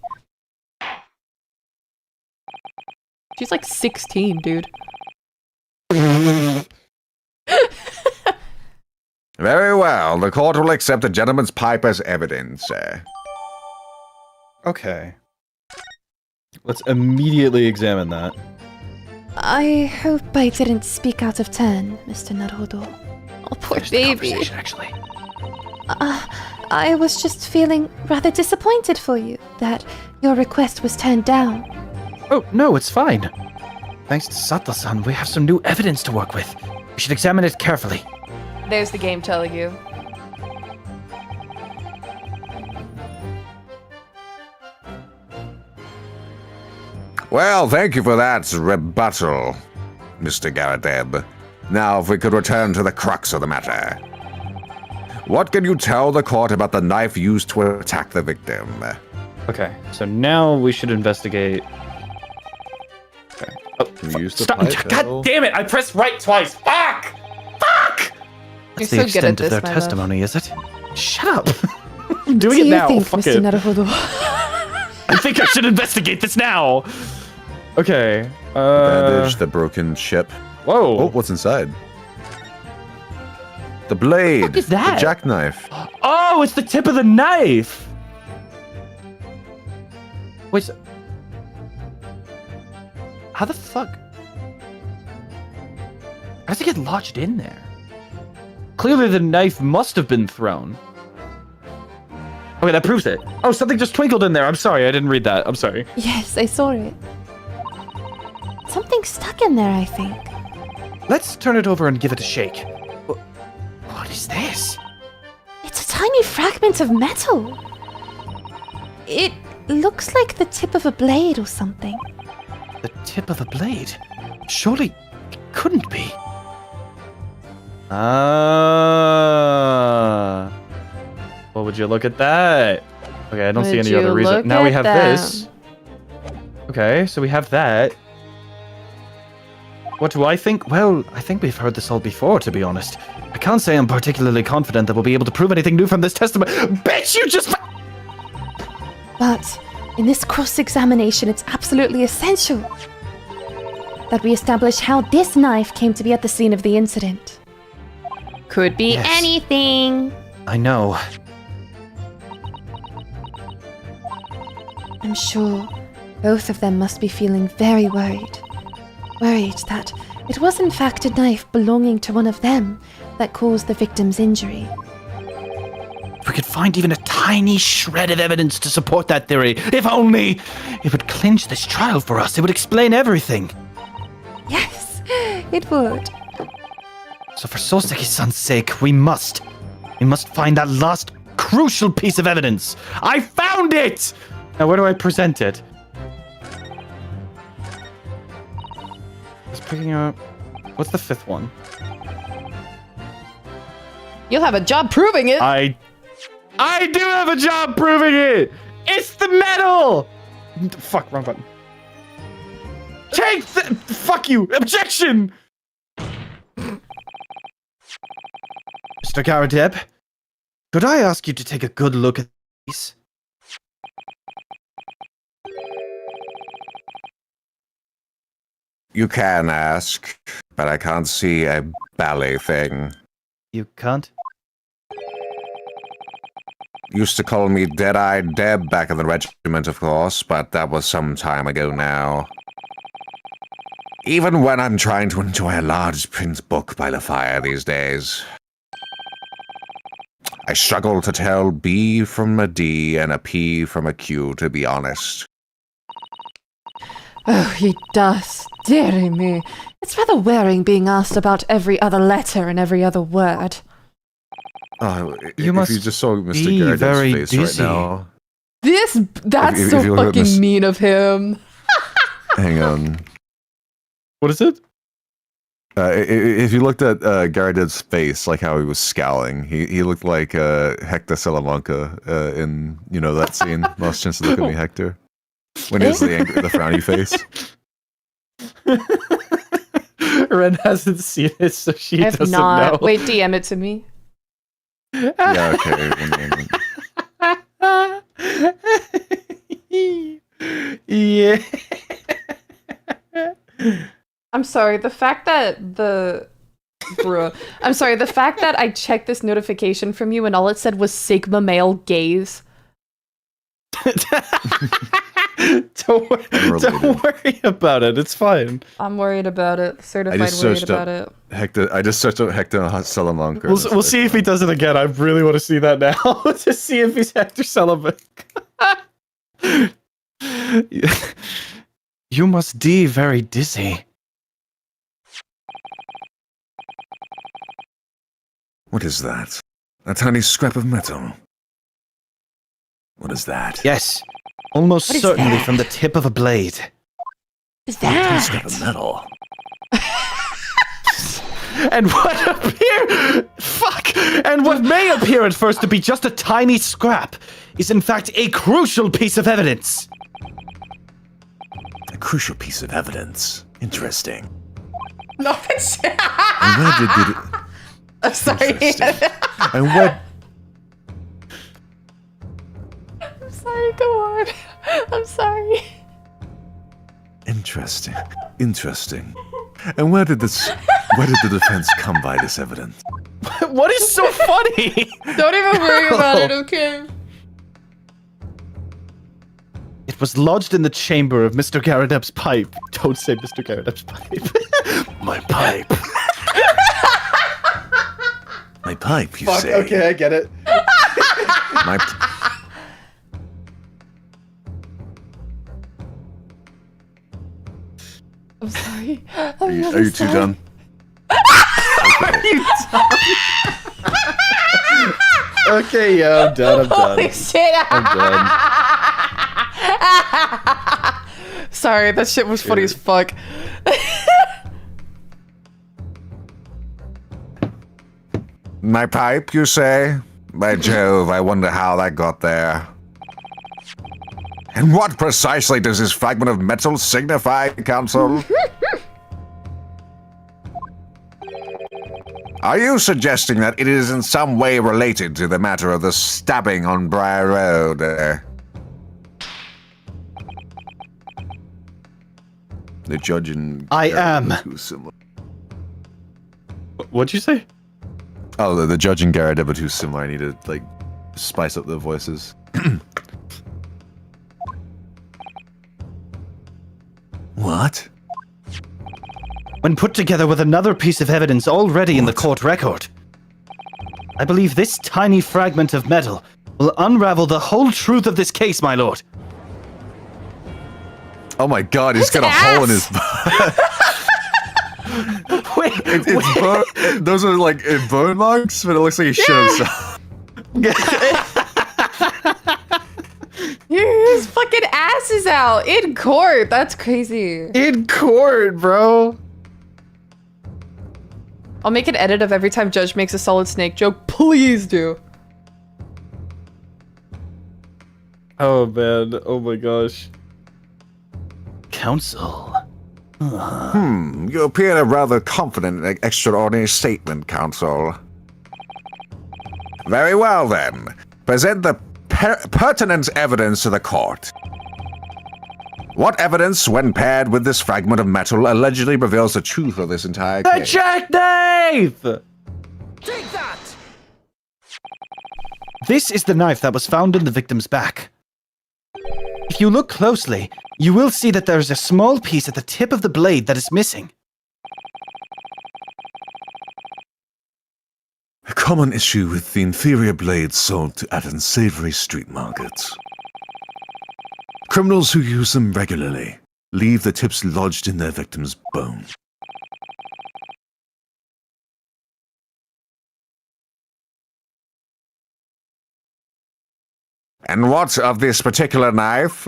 She's like 16, dude. Very well. The court will accept the gentleman's pipe as evidence. Okay. Let's immediately examine that. I hope I didn't speak out of turn, Mr. Naruto. Oh, poor Finish the baby. conversation, actually. I was just feeling rather disappointed for you that your request was turned down. Oh, no, it's fine. Thanks to Sato-san, we have some new evidence to work with. We should examine it carefully. There's the game telling you. Well, thank you for that rebuttal, Mr. Garadeb. Now, if we could return to the crux of the matter. What can you tell the court about the knife used to attack the victim? Okay, so now we should investigate. Okay. Oh, Can we use the stop! pipe? God damn it! I pressed right twice. Fuck! Fuck! You're That's the so good at extent this, of their my love. testimony, is it? Shut up! I'm doing Do it you now. think, Fuck Mr. it. Naruto? I think I should investigate this now. Okay. Bandage the broken ship. Whoa. Oh, what's inside? The blade. What is that? The jackknife. Oh, it's the tip of the knife. Wait. How the fuck? How does it get lodged in there? Clearly, the knife must have been thrown. Okay, that proves it. Oh, something just twinkled in there. I'm sorry, I didn't read that. I'm sorry. Yes, I saw it. Something stuck in there, I think. Let's turn it over and give it a shake. What is this? It's a tiny fragment of metal. It looks like the tip of a blade or something. The tip of a blade? Surely it couldn't be. Ah. Well, would you look at that? Okay, I don't see Would any other you reason. look Now we at have this. Okay, so we have that. What do I think? Well, I think we've heard this all before, to be honest. I can't say I'm particularly confident that we'll be able to prove anything new from this testimony. Bitch, you just... But in this cross-examination, it's absolutely essential that we establish how this knife came to be at the scene of the incident. Could be Yes. anything. I know. I'm sure both of them must be feeling very worried. Worried that it was in fact a knife belonging to one of them that caused the victim's injury. If we could find even a tiny shred of evidence to support that theory, if only it would clinch this trial for us. It would explain everything. Yes, it would. So for Soseki-san's sake, we must find that last crucial piece of evidence. I found it! Now, where do I present it? Just picking up... What's the fifth one? You'll have a job proving it. I do have a job proving it! It's the metal! Fuck, wrong button. Take the... Fuck you! Objection! Mr. Garadeb, could I ask you to take a good look at these? You can ask, but I can't see a ballet thing. You can't? Used to call me Dead-Eyed Deb back in the regiment, of course, but that was some time ago now. Even when I'm trying to enjoy a large print book by the fire these days, I struggle to tell B from a D and a P from a Q, to be honest. Oh, he does. Dearie me. It's rather wearing being asked about every other letter and every other word. Oh, You if must you just saw Mr. be Garrett's very face dizzy. right now. That's if so you look at fucking this- mean of him. Hang on. What is it? If you looked at Garadeb's face, like how he was scowling, he looked like Hector Salamanca in, you know, that scene, Last Chance to Look at Me, Hector? When he has the frowny face. Ren hasn't seen it, so she I have doesn't not. know. Wait, DM it to me. Yeah, okay. Yeah. I'm sorry, the fact that the fact that I checked this notification from you and all it said was Sigma male gaze. Don't worry about it. It's fine. I'm worried about it. Certified worried about it. Hector. I just searched up Hector Salamanca. We'll see if he does it again. I really want to see that now. To see if he's Hector Salamanca. You must be very dizzy. What is that? A tiny scrap of metal. What is that? Yes, almost What is certainly that? from the tip of a blade. Is A that? scrap of metal. And what may appear at first to be just a tiny scrap is in fact a crucial piece of evidence. A crucial piece of evidence. Interesting. No, it's And where did it... I'm sorry. Interesting. And where... I'm sorry, go on. I'm sorry. Interesting. Interesting. And where did the defense come by this evidence? What is so funny? Don't even worry about it, okay? It was lodged in the chamber of Mr. Garadeb's pipe. Don't say Mr. Garadeb's pipe. My pipe. My pipe, you say? Okay, I get it. My... I'm sorry. Are you two done? Okay, yeah, I'm done. Holy shit. I'm done. Sorry, that shit was funny as fuck. My pipe, you say? By Jove, I wonder how that got there. And what precisely does this fragment of metal signify, Counsel? Are you suggesting that it is in some way related to the matter of the stabbing on Briar Road? The judge and I am. Too similar. What'd you say? Oh, the judge and Garadeb are too similar. I need to like spice up their voices. What? When put together with another piece of evidence already in the court record, I believe this tiny fragment of metal will unravel the whole truth of this case, my lord. Oh my god, he's got a hole in his butt. Wait, It's bone, those are like bone marks, but it looks like he showed himself. His fucking ass is out in court. That's crazy. In court, bro. I'll make an edit of every time Judge makes a Solid Snake joke. Please do. Oh man, oh my gosh. counsel. You appear rather confident in an extraordinary statement, Counsel. Very well, then. Present the pertinent evidence to the court. What evidence, when paired with this fragment of metal, allegedly reveals the truth of this entire The case? jackknife! Take that! This is the knife that was found in the victim's back. If you look closely, you will see that there is a small piece at the tip of the blade that is missing. A common issue with the inferior blades sold at unsavory street markets. Criminals who use them regularly leave the tips lodged in their victim's bone. And what of this particular knife?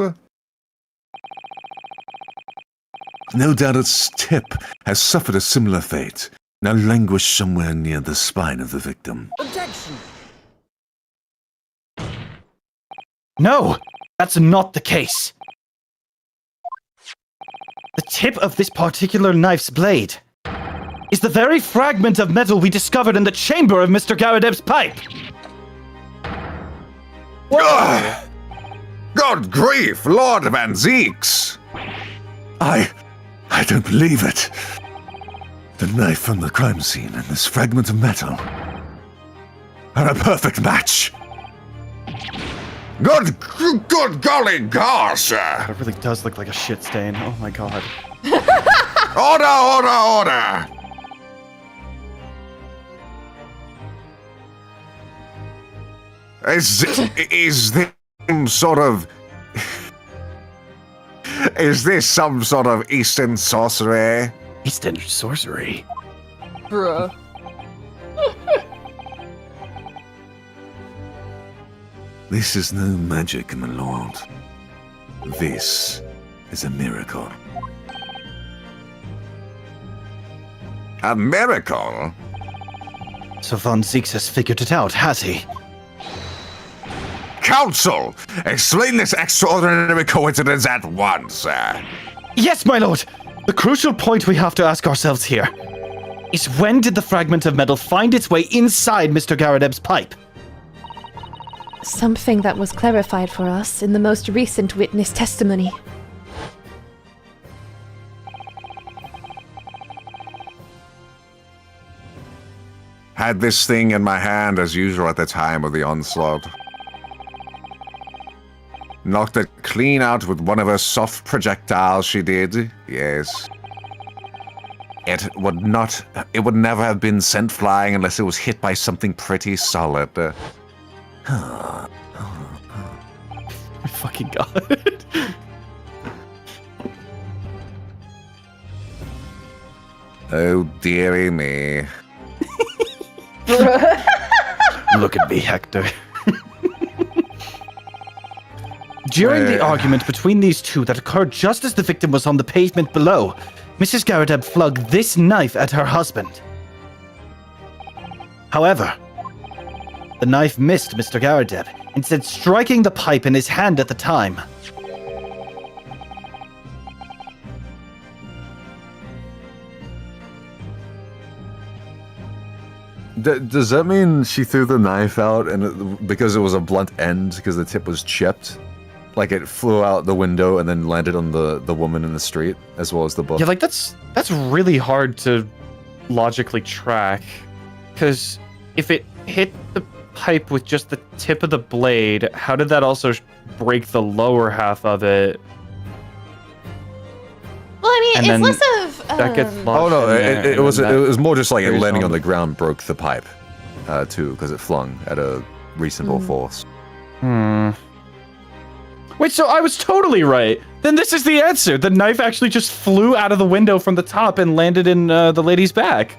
No doubt its tip has suffered a similar fate, now languished somewhere near the spine of the victim. Objection! No, that's not the case. The tip of this particular knife's blade is the very fragment of metal we discovered in the chamber of Mr. Garadeb's pipe. Ugh! Good grief, Lord Van Zeeks! I don't believe it. The knife from the crime scene and this fragment of metal are a perfect match. Good golly gosh! It really does look like a shit stain. Oh my god. Order! Is this some sort of... Is this some sort of Eastern sorcery? Eastern sorcery? Bruh. This is no magic, my lord. This is a miracle. A miracle? So Von Zeeks has figured it out, has he? Council! Explain this extraordinary coincidence at once. Yes, my lord! The crucial point we have to ask ourselves here is when did the fragment of metal find its way inside Mr. Garadeb's pipe? Something that was clarified for us in the most recent witness testimony. Had this thing in my hand as usual at the time of the onslaught. Knocked it clean out with one of her soft projectiles, she did, yes. It would never have been sent flying unless it was hit by something pretty solid. Fucking god. Oh, dearie me. Look at me, Hector. During the argument between these two that occurred just as the victim was on the pavement below, Mrs. Garadeb flung this knife at her husband. However, the knife missed Mr. Garadeb, instead striking the pipe in his hand at the time. Does that mean she threw the knife out and because it was a blunt end, because the tip was chipped? Like it flew out the window and then landed on the woman in the street, as well as the book? Yeah, like that's really hard to logically track. Because if it hit the pipe with just the tip of the blade, how did that also break the lower half of it? Well, I And mean, then it's less of. That gets Oh lodged no, in there, it and was then it was more just like it carries landing on. on the ground broke the pipe, too, because it flung at a reasonable force. Wait, so I was totally right. Then this is the answer. The knife actually just flew out of the window from the top and landed in the lady's back.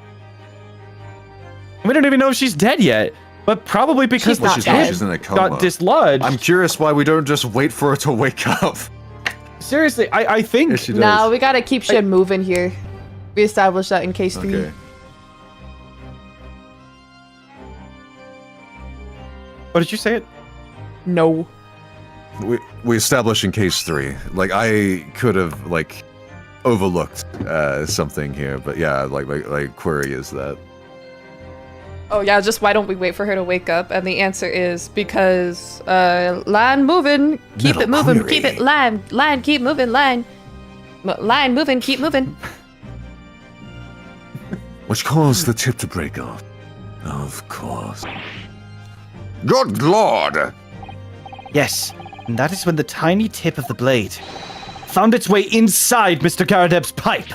We don't even know if she's dead yet, but probably because She's not the dead. tip She's in a coma. got dislodged. I'm curious why we don't just wait for her to wake up. Seriously, I think... Yes, she does. No, we gotta keep shit moving here. We established that in case 3. Okay. What did you say it? No. We established in case 3. Like I could have like overlooked something here, but yeah, like query is that. Oh yeah, just why don't we wait for her to wake up? And the answer is because line moving, keep Metal it moving, query. keep it line keep moving, line moving, keep moving. Which caused the tip to break off. Of course. Good lord! Yes, and that is when the tiny tip of the blade found its way inside Mr. Garadeb's pipe.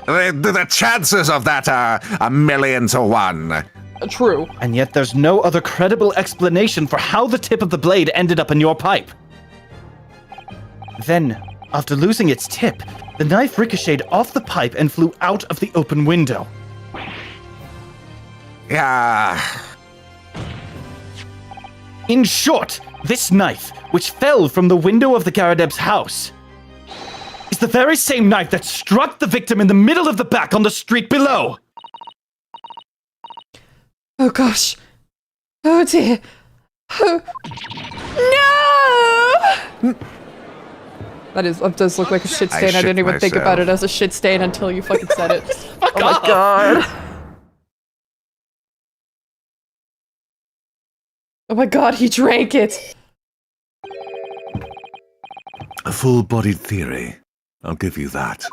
The chances of that are 1,000,000 to 1. True. And yet there's no other credible explanation for how the tip of the blade ended up in your pipe. Then, after losing its tip, the knife ricocheted off the pipe and flew out of the open window. Yeah. In short, this knife, which fell from the window of the Garadeb's house, is the very same knife that struck the victim in the middle of the back on the street below. Oh gosh. Oh dear. Oh. No! That does look like a shit I stain. I shit didn't even think about it myself. as a shit stain until you fucking said it. Oh my god. Oh my god, he drank it. A full-bodied theory. I'll give you that.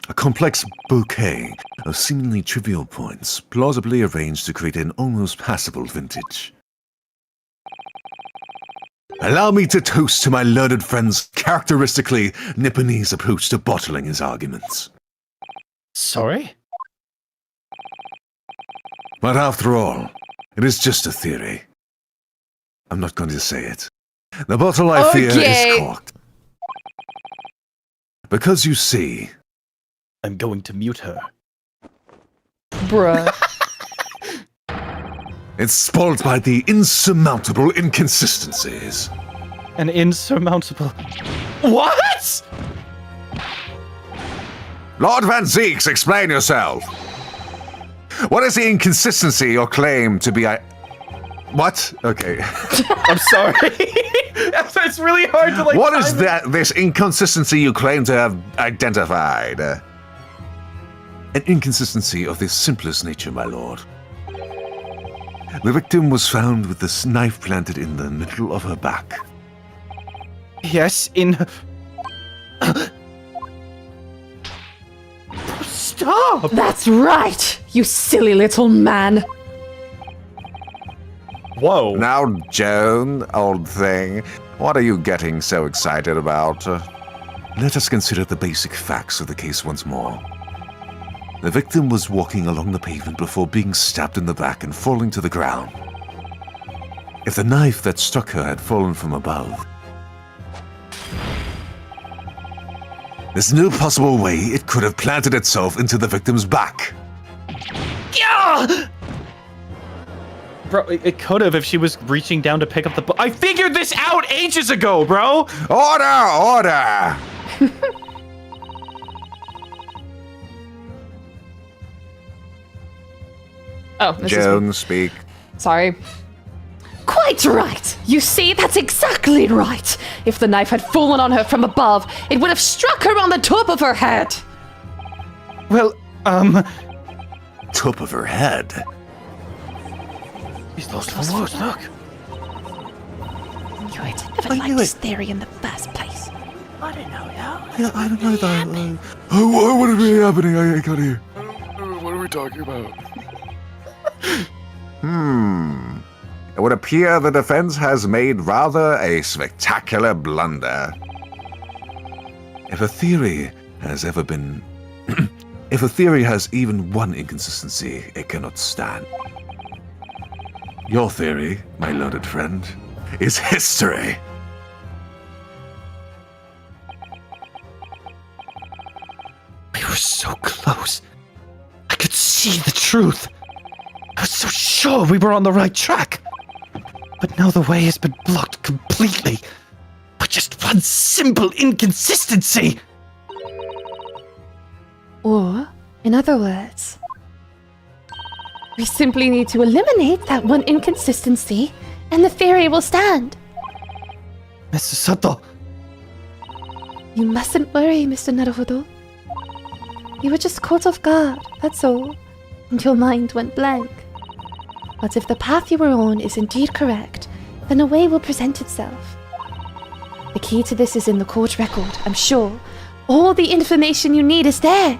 A complex bouquet of seemingly trivial points, plausibly arranged to create an almost passable vintage. Allow me to toast to my learned friend's characteristically Nipponese approach to bottling his arguments. Sorry? But after all, it is just a theory. I'm not going to say it. The bottle I fear is corked. Because you see... I'm going to mute her. Bruh. It's spoiled by the insurmountable inconsistencies. An insurmountable... What?! Lord Van Zeeks, explain yourself. What is the inconsistency or claim to be What? Okay. I'm sorry. It's really hard to like... What is this inconsistency you claim to have identified? An inconsistency of the simplest nature, my lord. The victim was found with this knife planted in the middle of her back. Yes, in... Stop! That's right, you silly little man. Whoa. Now, Joan, old thing, what are you getting so excited about? Let us consider the basic facts of the case once more. The victim was walking along the pavement before being stabbed in the back and falling to the ground. If the knife that struck her had fallen from above, there's no possible way it could have planted itself into the victim's back. Yeah! Bro, it could have if she was reaching down to pick up the... I figured this out ages ago, bro! Order! Order! Oh, this Joan, speak. Sorry. Quite right! You see, that's exactly right! If the knife had fallen on her from above, it would have struck her on the top of her head! Well, Top of her head. He's lost for words, look. Knew it. Never liked this theory in the first place. I don't know, Yeah, I don't know that. What is really happening? I can't hear. What are we talking about? It would appear the defense has made rather a spectacular blunder. If a theory has ever been... if a theory has even one inconsistency, it cannot stand. Your theory, my learned friend, is history. We were so close. I could see the truth. I was so sure we were on the right track. But now the way has been blocked completely by just one simple inconsistency. Or, in other words, we simply need to eliminate that one inconsistency, and the theory will stand. Mr. Sato, You mustn't worry, Mr. Naruhodo. You were just caught off guard, that's all, and your mind went blank. But if the path you were on is indeed correct, then a way will present itself. The key to this is in the court record, I'm sure. All the information you need is there.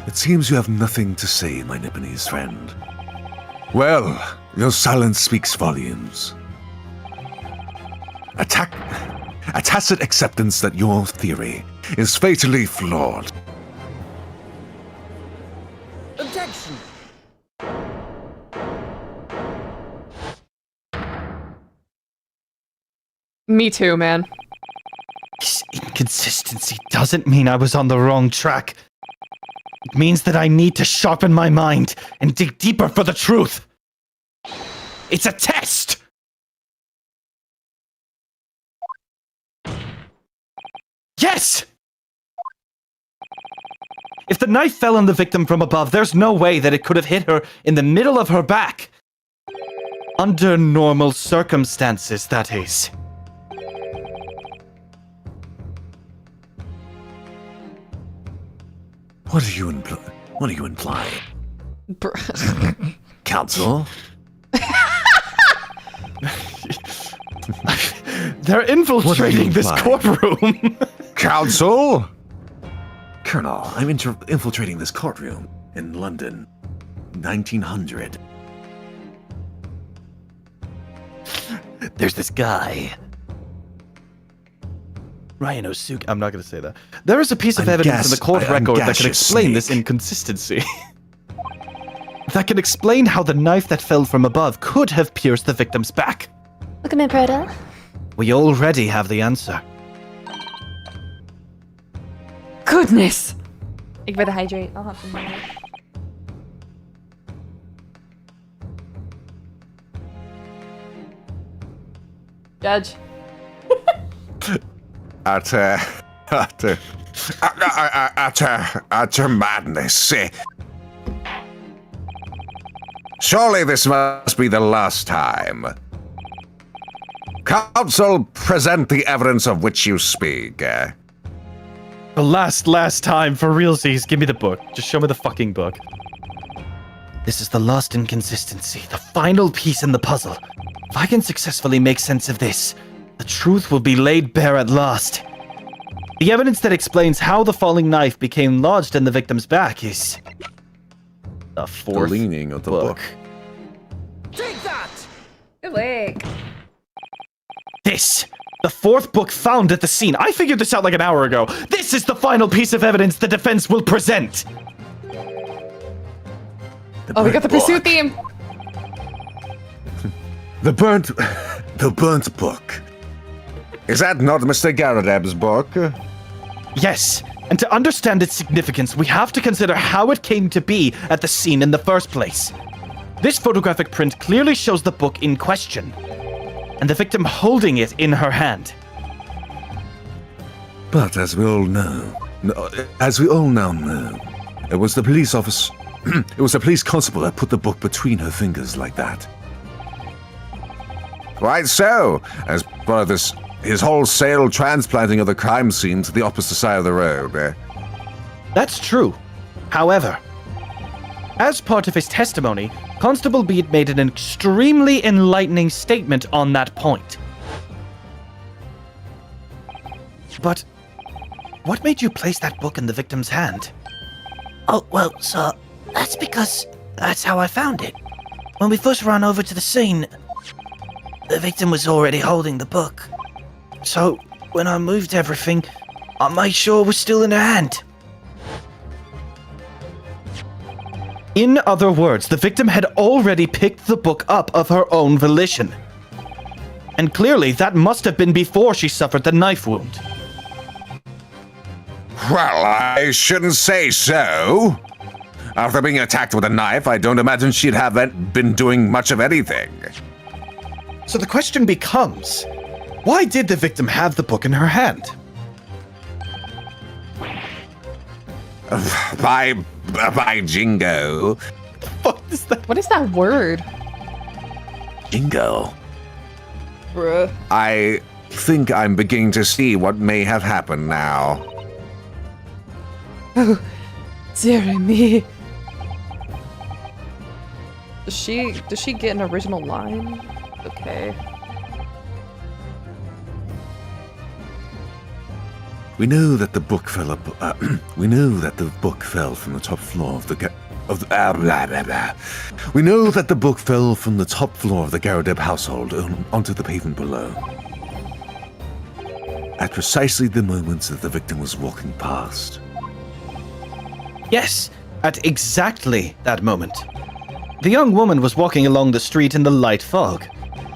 It seems you have nothing to say, my Nipponese friend. Well, your silence speaks volumes. A tacit acceptance that your theory is fatally flawed. Objection! Me too, man. this inconsistency doesn't mean I was on the wrong track. It means that I need to sharpen my mind and dig deeper for the truth. It's a test! Yes! If the knife fell on the victim from above, there's no way that it could have hit her in the middle of her back. Under normal circumstances, that is. What are you implying? Bruh. Counsel? They're infiltrating this implying? courtroom. Counsel? Colonel, I'm infiltrating this courtroom in London, 1900. There's this guy. Ryan O'Suke. I'm not going to say that. There is a piece of evidence in the court record that can explain this inconsistency. That can explain how the knife that fell from above could have pierced the victim's back. Look at me, Berta. We already have the answer. Goodness! Ik better hydrate. I'll have some more. Judge. Utter madness. Surely this must be the last time. Counsel, present the evidence of which you speak. The last time, for realsies, give me the book. Just show me the fucking book. This is the last inconsistency, the final piece in the puzzle. If I can successfully make sense of this, the truth will be laid bare at last. The evidence that explains how the falling knife became lodged in the victim's back is the The fourth leaning of the book. Good leg. This, the fourth book found at the scene. I figured this out like an hour ago. This is the final piece of evidence the defense will present. Oh, we got the pursuit theme. The burnt book. Is that not Mr. Garadeb's book? Yes, and to understand its significance, we have to consider how it came to be at the scene in the first place. This photographic print clearly shows the book in question, and the victim holding it in her hand. But as we all now know, it was the police officer, it was the police constable that put the book between her fingers like that. Quite so. As part of his wholesale transplanting of the crime scene to the opposite side of the road. That's true. However, as part of his testimony, Constable Bede made an extremely enlightening statement on that point. But what made you place that book in the victim's hand? Oh, well, sir, that's because that's how I found it. When we first ran over to the scene, the victim was already holding the book. So, when I moved everything, I made sure it was still in her hand. In other words, the victim had already picked the book up of her own volition. And clearly, that must have been before she suffered the knife wound. Well, I shouldn't say so. After being attacked with a knife, I don't imagine she'd have been doing much of anything. So the question becomes, why did the victim have the book in her hand? By jingo. What is that? What is that word? Jingo. Bruh. I think I'm beginning to see what may have happened now. Oh, Jeremy. Does she get an original line? Okay. We know that the book fell up. We know that the book fell from the top floor of the We know that the book fell from the top floor of the Garadeb household onto the pavement below. At precisely the moment that the victim was walking past. Yes, at exactly that moment. The young woman was walking along the street in the light fog,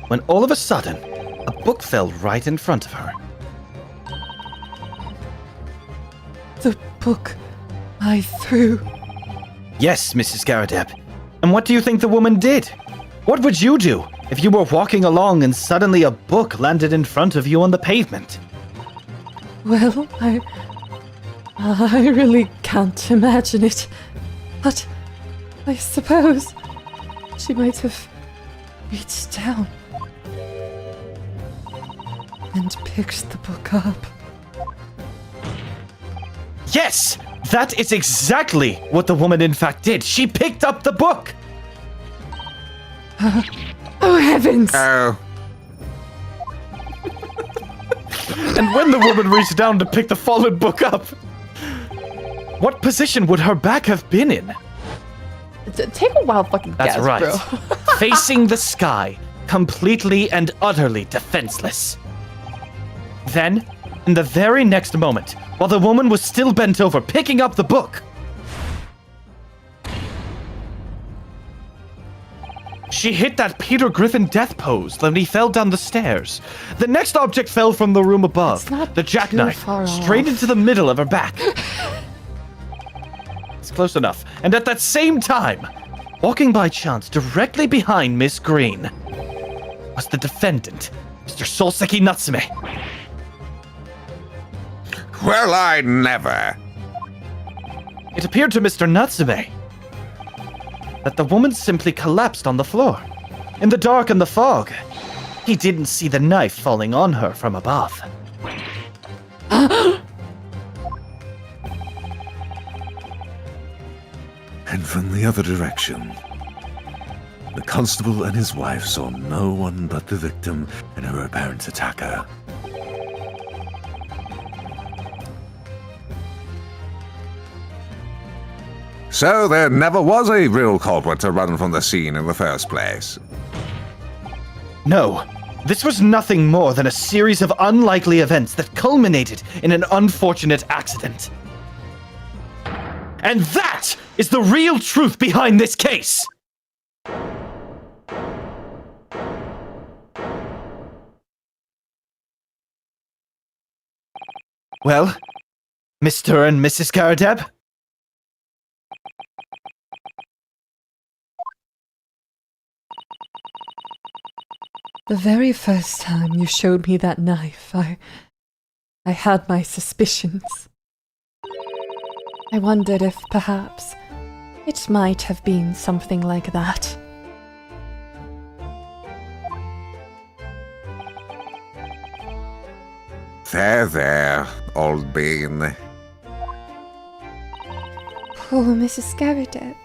when all of a sudden, a book fell right in front of her. The book I threw. Yes, Mrs. Garadeb. And what do you think the woman did? What would you do if you were walking along and suddenly a book landed in front of you on the pavement? Well, I really can't imagine it. But I suppose she might have reached down and picked the book up. Yes! That is exactly what the woman in fact did. She picked up the book. Oh, heavens! Oh, And when the woman reached down to pick the fallen book up, what position would her back have been in? Take a wild fucking That's guess, right. bro. Facing the sky, completely and utterly defenseless. Then, in the very next moment, while the woman was still bent over picking up the book, she hit that Peter Griffin death pose when he fell down the stairs. The next object fell from the room above, It's not the too jackknife, far straight off. into the middle of her back. It's close enough. And at that same time, walking by chance directly behind Miss Green, was the defendant, Mr. Solseki Natsume. well, I never. It appeared to Mr. Natsume that the woman simply collapsed on the floor. In the dark and the fog, he didn't see the knife falling on her from above. And from the other direction, the constable and his wife saw no one but the victim and her apparent attacker. So there never was a real culprit to run from the scene in the first place. No, this was nothing more than a series of unlikely events that culminated in an unfortunate accident. And that is the real truth behind this case! Well, Mr. and Mrs. Karadeb? The very first time you showed me that knife, I had my suspicions. I wondered if perhaps it might have been something like that. There, old bean. Poor Mrs. Scaradeb.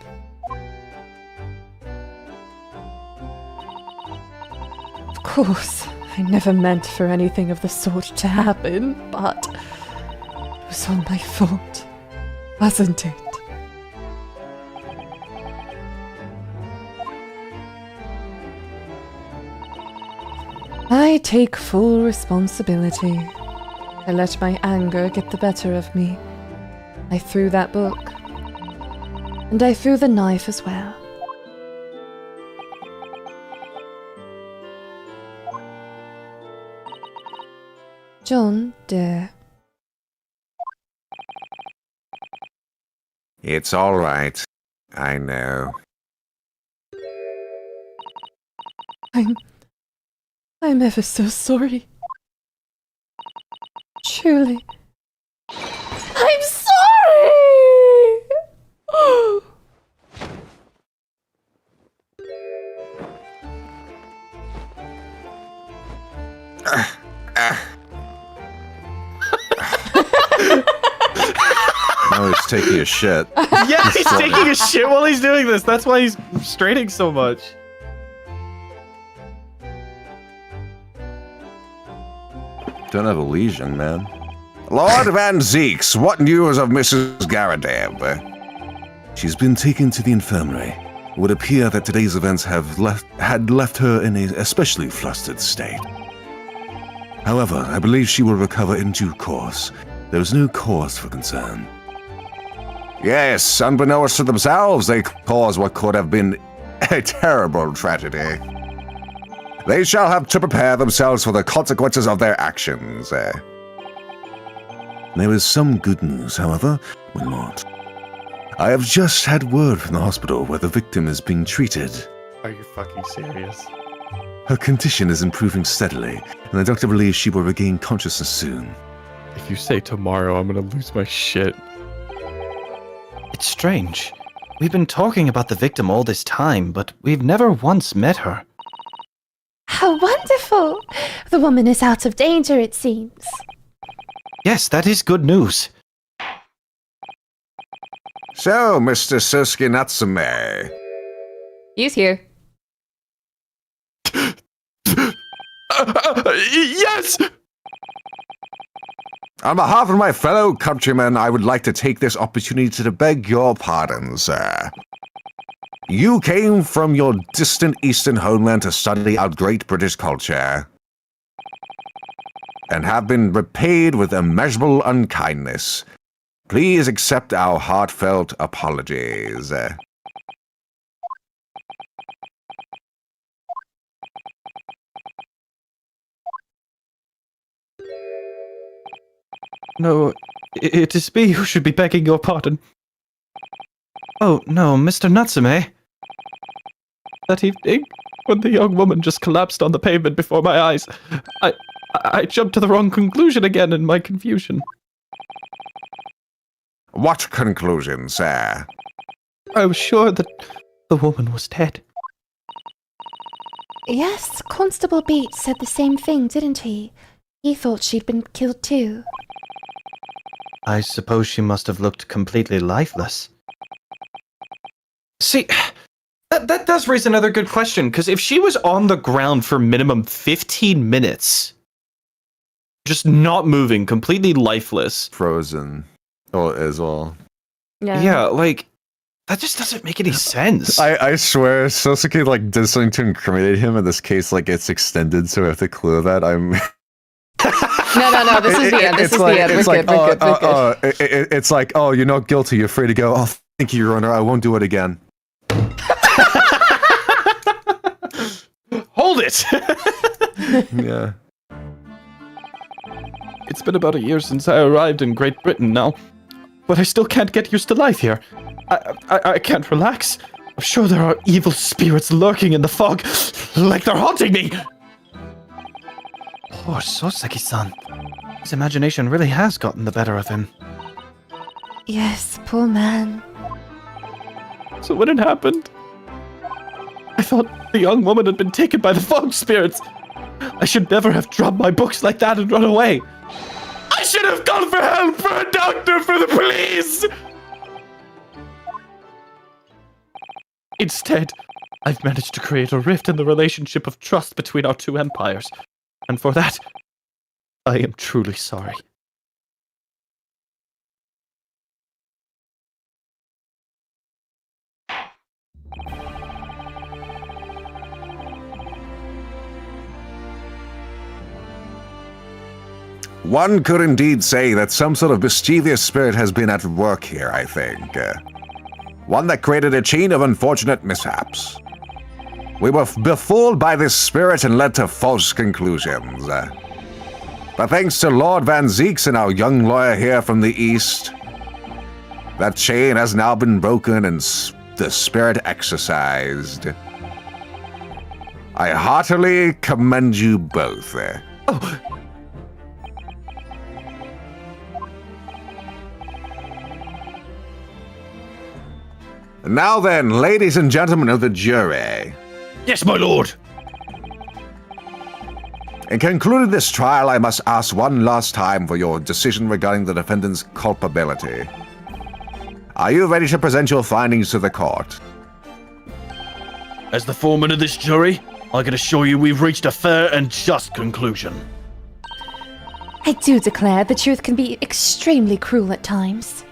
Of course, I never meant for anything of the sort to happen, but it was all my fault, wasn't it? I take full responsibility. I let my anger get the better of me. I threw that book. And I threw the knife as well. John, dear. It's all right. I know. I'm ever so sorry. Truly. I'm sorry! Now he's taking a shit. Yeah, he's taking a shit while he's doing this. That's why he's straining so much. Don't have a lesion, man. Lord Van Zeeks, what news of Mrs. Garadeb? She's been taken to the infirmary. It would appear that today's events had left her in an especially flustered state. However, I believe she will recover in due course. There is no cause for concern. Yes, unbeknownst to themselves, they caused what could have been a terrible tragedy. They shall have to prepare themselves for the consequences of their actions. There is some good news, however, or not. I have just had word from the hospital where the victim is being treated. Are you fucking serious? Her condition is improving steadily, and the doctor believes she will regain consciousness soon. If you say tomorrow, I'm gonna lose my shit. It's strange. We've been talking about the victim all this time, but we've never once met her. How wonderful! The woman is out of danger, it seems. Yes, that is good news. So, Mr. Sosuke Natsume. He's here. Yes! On behalf of my fellow countrymen, I would like to take this opportunity to beg your pardon, sir. You came from your distant eastern homeland to study our great British culture, and have been repaid with immeasurable unkindness. Please accept our heartfelt apologies. No, it is me who should be begging your pardon. Oh, no, Mr. Natsume. That evening, when the young woman just collapsed on the pavement before my eyes, I jumped to the wrong conclusion again in my confusion. What conclusion, sir? I was sure that the woman was dead. Yes, Constable Bates said the same thing, didn't he? He thought she'd been killed too. I suppose she must have looked completely lifeless. See, that does raise another good question, because if she was on the ground for minimum 15 minutes, just not moving, completely lifeless. Frozen. Oh, as well. Yeah, like, that just doesn't make any sense. I swear, Sosuke, like, did something to incriminate him, and this case, like, gets extended, so we have to clue that. I'm... No, this is the end. This is the end. We're good. It's like, oh, you're not guilty, you're free to go. Oh, thank you, Your Honor, I won't do it again. Hold it! Yeah. It's been about a year since I arrived in Great Britain now, but I still can't get used to life here. I can't relax. I'm sure there are evil spirits lurking in the fog, like they're haunting me! Poor Soseki-san. His imagination really has gotten the better of him. Yes, poor man. So when it happened, I thought the young woman had been taken by the fog spirits. I should never have dropped my books like that and run away. I should have gone for help, for a doctor, for the police! Instead, I've managed to create a rift in the relationship of trust between our two empires. And for that, I am truly sorry. One could indeed say that some sort of mischievous spirit has been at work here, I think. One that created a chain of unfortunate mishaps. We were befooled by this spirit and led to false conclusions. But thanks to Lord Van Zeeks and our young lawyer here from the east, that chain has now been broken and the spirit exorcised. I heartily commend you both. Oh. Now then, ladies and gentlemen of the jury. Yes, my lord. In concluding this trial, I must ask one last time for your decision regarding the defendant's culpability. Are you ready to present your findings to the court? As the foreman of this jury, I can assure you we've reached a fair and just conclusion. I do declare the truth can be extremely cruel at times.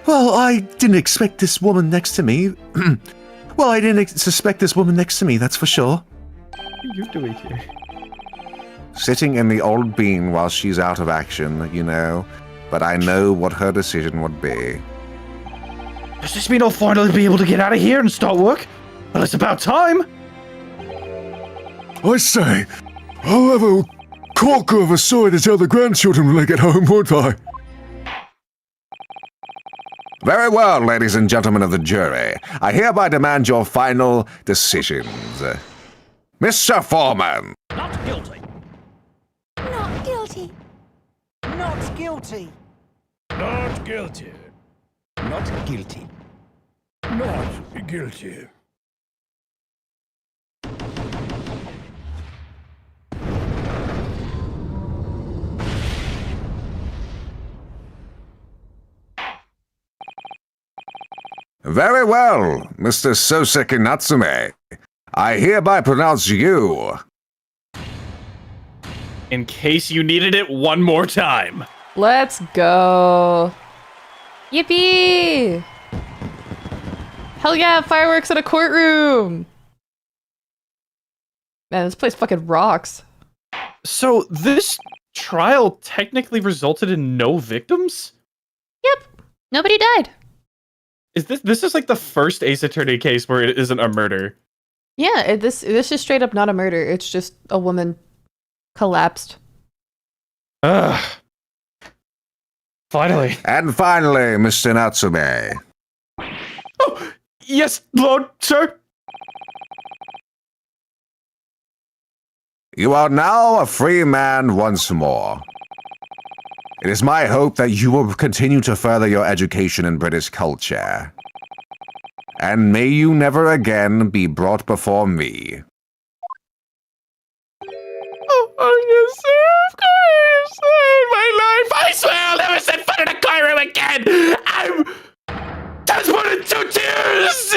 Well, I didn't expect this woman next to me. Well, I didn't suspect this woman next to me, that's for sure. What are you doing here? Sitting in the old bean while she's out of action, you know. But I know what her decision would be. Does this mean I'll finally be able to get out of here and start work? Well, it's about time! I say, I'll have a corker of a story to tell the grandchildren when they get home, won't I? Very well, ladies and gentlemen of the jury. I hereby demand your final decisions. Mr. Foreman. Not guilty. Not guilty. Not guilty. Not guilty. Not guilty. Not guilty. Very well, Mr. Soseki Natsume. I hereby pronounce you. In case you needed it one more time. Let's go. Yippee! Hell yeah, fireworks in a courtroom! Man, this place fucking rocks. So this trial technically resulted in no victims? Yep. Nobody died. Is this is like the first Ace Attorney case where it isn't a murder? Yeah, this is straight up not a murder. It's just a woman collapsed. Ugh. Finally. And finally, Mr. Natsume. Oh, yes, Lord, sir. You are now a free man once more. It is my hope that you will continue to further your education in British culture. And may you never again be brought before me. Oh, yes, sir, of course. Oh, my life. I swear I'll never set foot in a courtroom again. That's more than 2 tears.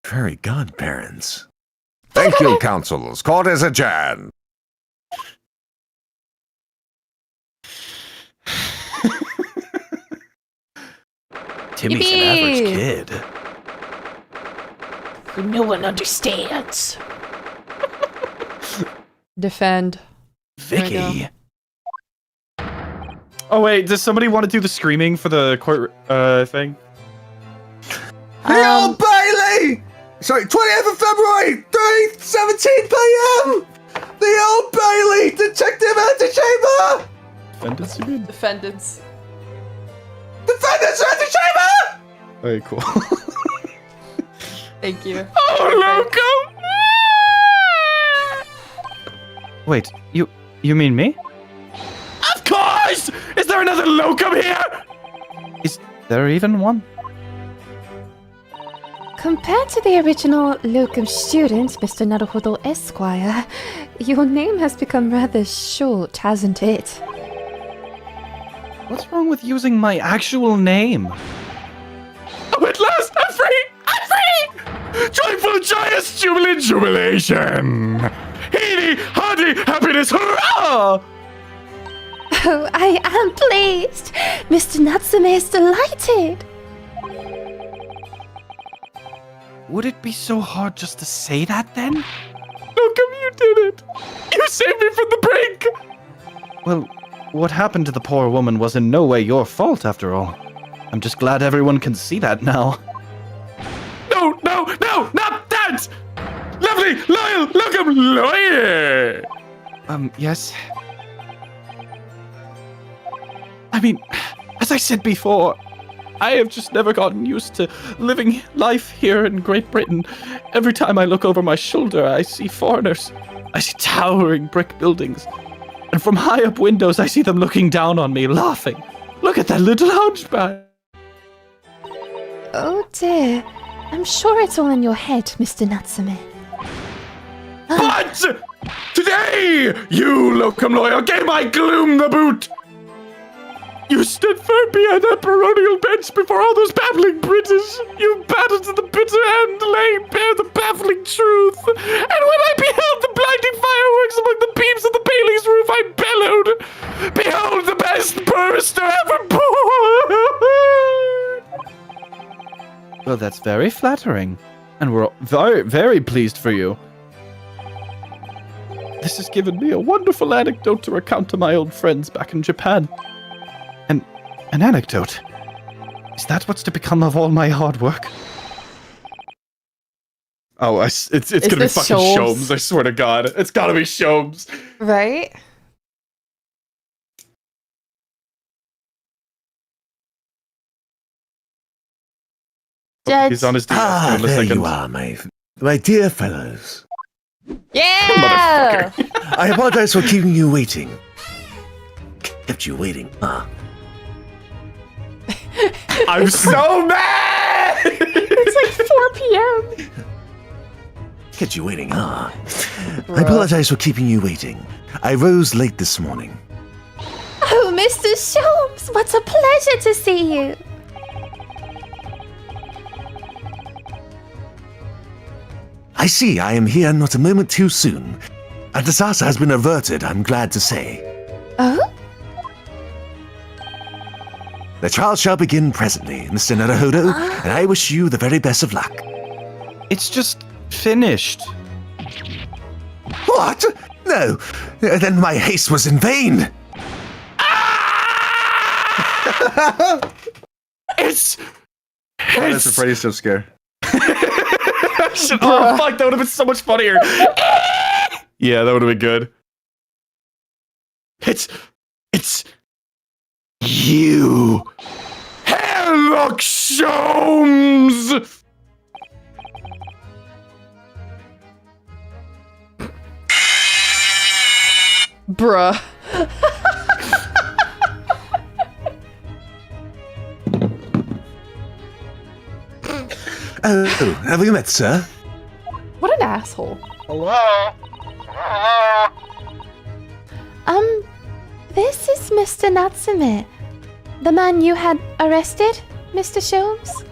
Fairy godparents. Thank you, counsels. Court is adjourned. Timmy's an average kid. No one understands. Defend. Vicky. Oh, wait, does somebody want to do the screaming for the court thing? The Old Bailey! Sorry, 20th of February, 3:17 p.m. The Old Bailey, Detective Antechamber! Defendants, you mean? Defendants. Defendants Antechamber! Okay, cool. Thank you. Oh, locum! Wait, you mean me? Of course! Is there another locum here? Is there even one? Compared to the original locum student, Mr. Naruhodo Esquire, your name has become rather short, hasn't it? What's wrong with using my actual name? Oh, at last! I'm free! I'm free! Joyful, joyous, jubilant jubilation! Heedy, hearty, happiness, hurrah! Oh, I am pleased. Mr. Natsume is delighted. Would it be so hard just to say that then? Locum, you did it! You saved me from the brink! Well, what happened to the poor woman was in no way your fault, after all. I'm just glad everyone can see that now. No, not that! Lovely, loyal, locum, lawyer! Yes? I mean, as I said before, I have just never gotten used to living life here in Great Britain. Every time I look over my shoulder, I see foreigners. I see towering brick buildings. And from high up windows, I see them looking down on me, laughing. Look at that little hunchback. Oh dear. I'm sure it's all in your head, Mr. Natsume. But today, you locum lawyer gave my gloom the boot. You stood firm behind that baronial bench before all those babbling British. You battled to the bitter end, laying bare the baffling truth. And when I beheld the blinding fireworks among the beams of the Bailey's roof, I bellowed, "Behold the best barrister ever born!" Well, that's very flattering. And we're very, very pleased for you. This has given me a wonderful anecdote to recount to my old friends back in Japan. An anecdote? Is that what's to become of all my hard work? Oh, it's gonna be this fucking Sholmes? Sholmes, I swear to God. It's gotta be Sholmes. Right? Oh, he's on his DS in a There second. you are, my dear fellows. Yeah! I apologize for keeping you waiting. Kept you waiting, huh? I'm so mad! It's like 4 p.m. Kept you waiting, huh? I apologize for keeping you waiting. I rose late this morning. Oh, Mr. Sholmes, what a pleasure to see you. I see I am here not a moment too soon. A disaster has been averted, I'm glad to say. Oh? The trial shall begin presently, Mr. Naruhodo, and I wish you the very best of luck. It's just finished. What? No, then my haste was in vain. It's That's a Freddy's jump scare. oh fuck, that would have been so much funnier. Yeah, that would have been good. It's you, Sherlock Holmes. Bruh. Oh, have we met, sir? What an asshole. This is Mr. Natsume. The man you had arrested, Mr. Sholmes?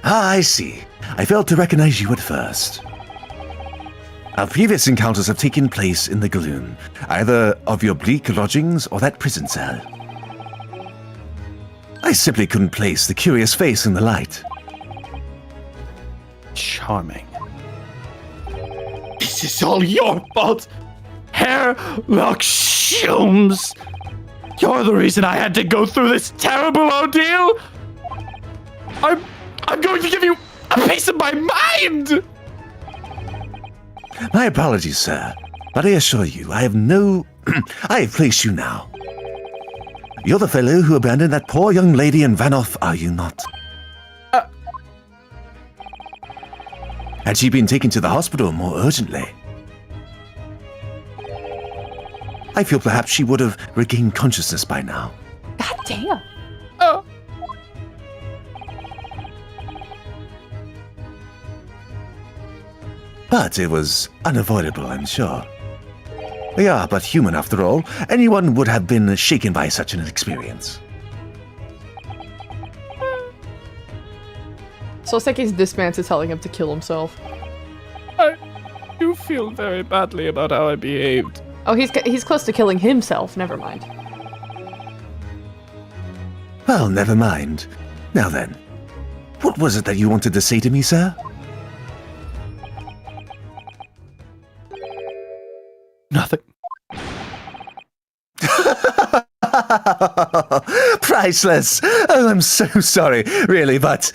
Ah, I see. I failed to recognize you at first. Our previous encounters have taken place in the gloom, either of your bleak lodgings or that prison cell. I simply couldn't place the curious face in the light. Charming. This is all your fault, Sherlock Holmes. You're the reason I had to go through this terrible ordeal. I'm going to give you a piece of my mind. My apologies, sir, but I assure you, I have no... I have placed you now. You're the fellow who abandoned that poor young lady and ran off, are you not? Had she been taken to the hospital more urgently? I feel perhaps she would have regained consciousness by now. God damn. But it was unavoidable, I'm sure. We are but human after all. Anyone would have been shaken by such an experience. Soseki's disband is telling him to kill himself. I do feel very badly about how I behaved. Oh, he's close to killing himself. Never mind. Well, never mind. Now then, what was it that you wanted to say to me, sir? Nothing. Priceless! Oh, I'm so sorry, really, but...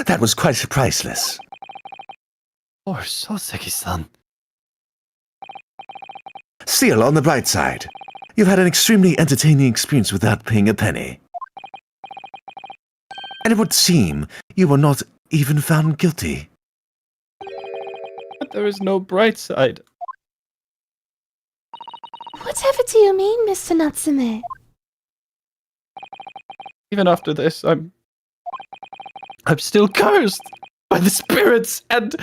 that was quite priceless. Poor Soseki-san. Still, on the bright side, you've had an extremely entertaining experience without paying a penny. And it would seem you were not even found guilty. But there is no bright side. Whatever do you mean, Mr. Natsume? Even after this, I'm still cursed by the spirits and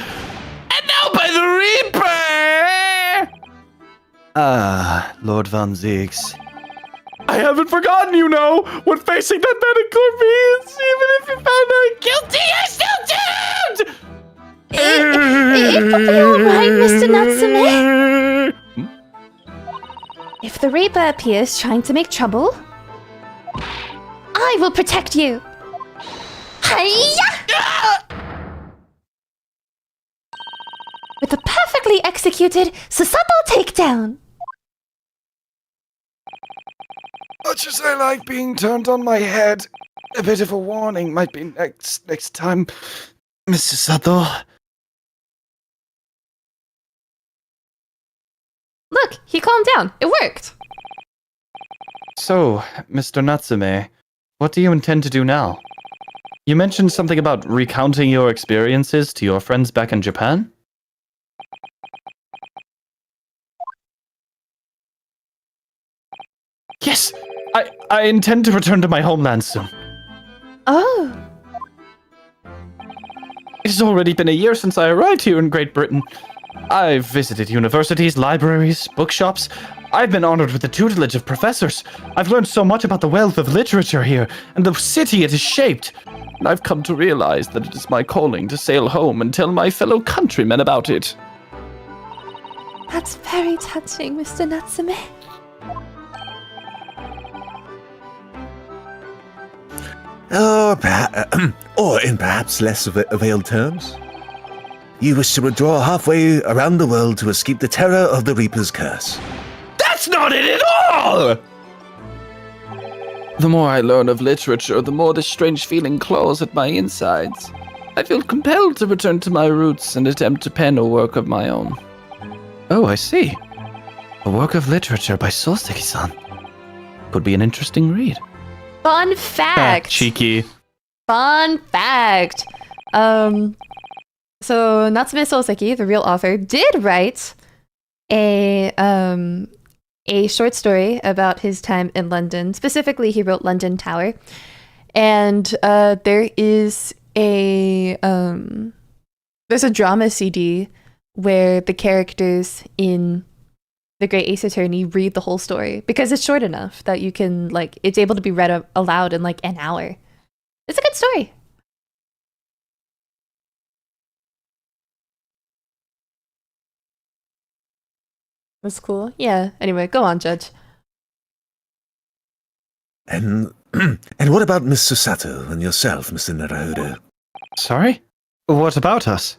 now by the Reaper! Ah, Lord Van Ziegs. I haven't forgotten, you know, what facing that medical means. Even if you found her guilty, you're still doomed! It will be alright, Mr. Natsume. If the Reaper appears trying to make trouble, I will protect you. Hiya! With a perfectly executed Susato takedown. Much as I like being turned on my head, a bit of a warning might be next time, Mr. Sato. Look, he calmed down. It worked. So, Mr. Natsume, what do you intend to do now? You mentioned something about recounting your experiences to your friends back in Japan? Yes! I intend to return to my homeland soon. Oh. It has already been a year since I arrived here in Great Britain. I've visited universities, libraries, bookshops. I've been honored with the tutelage of professors. I've learned so much about the wealth of literature here and the city it has shaped. And I've come to realize that it is my calling to sail home and tell my fellow countrymen about it. That's very touching, Mr. Natsume. Or in perhaps less veiled terms, you wish to withdraw halfway around the world to escape the terror of the Reaper's curse. That's not it at all! The more I learn of literature, the more this strange feeling claws at my insides. I feel compelled to return to my roots and attempt to pen a work of my own. Oh, I see. A work of literature by Soliciting-san. Could be an interesting read. Fun fact. Cheeky. Fun fact. So Natsume Soseki, the real author, did write a short story about his time in London. Specifically, he wrote London Tower. And there is a there's a drama CD where the characters in The Great Ace Attorney read the whole story because it's short enough that you can, like, it's able to be read aloud in like an hour. It's a good story. That's cool. Yeah. Anyway, go on, Judge. And what about Miss Susato and yourself, Mr. Naruhodo? Sorry? What about us?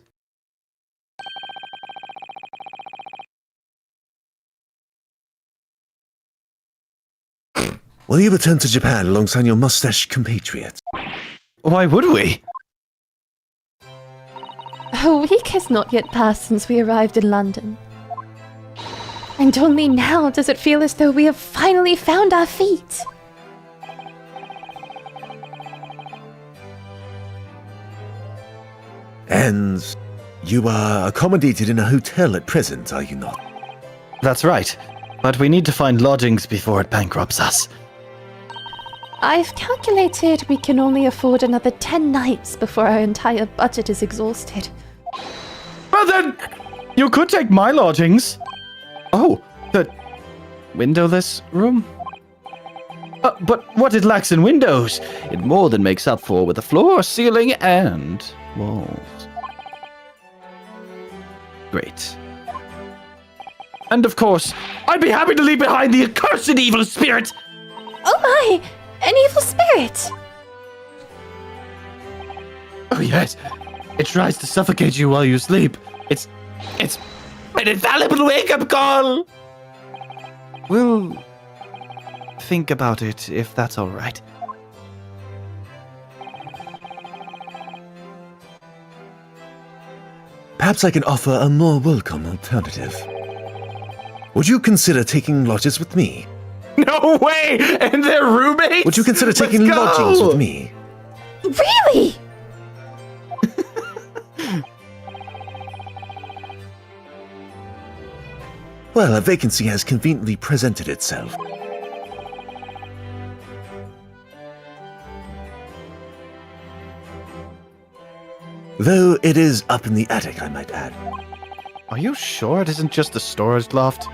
Will you return to Japan alongside your mustached compatriot? Why would we? A week has not yet passed since we arrived in London. And only now does it feel as though we have finally found our feet. And you are accommodated in a hotel at present, are you not? That's right. But we need to find lodgings before it bankrupts us. I've calculated we can only afford another 10 nights before our entire budget is exhausted. But then, you could take my lodgings. Oh, the windowless room? But what it lacks in windows, it more than makes up for with a floor, ceiling, and walls. Great. And of course, I'd be happy to leave behind the accursed evil spirit! Oh my! An evil spirit! Oh yes, it tries to suffocate you while you sleep. It's an infallible wake-up call! We'll think about it, if that's all right. Perhaps I can offer a more welcome alternative. Would you consider taking lodges with me? No way! And they're roommates? Would you consider taking Let's go! lodgings with me? Really? Well, a vacancy has conveniently presented itself. Though it is up in the attic, I might add. Are you sure it isn't just a storage loft?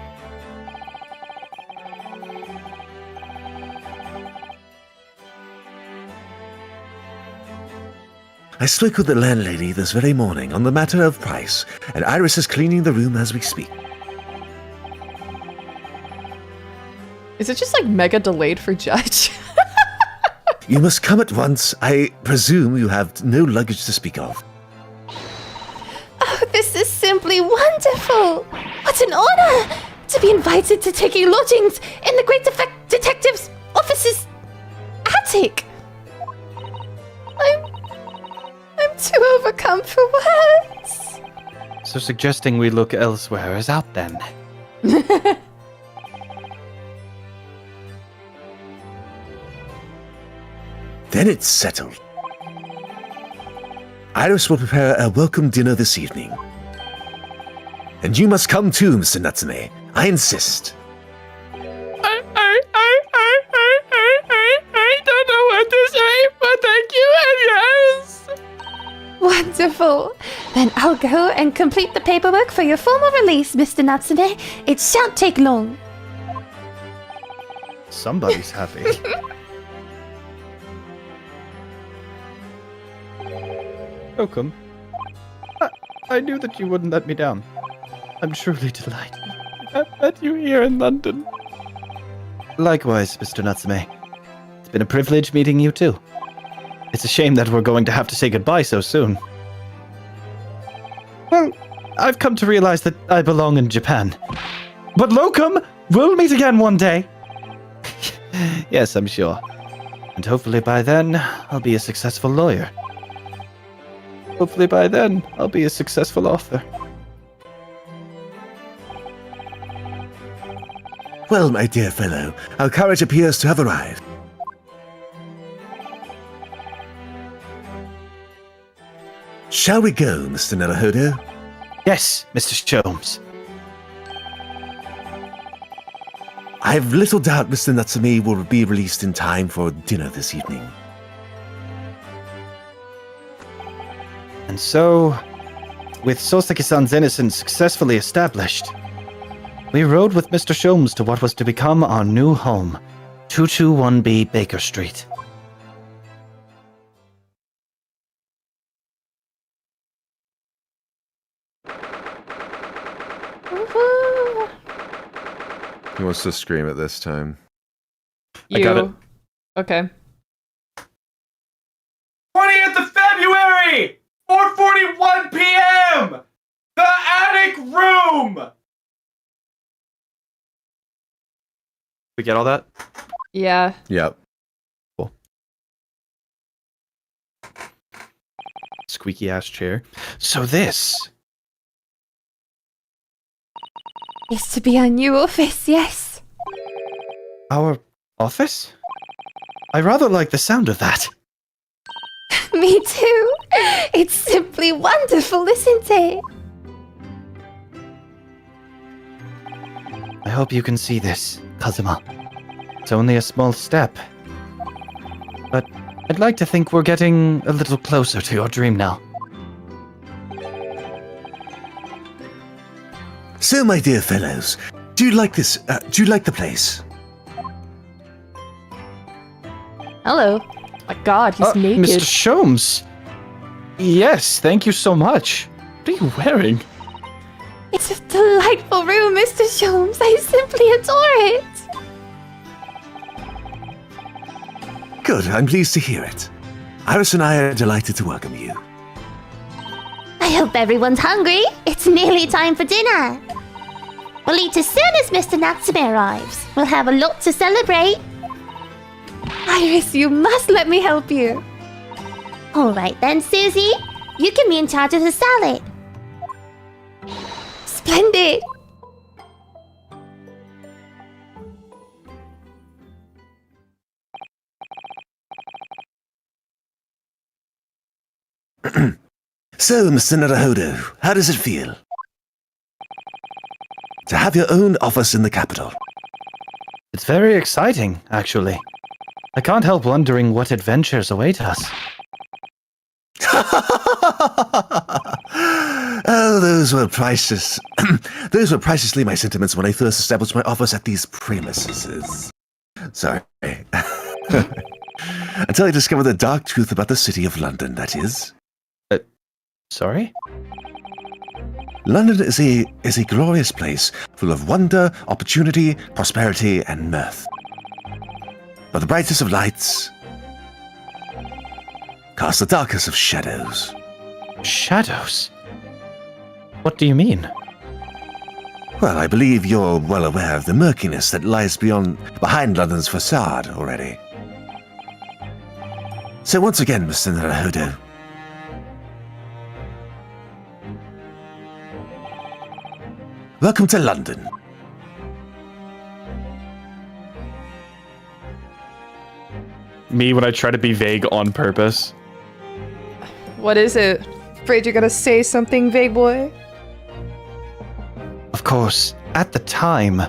I spoke with the landlady this very morning on the matter of price, and Iris is cleaning the room as we speak. Is it just like mega delayed for Judge? You must come at once. I presume you have no luggage to speak of. Oh, this is simply wonderful! What an honor to be invited to taking lodgings in the Great Detective's office's attic! I'm too overcome for words. So suggesting we look elsewhere is out then. Then it's settled. Iris will prepare a welcome dinner this evening. And you must come too, Mr. Natsume. I insist. I don't know what to say, but thank you and yes! Beautiful. Then I'll go and complete the paperwork for your formal release, Mr. Natsume. It shan't take long. Somebody's happy. Welcome. I knew that you wouldn't let me down. I'm truly delighted. I've met you here in London. Likewise, Mr. Natsume. It's been a privilege meeting you too. It's a shame that we're going to have to say goodbye so soon. Well, I've come to realize that I belong in Japan. But Locum, we'll meet again one day. Yes, I'm sure. And hopefully by then, I'll be a successful lawyer. Hopefully by then, I'll be a successful author. Well, my dear fellow, our courage appears to have arrived. Shall we go, Mr. Naruhodo? Yes, Mr. Sholmes. I've little doubt Mr. Natsume will be released in time for dinner this evening. And so, with Soseki-san's innocence successfully established, we rode with Mr. Sholmes to what was to become our new home, 221B Baker Street. Woohoo! He wants to scream at this time. I got it. Okay. 20th of February, 4:41 p.m. The attic room. We get all that? Yeah. Yep. Squeaky ass chair. So this... Is to be our new office, yes. our office? I rather like the sound of that. Me too. It's simply wonderful, isn't it? I hope you can see this, Kazuma. It's only a small step. But I'd like to think we're getting a little closer to your dream now. So, my dear fellows, do you like this? Do you like the place? Hello. My God, he's naked. Mr. Sholmes! Yes, thank you so much. What are you wearing? It's a delightful room, Mr. Sholmes. I simply adore it. Good, I'm pleased to hear it. Iris and I are delighted to welcome you. I hope everyone's hungry. It's nearly time for dinner. We'll eat as soon as Mr. Natsume arrives. We'll have a lot to celebrate. Iris, you must let me help you. All right then, Susie. You can be in charge of the salad. Splendid. So, Mr. Naruhodo, how does it feel to have your own office in the capital? It's very exciting, actually. I can't help wondering what adventures await us. Oh, those were priceless. Those were pricelessly my sentiments when I first established my office at these premises. Sorry. Until I discovered the dark truth about the city of London, that is. Sorry? London is a glorious place, full of wonder, opportunity, prosperity, and mirth. But the brightest of lights cast the darkest of shadows. Shadows? What do you mean? Well, I believe you're well aware of the murkiness that lies behind London's facade already. So once again, Mr. Naruhodo, welcome to London. Me when I try to be vague on purpose. What is it? Afraid you're gonna say something, vague boy? Of course, at the time,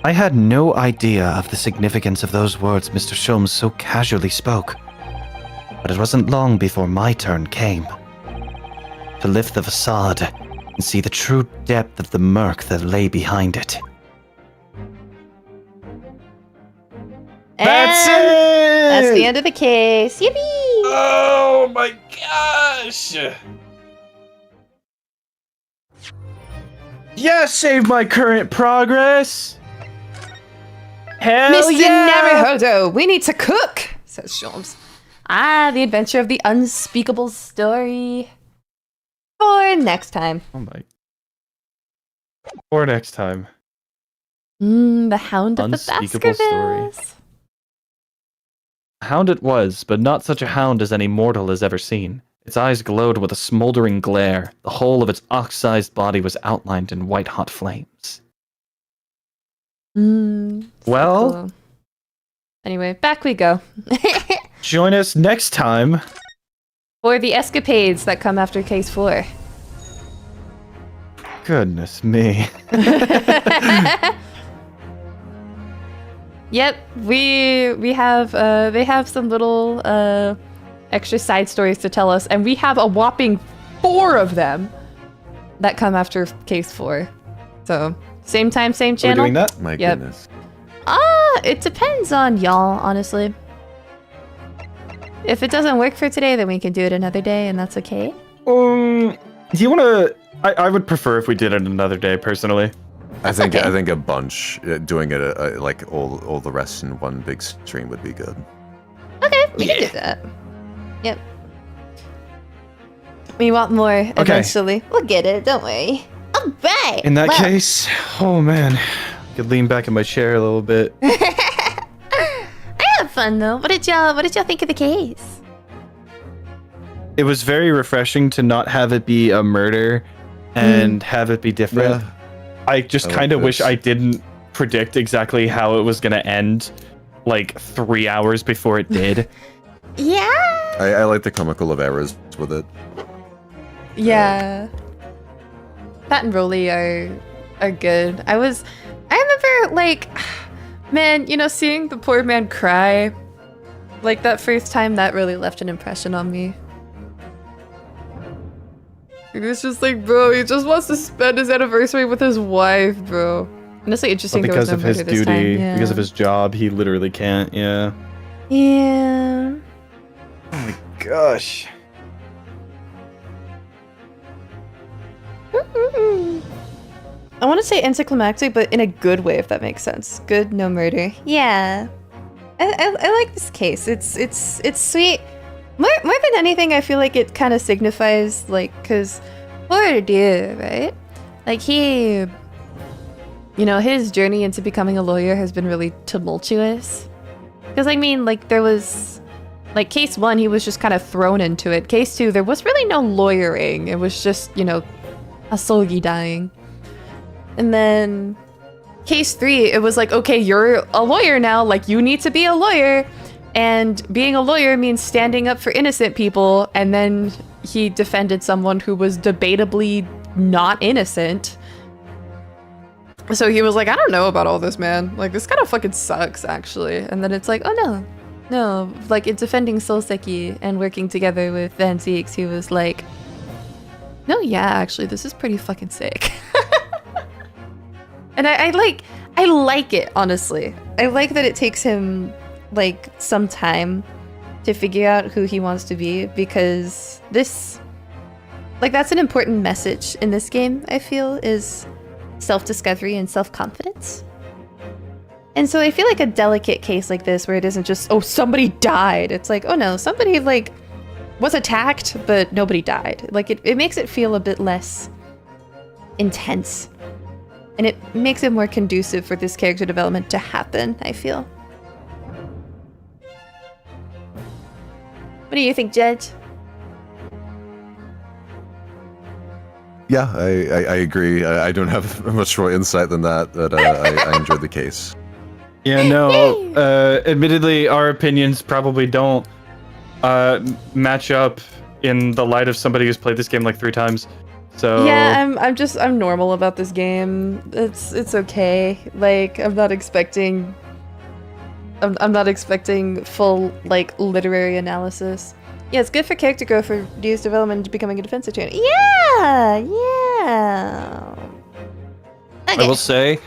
I had no idea of the significance of those words Mr. Sholmes so casually spoke. But it wasn't long before my turn came. to lift the facade and see the true depth of the murk that lay behind it. That's it! That's the end of the case. Yippee! Oh my gosh! Yeah, save my current progress! Hell Mr. yeah! Naruhodo, we need to cook, says Shulms. The adventure of the unspeakable story. For next time. Oh my. Or next time. The Hound of the Unspeakable story. Baskervilles. A hound it was, but not such a hound as any mortal has ever seen. Its eyes glowed with a smoldering glare. The whole of its ox-sized body was outlined in white-hot flames. Well? Cool. Anyway, back we go. Join us next time. For the escapades that come after case 4. Goodness me. Yep, we have they have some little extra side stories to tell us, and we have a whopping 4 of them that come after case 4. So same time, same Are we channel. doing that? My Yep. goodness. It depends on y'all, honestly. If it doesn't work for today, then we can do it another day, and that's okay. Do you want to? I would prefer if we did it another day, personally. I think okay. I think a bunch doing it like all the rest in one big stream would be good. Okay, we can do that. Yep. We want more eventually. We'll get it, don't worry. Alright! In that well, case, oh man, I could lean back in my chair a little bit. I had fun though. What did y'all think of the case? It was very refreshing to not have it be a murder and have it be different. Yeah. I just I like kind of wish this. I didn't predict exactly how it was going to end like 3 hours before it did. Yeah. I like the comical of errors with it. Yeah. Pat and Rolly are good. I remember like, man, you know, seeing the poor man cry, like that first time, that really left an impression on me. It was just like, bro, he just wants to spend his anniversary with his wife, bro. Honestly, interesting. But there was because no of his murder this time, duty, yeah. because of his job, he literally can't. Yeah. Yeah. Oh my gosh. I want to say anticlimactic, but in a good way, if that makes sense. Good, no murder. Yeah. I like this case. It's sweet. More than anything, I feel like it kind of signifies, like, because poor dude, right? Like, he, you know, his journey into becoming a lawyer has been really tumultuous. Because, I mean, like, there was, like, case 1, he was just kind of thrown into it. Case 2, there was really no lawyering. It was just, you know, Asogi dying. And then case 3, it was like, okay, you're a lawyer now. Like, you need to be a lawyer. And being a lawyer means standing up for innocent people. And then he defended someone who was debatably not innocent. So he was like, I don't know about all this, man. Like, this kind of fucking sucks, actually. And then it's like, oh, no. Like, in defending Soulseki and working together with Van Zeeks, he was like, no, yeah, actually, this is pretty fucking sick. And I like it, honestly. I like that it takes him, like, some time to figure out who he wants to be, because this, like, that's an important message in this game, I feel, is self-discovery and self-confidence. And so I feel like a delicate case like this, where it isn't just, oh, somebody died. It's like, oh no, somebody, like, was attacked, but nobody died. Like, it makes it feel a bit less intense. And it makes it more conducive for this character development to happen, I feel. What do you think, Judge? Yeah, I agree. I don't have much more insight than that, but I enjoyed the case. Yeah, no. Admittedly, our opinions probably don't match up in the light of somebody who's played this game like 3 times. So Yeah, I'm normal about this game. It's okay. Like, I'm not expecting full, like, literary analysis. Yeah, it's good for character growth for Ryu's development into becoming a defensive trainer. Yeah. I will say,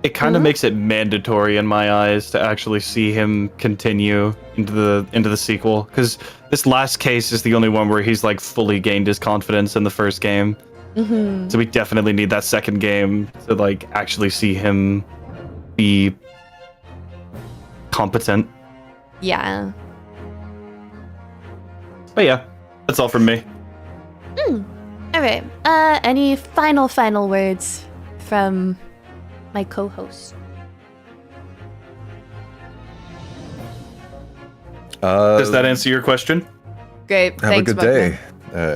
it kind of makes it mandatory in my eyes to actually see him continue into the sequel, because this last case is the only one where he's like fully gained his confidence in the first game. Mm-hmm. So we definitely need that second game to like actually see him be competent. Yeah. But yeah, that's all from me. All right. Any final words from my co-host? Does that answer your question? Great. Have Thanks, a good Buckman. day,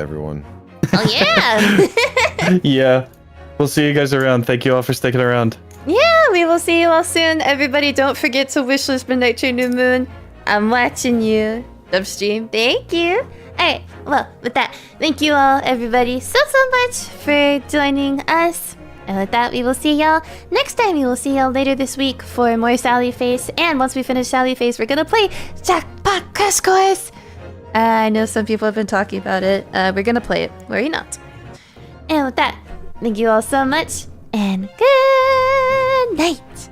everyone. Oh yeah. Yeah. We'll see you guys around. Thank you all for sticking around. Yeah, we will see you all soon. Everybody, don't forget to wishlist Midnight Train New Moon. I'm watching you. Upstream. Thank you. Alright, well, with that, thank you all, everybody, so much for joining us. And with that, we will see y'all next time. We will see y'all later this week for more Sally Face. And once we finish Sally Face, we're gonna play Jackpot Crash Course. I know some people have been talking about it. We're gonna play it. Worry not. And with that, thank you all so much, and good night.